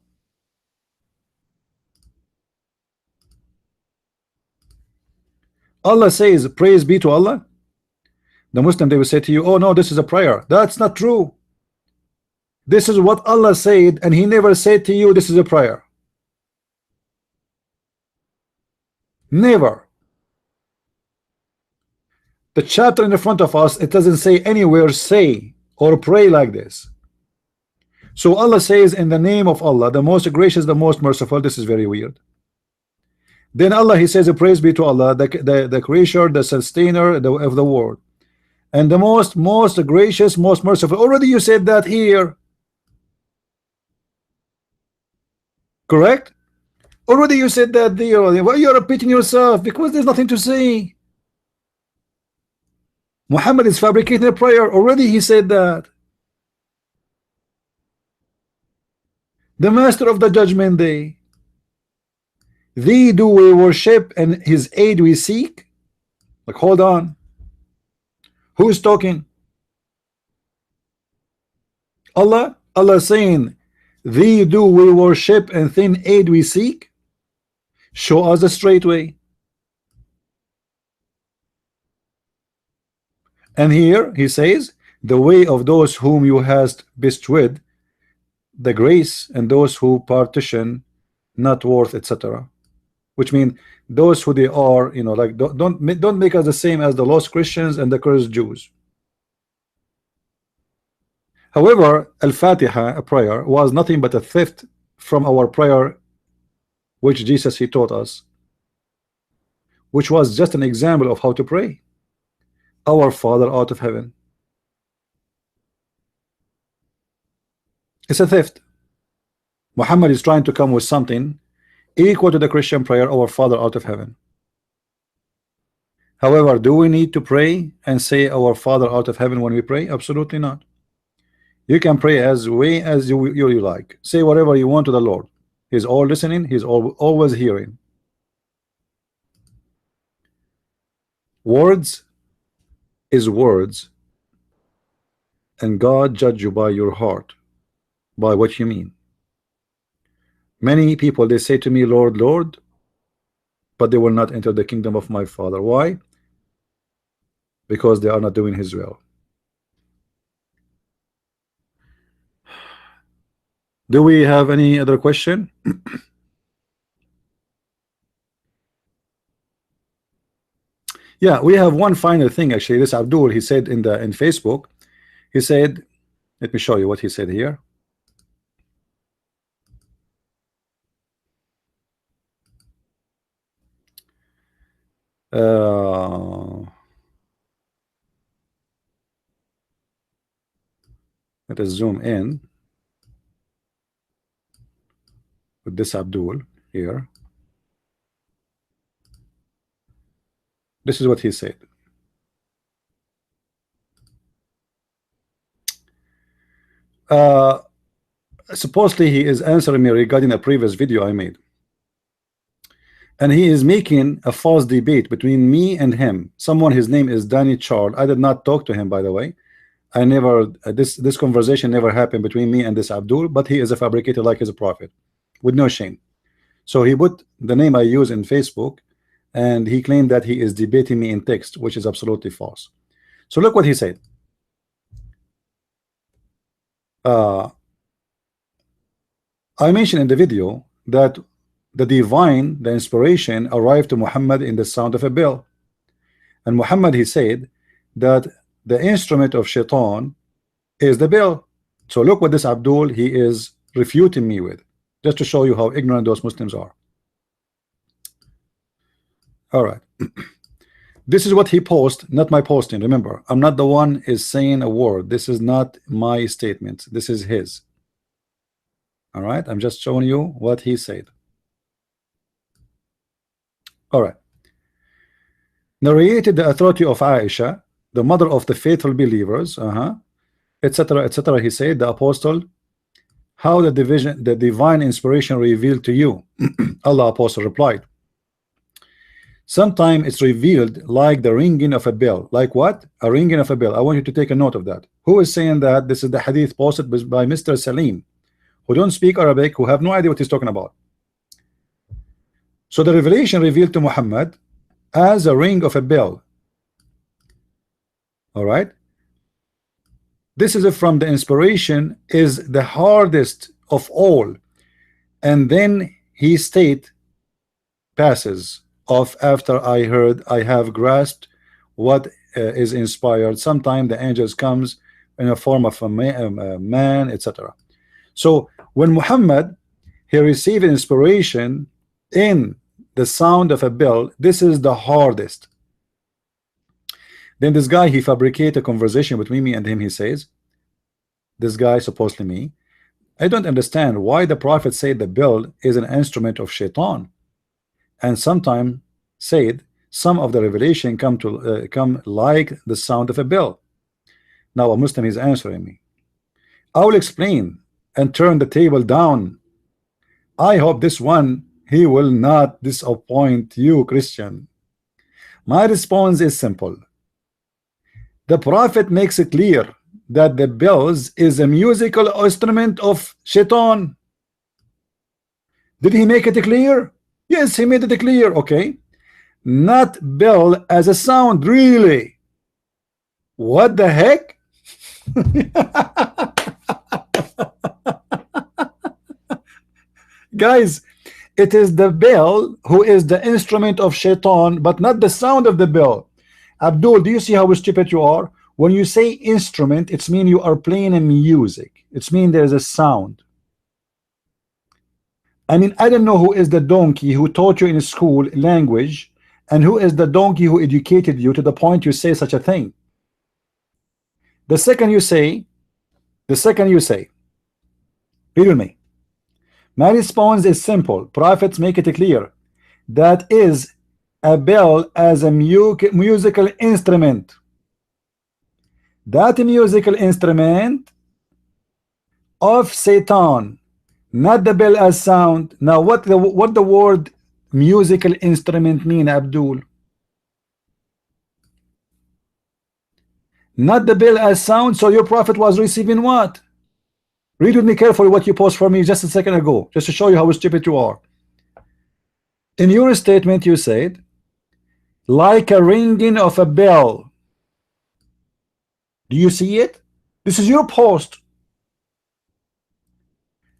Allah says praise be to Allah. The Muslim, they will say to you, oh no, this is a prayer. That's not true. This is what Allah said, and he never said to you this is a prayer. Never. The chapter in the front of us, it doesn't say anywhere say or pray like this. So Allah says in the name of Allah, the most gracious, the most merciful. This is very weird. Then Allah he says praise be to Allah, the creator, the sustainer of the world, and the most gracious, most merciful. Already you said that here, correct? Already you said that there. Why you're repeating yourself? Because there's nothing to say. Muhammad is fabricating a prayer. Already he said that. The master of the judgment day. Thee do we worship and his aid we seek. Like, hold on. Who's talking? Allah. Allah saying, thee do we worship and thin aid we seek. Show us the straight way. And here he says, the way of those whom you hast bestowed the grace, and those who partition not worth, etc. Which means those who they are, you know, like don't make us the same as the lost Christians and the cursed Jews. However, Al-Fatiha, a prayer, was nothing but a theft from our prayer, which Jesus he taught us, which was just an example of how to pray. Our Father out of heaven. It's a theft. Muhammad is trying to come with something equal to the Christian prayer, our Father out of heaven. However, do we need to pray and say our Father out of heaven when we pray? Absolutely not. You can pray as way as you like. Say whatever you want to the Lord. He's all listening. He's always hearing. Words is words, and God judge you by your heart, by what you mean. Many people, they say to me, Lord, Lord, but they will not enter the kingdom of my Father. Why? Because they are not doing his will. Do we have any other question? Yeah, we have one final thing actually. This Abdul, he said in Facebook, he said, let me show you what he said here. Let us zoom in with this Abdul here. This is what he said. Supposedly he is answering me regarding a previous video I made, and he is making a false debate between me and him. Someone, his name is Danny Chard. I did not talk to him, by the way. I never this conversation never happened between me and this Abdul, but he is a fabricator like his prophet with no shame. So he put the name I use in Facebook, and he claimed that he is debating me in text, which is absolutely false. So look what he said. I mentioned in the video that the divine, the inspiration, arrived to Muhammad in the sound of a bell. And Muhammad, he said that the instrument of shaitan is the bell. So look what this Abdul, he is refuting me with, just to show you how ignorant those Muslims are. All right. This is what he posts, not my posting. Remember, I'm not the one is saying a word. This is not my statement. This is his. All right. I'm just showing you what he said. All right. Narrated the authority of Aisha, the mother of the faithful believers, etc., etc. He said, the apostle, how the divine inspiration revealed to you. Allah apostle replied, sometime it's revealed like the ringing of a bell. Like what? A ringing of a bell. I want you to take a note of that. Who is saying that? This is the hadith posted by Mr. Salim, who don't speak Arabic, who have no idea what he's talking about. So the revelation revealed to Muhammad as a ring of a bell. All right. This is from the inspiration is the hardest of all. And then he state passes of after I heard I have grasped what is inspired. Sometime the angels comes in a form of a man, etc. So when Muhammad he received inspiration in the sound of a bell, this is the hardest. Then this guy, he fabricated a conversation between me and him. He says, this guy, supposedly me, I don't understand why the prophet said the bell is an instrument of shaitan, and sometime said some of the revelation come like the sound of a bell. Now a Muslim is answering me. I will explain and turn the table down I hope this one he will not disappoint you, Christian. My response is simple. The Prophet makes it clear that the bells is a musical instrument of shaitan. Did he make it clear? Yes, he made it clear. Okay. Not bell as a sound, really. What the heck? Guys, it is the bell who is the instrument of shaitan, but not the sound of the bell. Abdul, do you see how stupid you are? When you say instrument, it's mean you are playing a music. It's mean there's a sound. I mean, I don't know who is the donkey who taught you in school language, and who is the donkey who educated you to the point you say such a thing. The second you say, read with me. My response is simple. Prophets make it clear. That is a bell as a musical instrument. That musical instrument of Satan, not the bell as sound. Now, what the word musical instrument mean, Abdul? Not the bell as sound. So your prophet was receiving what? Read with me carefully what you posted for me just a second ago, just to show you how stupid you are. In your statement, you said, like a ringing of a bell. Do you see it? This is your post.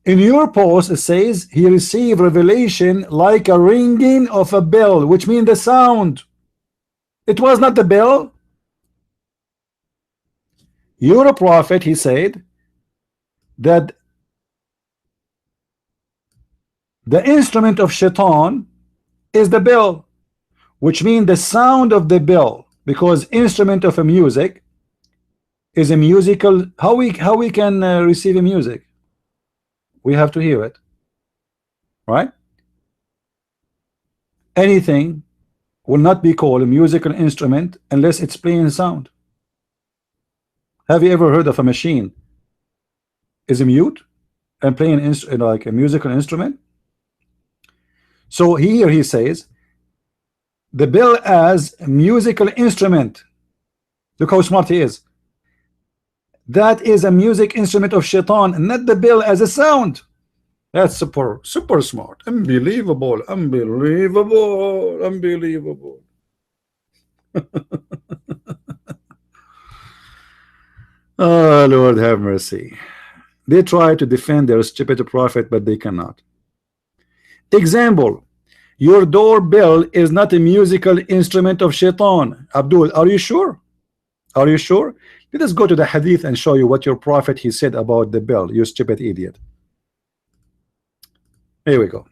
In your post, it says he received revelation like a ringing of a bell, which means the sound. It was not the bell. You're a prophet, he said, that the instrument of shaitan is the bell, which means the sound of the bell, because instrument of a music is a musical. How we can receive a music? We have to hear it, right? Anything will not be called a musical instrument unless it's playing sound. Have you ever heard of a machine is a mute and playing like a musical instrument? So here he says the bell as a musical instrument. Look how smart he is. That is a music instrument of shaitan, and not the bell as a sound. That's super smart. Unbelievable. Oh, Lord have mercy. They try to defend their stupid prophet, but they cannot. Example, your doorbell is not a musical instrument of shaitan. Abdul, are you sure? Are you sure? Let us go to the hadith and show you what your prophet he said about the bell, you stupid idiot. Here we go.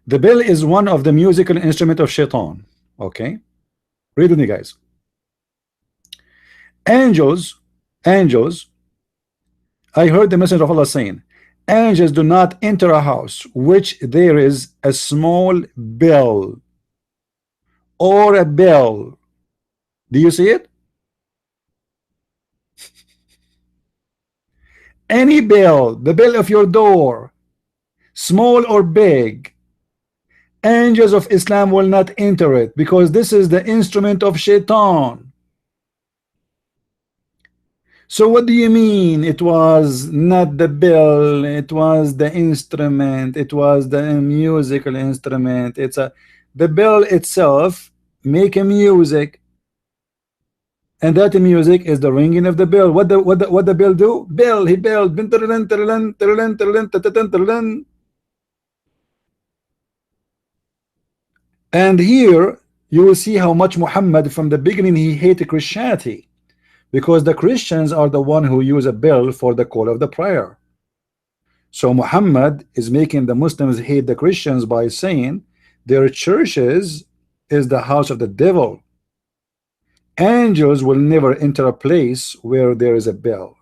The bell is one of the musical instrument of shaitan. Okay, read with me, guys. Angels, I heard the messenger of Allah saying, angels do not enter a house which there is a small bell or a bell. Do you see it? Any bell, the bell of your door, small or big, angels of Islam will not enter it, because this is the instrument of shaitan. So what do you mean it was not the bell, it was the instrument, it was the musical instrument? It's the bell itself make a music, and that music is the ringing of the bell. What the bell do? Bell, he belled. And here you will see how much Muhammad from the beginning he hated Christianity, because the Christians are the one who use a bell for the call of the prayer. So Muhammad is making the Muslims hate the Christians by saying their churches is the house of the devil. Angels will never enter a place where there is a bell,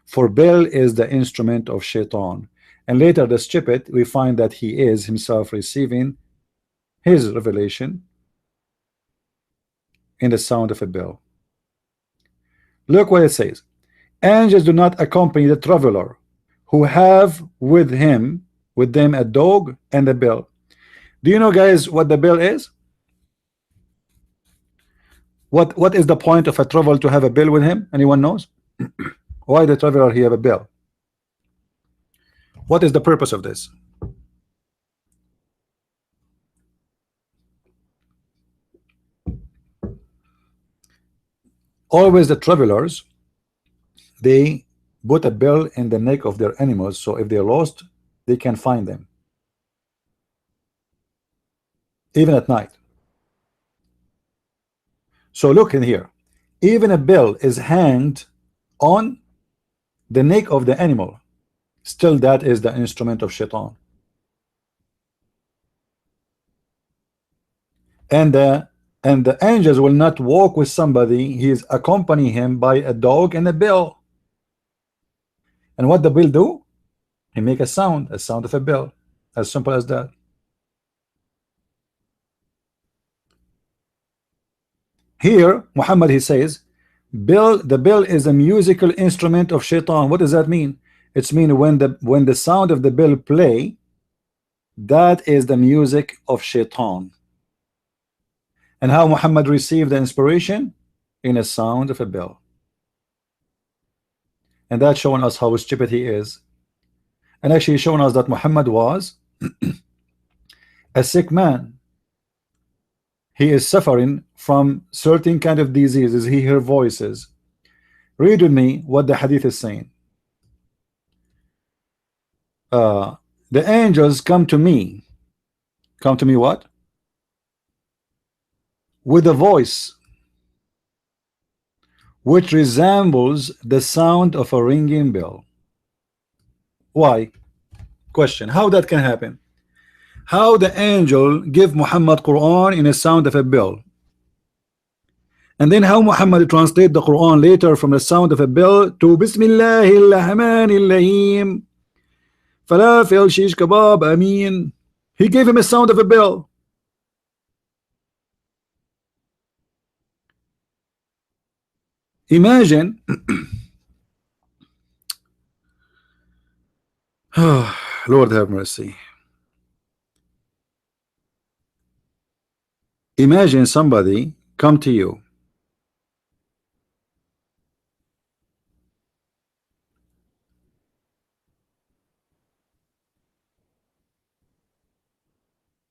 for bell is the instrument of shaitan. And later the stupid, we find that he is himself receiving his revelation in the sound of a bell. Look what it says. Angels do not accompany the traveler who have with them a dog and a bill. Do you know, guys, what the bill is? What is the point of a traveler to have a bill with him? Anyone knows? Why the traveler he have a bill? What is the purpose of this? Always the travelers, they put a bill in the neck of their animals, so if they're lost, they can find them, even at night. So look in here, even a bill is hanged on the neck of the animal, still that is the instrument of shaitan. And the angels will not walk with somebody, he is accompanying him by a dog and a bill. And what the bill do? He make a sound of a bill, as simple as that. Here Muhammad, he says, the bill is a musical instrument of shaitan. What does that mean? It's mean when the sound of the bill play, that is the music of shaitan. And how Muhammad received the inspiration? In a sound of a bell. And that's showing us how stupid he is. And actually showing us that Muhammad was a sick man. He is suffering from certain kind of diseases. He hears voices. Read with me what the hadith is saying. The angels come to me. Come to me what? With a voice which resembles the sound of a ringing bell. Why? Question. How that can happen? How the angel give Muhammad Quran in a sound of a bell? And then how Muhammad translate the Quran later from the sound of a bell to Bismillahir Rahmanir Rahim, Falafel Shish Kebab Amin. He gave him a sound of a bell. Imagine Lord have mercy. Imagine somebody come to you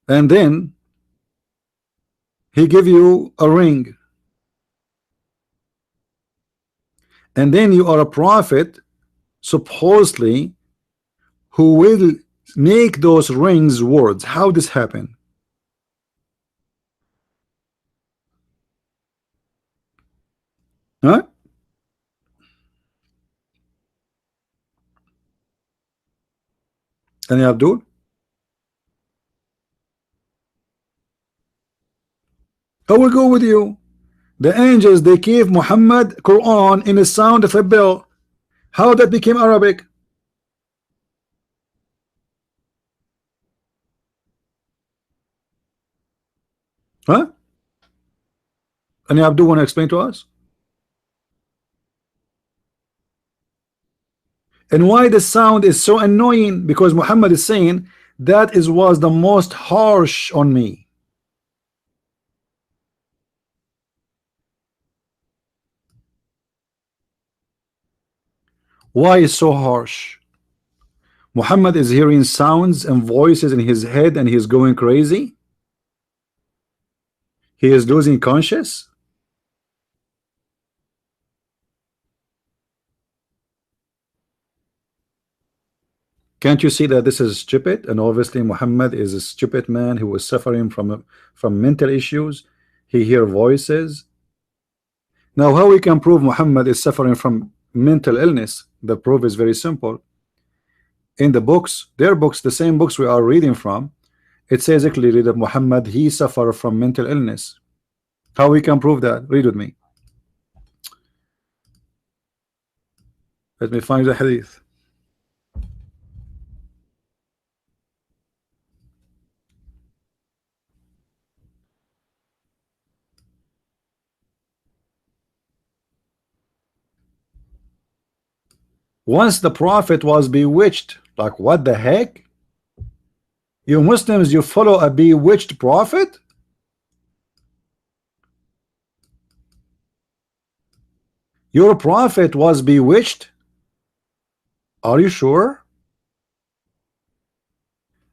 and then he give you a ring, and then you are a prophet supposedly who will make those rings words. How this happen? Huh? And Abdul, I will go with you. The angels, they gave Muhammad Quran in the sound of a bell. How that became Arabic? Huh? And Abdul want to explain to us? And why the sound is so annoying? Because Muhammad is saying that is was the most harsh on me. Why is so harsh? Muhammad is hearing sounds and voices in his head and he's going crazy. He is losing conscious. Can't you see that this is stupid? And obviously Muhammad is a stupid man who was suffering from mental issues. He hear voices. Now how we can prove Muhammad is suffering from mental illness? The proof is very simple. In the books, their books, the same books we are reading from, it says clearly that Muhammad, he suffered from mental illness. How we can prove that? Read with me. Let me find the hadith. Once the prophet was bewitched. Like, what the heck? You Muslims, you follow a bewitched prophet? Your prophet was bewitched? Are you sure?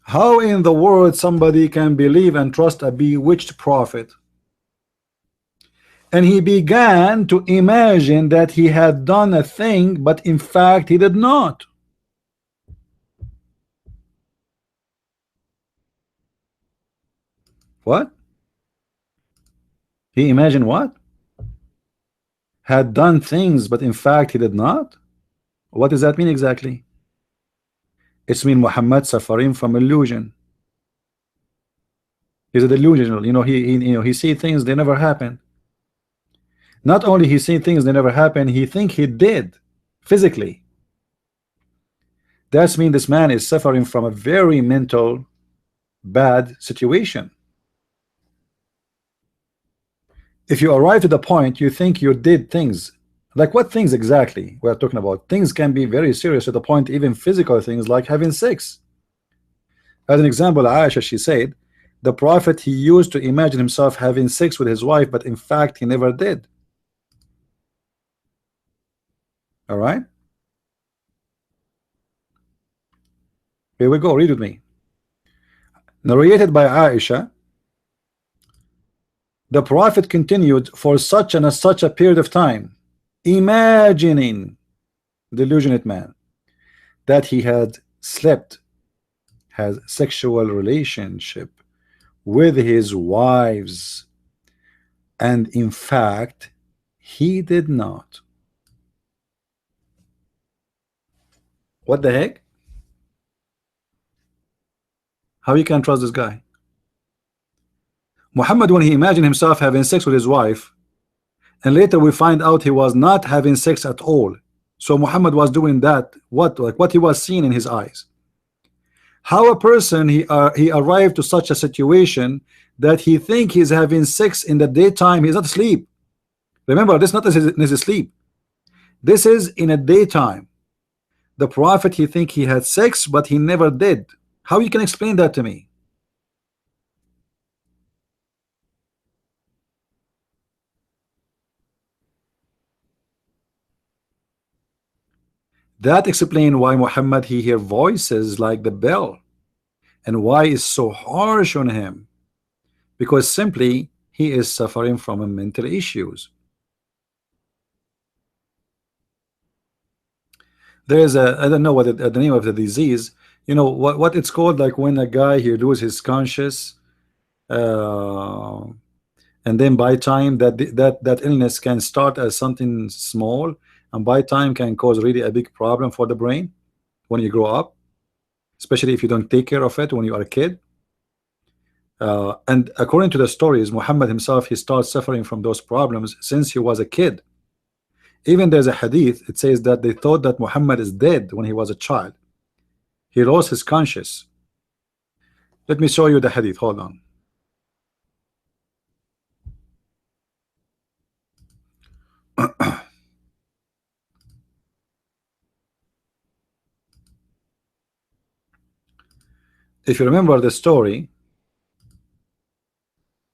How in the world somebody can believe and trust a bewitched prophet? And he began to imagine that he had done a thing, but in fact he did not. What? He imagined what? Had done things, but in fact he did not? What does that mean exactly? It's mean Muhammad suffering from illusion. He's a delusional. He see things they never happen. Not only he see things they never happen, he think he did physically. That's mean this man is suffering from a very mental bad situation. If you arrive to the point you think you did things, like what things exactly we are talking about? Things can be very serious to the point, even physical things like having sex. As an example, Aisha, she said the prophet, he used to imagine himself having sex with his wife, but in fact he never did. All right, here we go, read with me. Narrated by Aisha, the prophet continued for such and such a period of time, imagining, delusionate man, that he had slept, has sexual relationship with his wives, and in fact he did not. What the heck? How you can trust this guy? Muhammad, when he imagined himself having sex with his wife, and later we find out he was not having sex at all. So Muhammad was doing that, what he was seeing in his eyes. How a person he arrived to such a situation that he think he's having sex in the daytime. He's not asleep. Remember, this is not his sleep. This is in a daytime. The prophet, he think he had sex, but he never did. How you can explain that to me? That explain why Muhammad he hear voices like the bell, and why is so harsh on him, because simply he is suffering from a mental issues. There is a, I don't know what the name of the disease, what it's called, like when a guy he lose his conscious, uh, and then by time that illness can start as something small, and by time can cause really a big problem for the brain when you grow up, especially if you don't take care of it when you are a kid. And according to the stories, Muhammad himself, he starts suffering from those problems since he was a kid. Even there's a hadith, it says that they thought that Muhammad is dead when he was a child. He lost his conscience. Let me show you the hadith, hold on. If you remember the story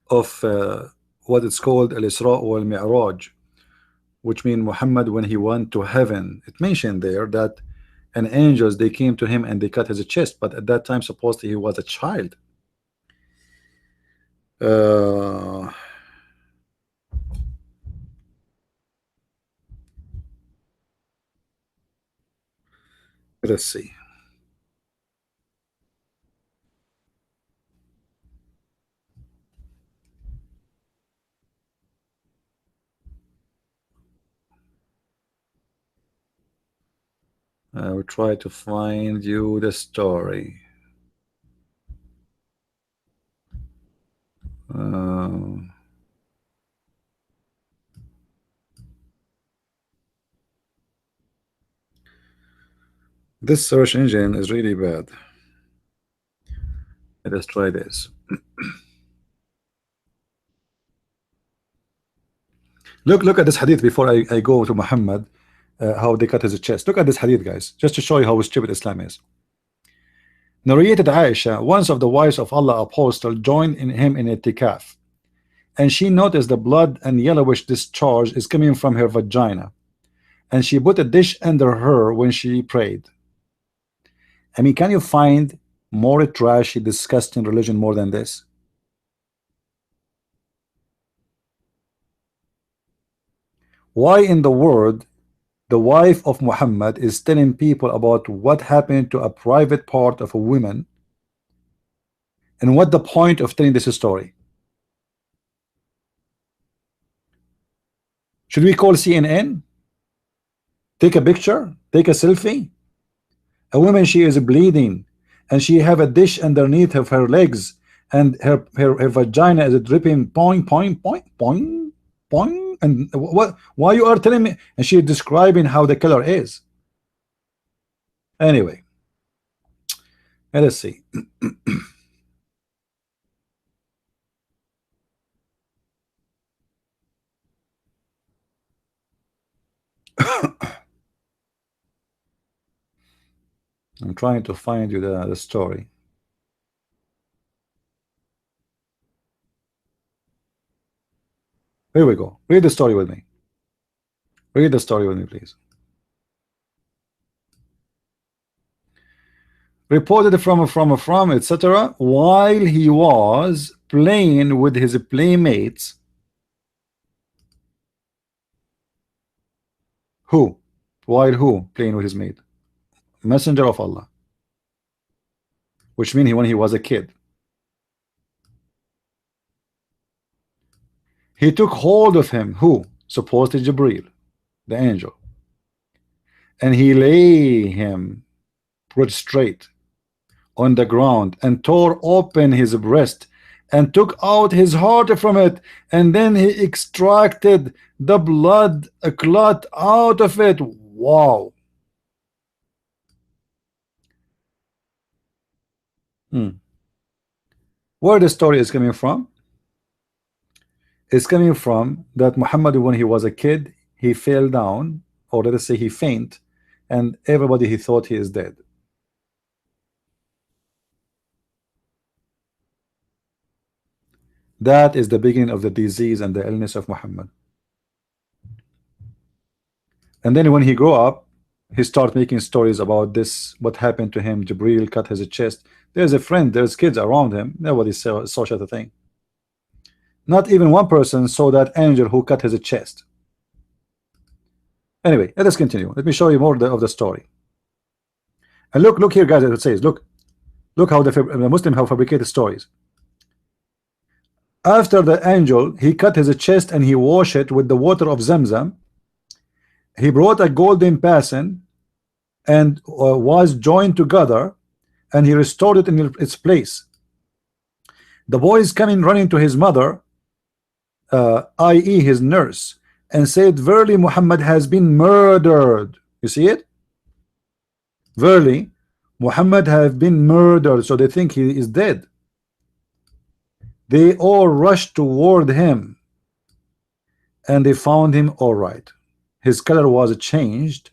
of what it's called Al-Isra wal Mi'raj, which means Muhammad when he went to heaven, it mentioned there that an angels they came to him and they cut his chest, but at that time supposedly he was a child. Let's see. I will try to find you the story. This search engine is really bad. Let's try this. Look at this hadith before I go to Muhammad. how they cut his chest. Look at this hadith, guys, just to show you how stupid Islam is. Narrated Aisha, once of the wives of Allah apostle, joined in him in itikaf, and she noticed the blood and yellowish discharge is coming from her vagina, and she put a dish under her when she prayed. I mean, can you find more trashy, disgusting religion more than this? Why in the world the wife of Muhammad is telling people about what happened to a private part of a woman, and what the point of telling this story? Should we call CNN? Take a picture, take a selfie. A woman, she is bleeding, and she have a dish underneath of her legs, and her vagina is dripping, point, point, point, point, point. And what? Why you are telling me? And she is describing how the color is. Anyway, let us see. I'm trying to find you the story. Here we go. Read the story with me. Read the story with me, please. Reported from etc. While he was playing with his playmates. Who? While who playing with his mate? Messenger of Allah. Which means when he was a kid. He took hold of him. Who? Supposedly Jibreel, the angel. And he lay him prostrate on the ground and tore open his breast and took out his heart from it, and then he extracted the blood, a clot out of it. Wow. Where the story is coming from? It's coming from that Muhammad, when he was a kid, he fell down, or let us say he fainted, and everybody he thought he is dead. That is the beginning of the disease and the illness of Muhammad. And then when he grew up, he started making stories about this, what happened to him. Jibreel cut his chest. There's a friend, there's kids around him. Nobody saw such a thing. Not even one person saw that angel who cut his chest. Anyway, let us continue. Let me show you more of the story. And look here, guys. It says, look how the Muslim have fabricated stories. After the angel, he cut his chest and he washed it with the water of Zamzam. He brought a golden basin and was joined together, and he restored it in its place. The boy is coming running to his mother, i.e. his nurse, and said, verily Muhammad has been murdered. You see it? Verily Muhammad have been murdered. So they think he is dead. They all rushed toward him, and they found him all right. His color was changed.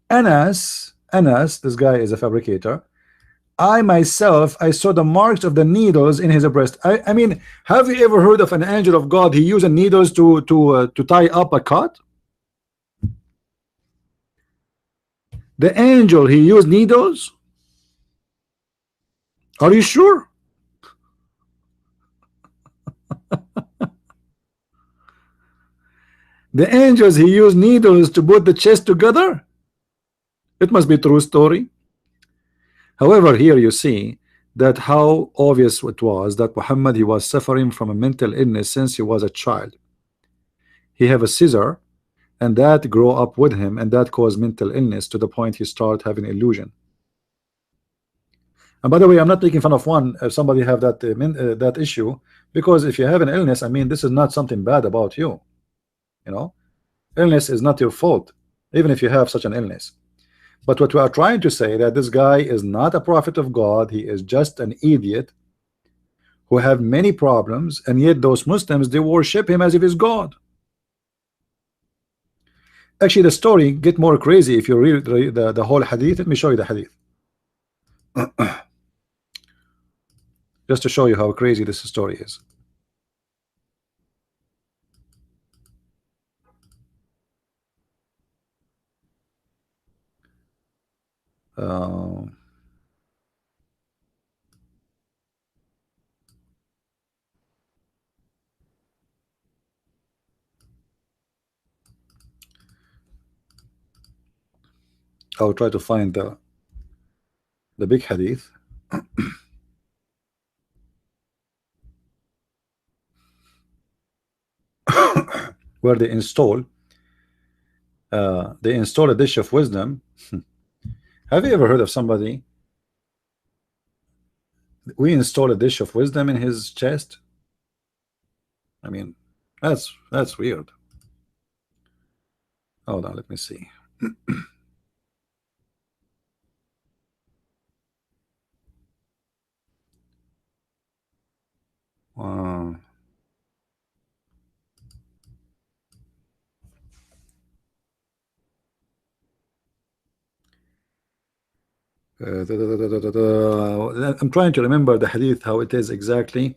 Anas, this guy is a fabricator. I myself, I saw the marks of the needles in his breast. I mean, have you ever heard of an angel of God? He used needles to tie up a cut. The angel, he used needles. Are you sure? The angels, he used needles to put the chest together. It must be a true story. However, here you see that how obvious it was that Muhammad, he was suffering from a mental illness since he was a child. He have a seizure, and that grew up with him, and that caused mental illness to the point he started having illusion. And by the way, I'm not making fun of one if somebody have that that issue, because if you have an illness, I mean, this is not something bad about you. You know, illness is not your fault, even if you have such an illness. But what we are trying to say, that this guy is not a prophet of God. He is just an idiot who have many problems, and yet those Muslims, they worship him as if he's God. Actually, the story get more crazy if you read the whole hadith. Let me show you the hadith, just to show you how crazy this story is. Uh, I'll try to find the big hadith where they install a dish of wisdom. Have you ever heard of somebody? We install a dish of wisdom in his chest. I mean, that's weird. Hold on, let me see. Uh, I'm trying to remember the hadith how it is exactly.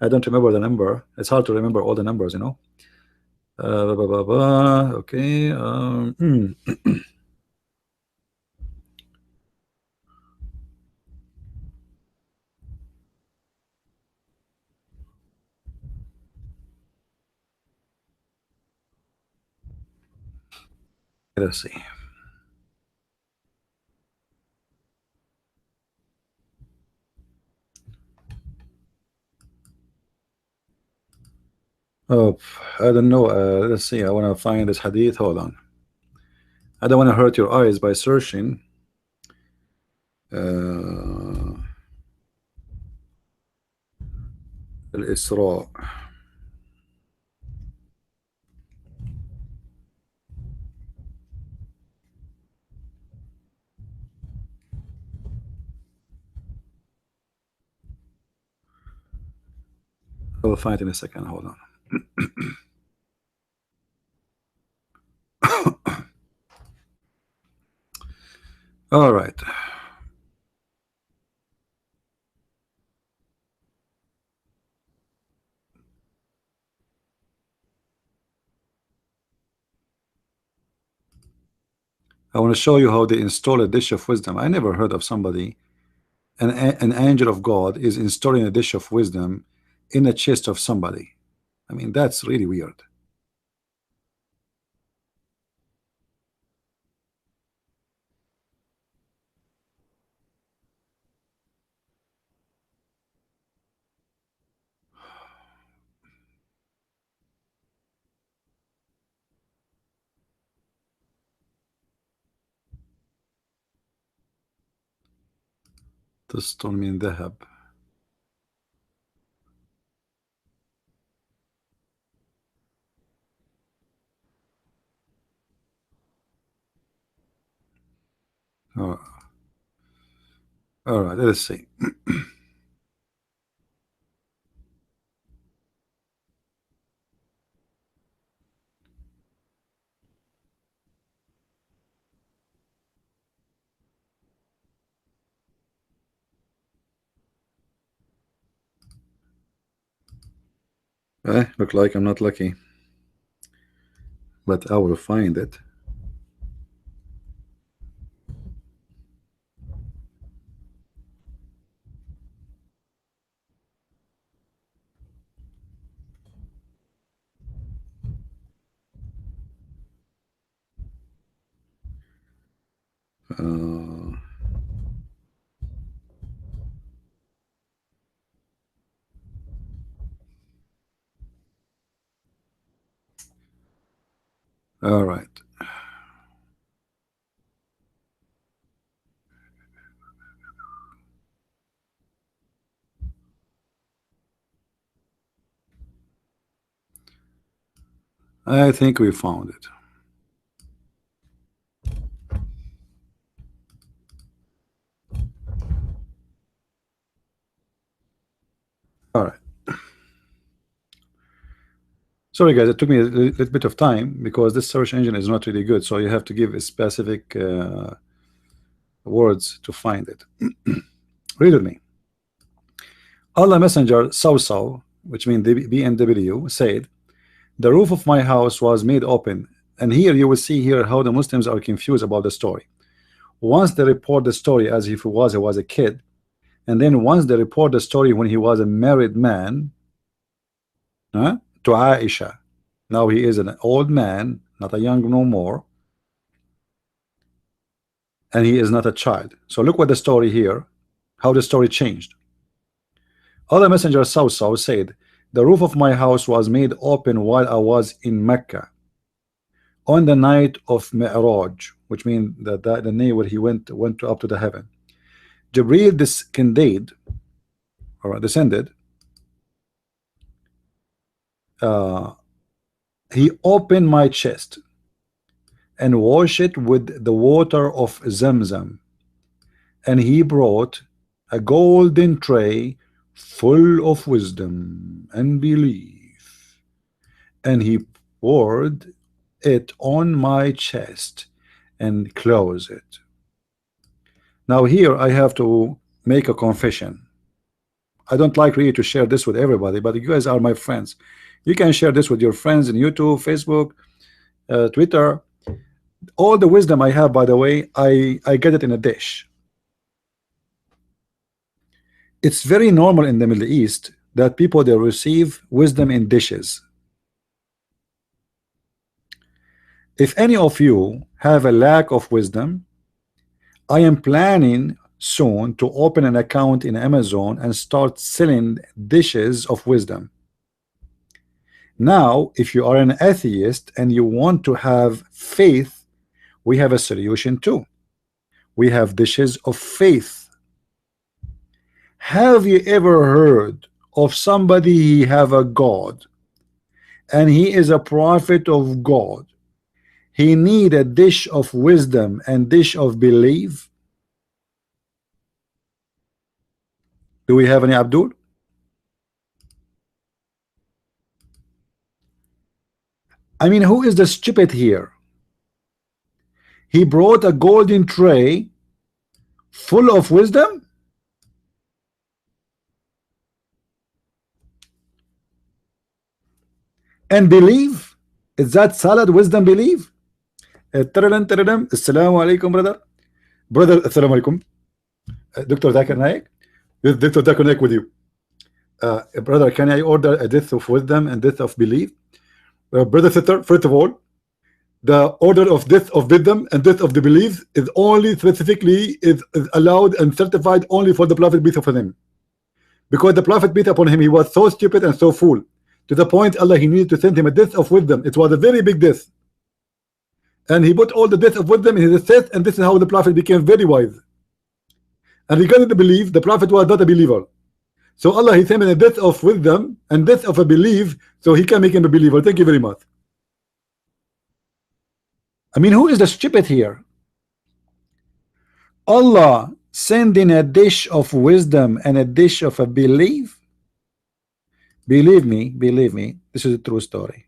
I don't remember the number. It's hard to remember all the numbers, you know. Okay. Let's see. Oh, I don't know. Let's see. I want to find this hadith. Hold on. I don't want to hurt your eyes by searching. الإسراء. I will find it in a second. Hold on. All right. I want to show you how they install a dish of wisdom. I never heard of somebody, an angel of God is installing a dish of wisdom in a chest of somebody. I mean, that's really weird. تسطل من ذهب. Oh, all right, let's see. Look like I'm not lucky, but I will find it. Uh, all right. I think we found it. All right. Sorry guys, it took me a little bit of time because this search engine is not really good, so you have to give a specific words to find it. Read with me. Allah Messenger Saw, which means BMW, said, the roof of my house was made open. And here you will see here how the Muslims are confused about the story. Once they report the story as if he was a kid, and then once they report the story when he was a married man, to Aisha. Now he is an old man, not a young no more, and he is not a child. So look what the story here, how the story changed. Other messenger Saw said, the roof of my house was made open while I was in Mecca on the night of Mi'raj, which means that the night where he went up to the heaven. Jibreel descended. He opened my chest and washed it with the water of Zamzam, and he brought a golden tray full of wisdom and belief, and he poured it on my chest and closed it. Now here I have to make a confession. I don't like really to share this with everybody, but you guys are my friends. You can share this with your friends in YouTube, Facebook, Twitter. All the wisdom I have, by the way, I get it in a dish. It's very normal in the Middle East that people, they receive wisdom in dishes. If any of you have a lack of wisdom, I am planning soon to open an account in Amazon and start selling dishes of wisdom. Now, if you are an atheist and you want to have faith, we have a solution too. We have dishes of faith. Have you ever heard of somebody, he have a God and he is a prophet of God? He need a dish of wisdom and dish of belief. Do we have any Abdul? I mean, who is the stupid here? He brought a golden tray full of wisdom. And believe. Is that salad wisdom believe? Assalamu alaikum, brother. Brother, assalamu alaikum. Dr. Zakir Naik. This Dr. Zakir Naik with you. Brother, can I order a death of wisdom and death of belief? Brother, sister, first of all, the order of death of wisdom and death of the belief is only specifically is allowed and certified only for the Prophet, peace upon him. Because the Prophet, peace upon him, he was so stupid and so fool, to the point Allah, he needed to send him a death of wisdom. It was a very big death. And he put all the death of wisdom in his set, and this is how the Prophet became very wise. And regarding the belief, the Prophet was not a believer. So Allah, he sent him a death of wisdom and death of a belief, so he can make him a believer. Thank you very much. I mean, who is the stupid here? Allah sending a dish of wisdom and a dish of a belief. Believe me, this is a true story.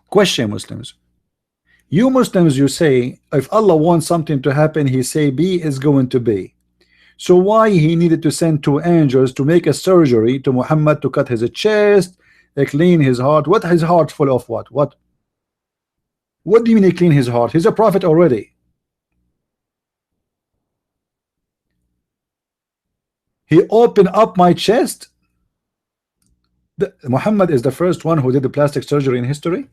Question, Muslims. You Muslims, you say, if Allah wants something to happen, he say B is going to be. So why he needed to send two angels to make a surgery to Muhammad to cut his chest, clean his heart? What his heart full of what? What do you mean he clean his heart? He's a prophet already. He opened up my chest. Muhammad is the first one who did the plastic surgery in history.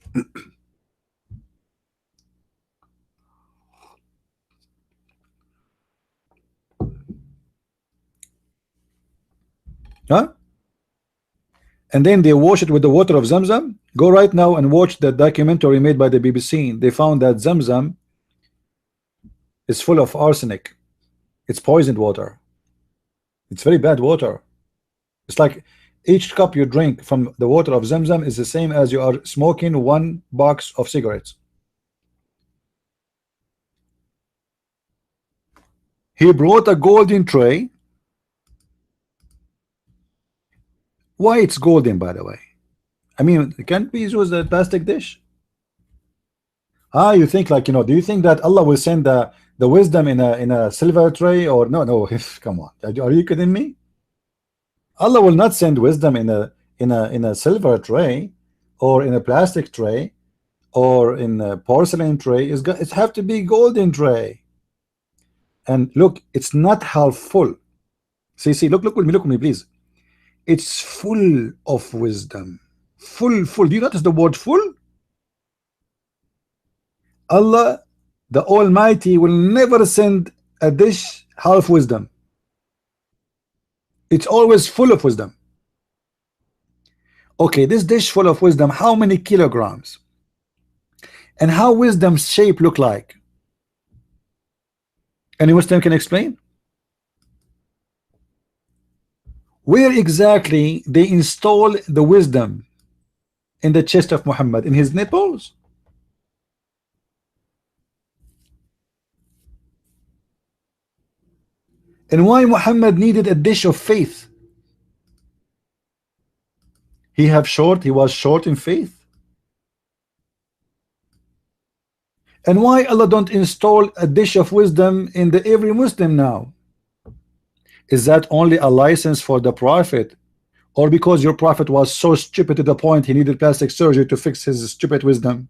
Huh? And then they wash it with the water of Zamzam. Go right now and watch the documentary made by the BBC. They found that Zamzam is full of arsenic. It's poisoned water. It's very bad water. It's like each cup you drink from the water of Zamzam is the same as you are smoking one box of cigarettes. He brought a golden tray Why it's golden, by the way? I mean, can't we use a plastic dish? Ah, you think like, do you think that Allah will send the wisdom in a silver tray? Or no, no, come on, are you kidding me? Allah will not send wisdom in a silver tray, or in a plastic tray, or in a porcelain tray. It have to be golden tray. And look, it's not half full. See, look with me, please. It's full of wisdom. Full. Do you notice the word full? Allah, the Almighty, will never send a dish half wisdom. It's always full of wisdom. Okay, this dish full of wisdom, how many kilograms? And how wisdom's shape look like? Any Muslim can explain? Where exactly they install the wisdom? In the chest of Muhammad, in his nipples? And why Muhammad needed a dish of faith? He was short in faith. And why Allah don't install a dish of wisdom in the every Muslim now? Is that only a license for the Prophet, or because your Prophet was so stupid to the point he needed plastic surgery to fix his stupid wisdom?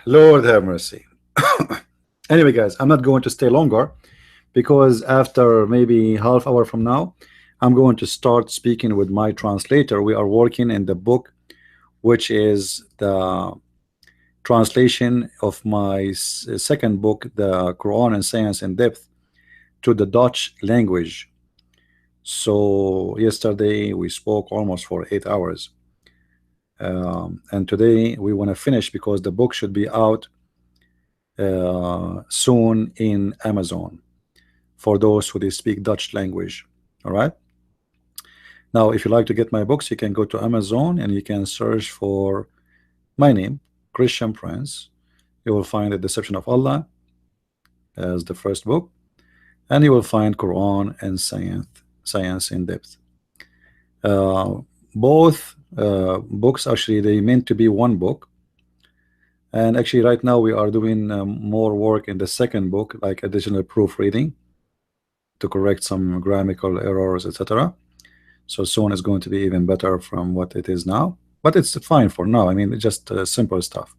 Lord have mercy. Anyway, guys, I'm not going to stay longer, because after maybe half hour from now, I'm going to start speaking with my translator. We are working in the book, which is the translation of my second book, the Quran and Science in Depth, to the Dutch language. So yesterday we spoke almost for 8 hours, and today we want to finish, because the book should be out soon in Amazon for those who they speak Dutch language. All right, now if you like to get my books, you can go to Amazon and you can search for my name, Christian Prince. You will find The Deception of Allah as the first book, and you will find Quran and Science in Depth. Both books, actually, they meant to be one book, and actually right now we are doing more work in the second book, like additional proofreading to correct some grammatical errors, etc. So soon it's going to be even better from what it is now, but it's fine for now. I mean, it's just simple stuff.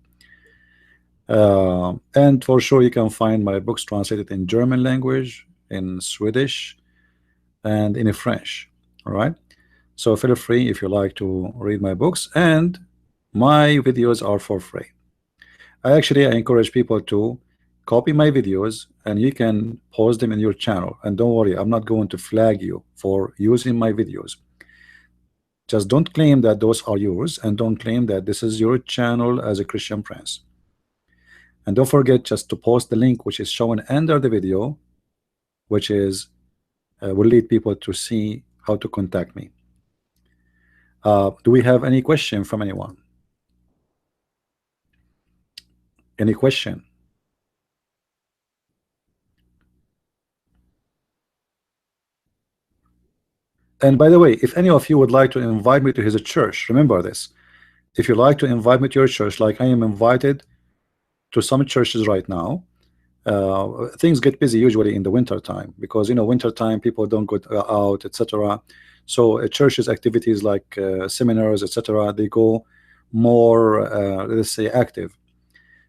And for sure you can find my books translated in German language, in Swedish, and in French. All right, so feel free if you like to read my books, and my videos are for free. I encourage people to copy my videos, and you can post them in your channel, and don't worry, I'm not going to flag you for using my videos. Just don't claim that those are yours, and don't claim that this is your channel as a Christian Prince. And don't forget just to post the link which is shown under the video, which is will lead people to see how to contact me. Do we have any question from anyone? Any question? And by the way, if any of you would like to invite me to his church, remember this. If you like to invite me to your church, like I am invited to some churches right now, things get busy usually in the winter time, because winter time people don't go out, etc. So churches activities like seminars, etc., they go more let's say active.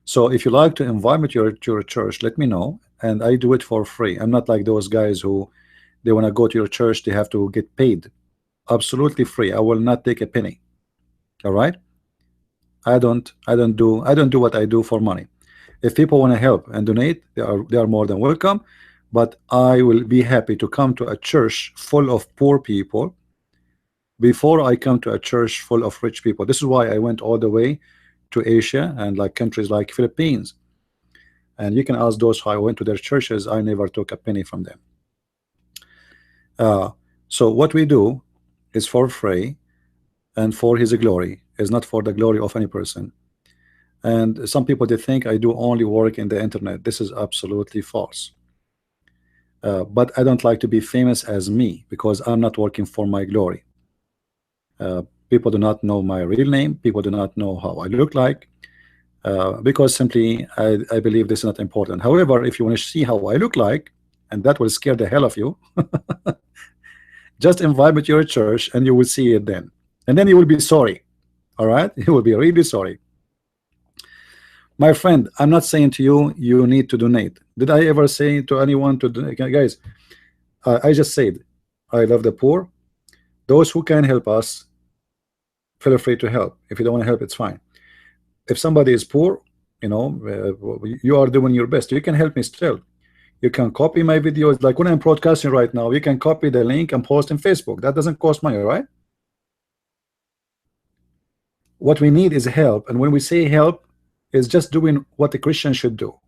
So if you like to invite me to your church, let me know, and I do it for free. I'm not like those guys who they want to go to your church, they have to get paid. Absolutely free. I will not take a penny. All right, I don't do what I do for money. If people want to help and donate, they are more than welcome, but I will be happy to come to a church full of poor people before I come to a church full of rich people. This is why I went all the way to Asia and like countries like Philippines, and you can ask those who I went to their churches. I never took a penny from them. So what we do is for free and for his glory. is not for the glory of any person. And some people, they think I do only work in the internet. This is absolutely false. But I don't like to be famous as me, because I'm not working for my glory. People do not know my real name. People do not know how I look like, because simply I believe this is not important. However, if you want to see how I look like, and that will scare the hell of you, just invite me to your church and you will see it then. And then you will be sorry. All right? You will be really sorry. My friend, I'm not saying to you, you need to donate. Did I ever say to anyone to donate? Guys, I just said, I love the poor. Those who can help us, feel free to help. If you don't want to help, it's fine. If somebody is poor, you know, you are doing your best. You can help me still. You can copy my videos. Like when I'm broadcasting right now, you can copy the link and post in Facebook. That doesn't cost money, right? What we need is help. And when we say help, it's just doing what a Christian should do.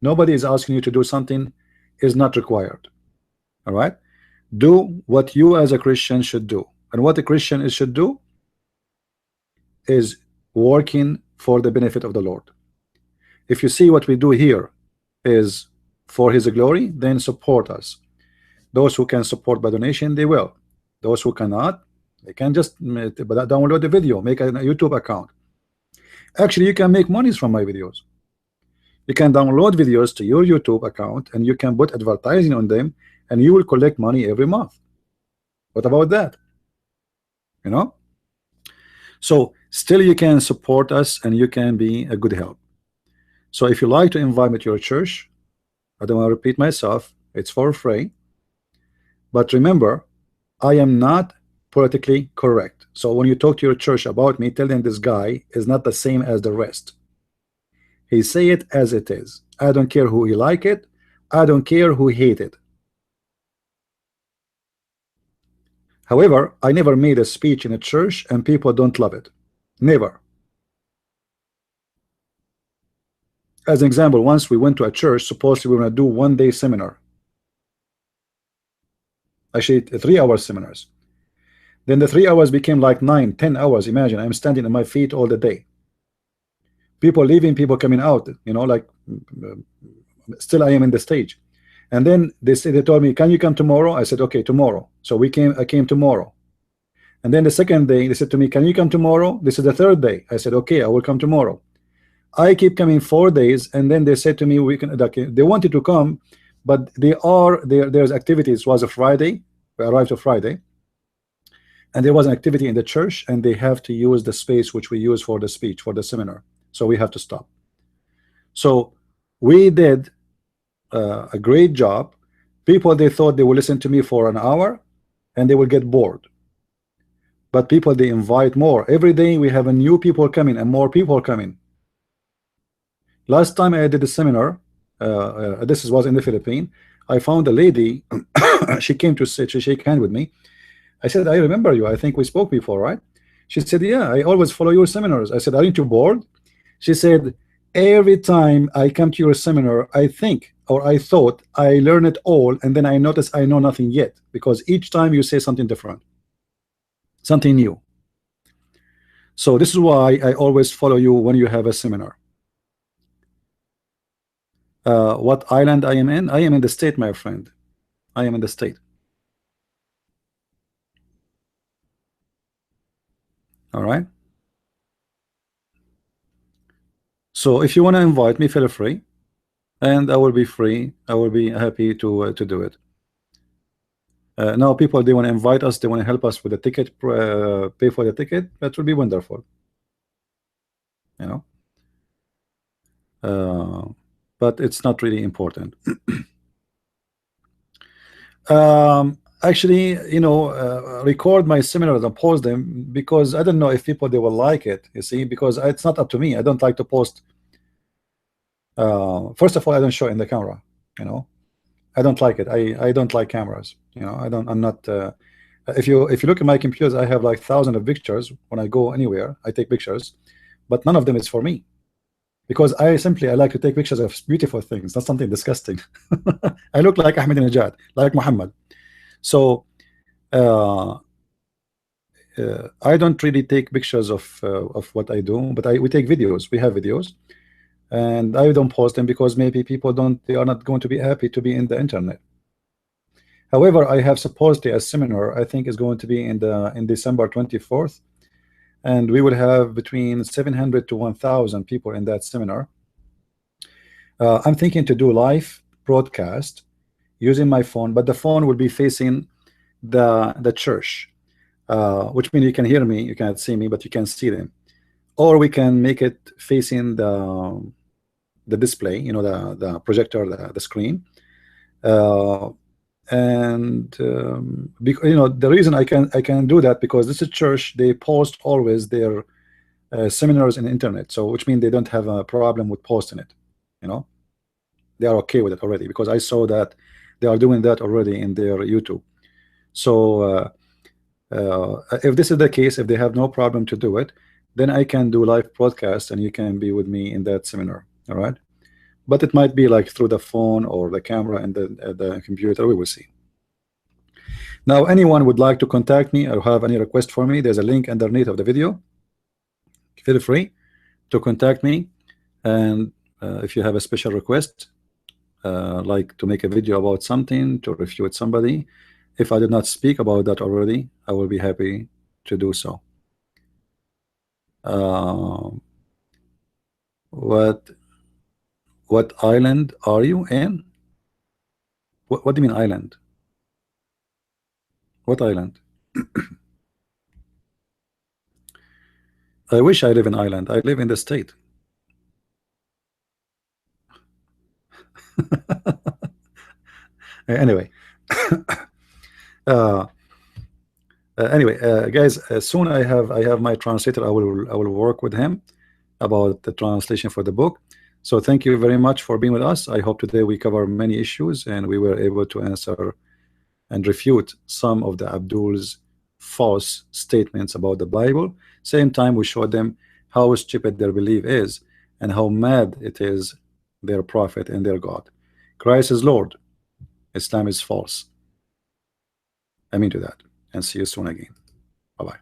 Nobody is asking you to do something is not required. All right? Do what you as a Christian should do. And what a Christian should do is working for the benefit of the Lord. If you see what we do here is for his glory, then support us. Those who can support by donation, they will. Those who cannot, they can just download the video, make a YouTube account. Actually, you can make monies from my videos. You can download videos to your YouTube account and you can put advertising on them and you will collect money every month. What about that? You know? So still you can support us and you can be a good help. So if you like to invite me to your church, I don't want to repeat myself, it's for free. But remember, I am not politically correct. So when you talk to your church about me, tell them this guy is not the same as the rest. He say it as it is. I don't care who he like it. I don't care who hate it. However, I never made a speech in a church and people don't love it. Never. As an example, once we went to a church, supposedly we were going to do one-day seminar. Actually, 3-hour seminars. Then the 3 hours became like 9, 10 hours. Imagine, I'm standing on my feet all the day. People leaving, people coming out, you know, like still I am in the stage. And then they told me, can you come tomorrow? I said, okay, tomorrow. So I came tomorrow. And then the second day, they said to me, can you come tomorrow? This is the third day. I said, okay, I will come tomorrow. I keep coming 4 days, and then they said to me, they wanted to come, but there's activities. It was a Friday. We arrived on Friday. And there was an activity in the church, and they have to use the space which we use for the speech, for the seminar. So we have to stop. So we did a great job. People, they thought they would listen to me for an hour, and they will get bored. But people, they invite more. Every day we have a new people coming and more people coming. Last time I did a seminar, this was in the Philippines. I found a lady. She came to shake hand with me. I said, I remember you. I think we spoke before, right? She said, yeah, I always follow your seminars. I said, aren't you bored? She said, every time I come to your seminar, I think, or I thought I learn it all, and then I notice I know nothing yet, because each time you say something different, something new. So this is why I always follow you when you have a seminar. What island I am in? I am in the state, my friend. I am in the state. All right. So if you want to invite me, feel free, and I will be free. I will be happy to do it. Now people, they want to invite us, they want to help us with the ticket, pay for the ticket. That will be wonderful, you know. But it's not really important. Actually, you know, record my seminars and post them, because I don't know if people, they will like it, you see, because it's not up to me. I don't like to post. First of all, I don't show in the camera, you know. I don't like it. I don't like cameras, you know. I'm not if you look at my computers, I have like thousands of pictures. When I go anywhere, I take pictures, but none of them is for me, because I like to take pictures of beautiful things, not something disgusting. I look like Ahmed Najad, like Muhammad. So I don't really take pictures of what I do, but we take videos. We have videos, and I don't post them because maybe people don't. They are not going to be happy to be in the internet. However, I have supposedly a seminar. I think is going to be in December 24th, and we will have between 700 to 1,000 people in that seminar. I'm thinking to do live broadcast using my phone, but the phone will be facing the church, which means you can hear me, you cannot see me, but you can see them. Or we can make it facing the display, you know, the projector, the screen. Uh, and you know, the reason I can do that because this is church. They post always their seminars in the internet, so which means they don't have a problem with posting it. You know, they are okay with it already because I saw that they are doing that already in their YouTube. So if this is the case, if they have no problem to do it, then I can do live broadcast and you can be with me in that seminar. All right, but it might be like through the phone or the camera and the computer. We will see. Now, anyone would like to contact me or have any request for me, there's a link underneath of the video. Feel free to contact me, and if you have a special request, like to make a video about something, to refute somebody, if I did not speak about that already, I will be happy to do so. Uh, what island are you in? What do you mean island? What island? I wish I live in Ireland. I live in the state. Anyway, uh, guys, soon I have my translator. I will work with him about the translation for the book. So thank you very much for being with us. I hope today we cover many issues and we were able to answer and refute some of the Abdul's false statements about the Bible. Same time we showed them how stupid their belief is and how mad it is their prophet and their God. Christ is Lord. Islam is false. I mean to that. And see you soon again. Bye bye.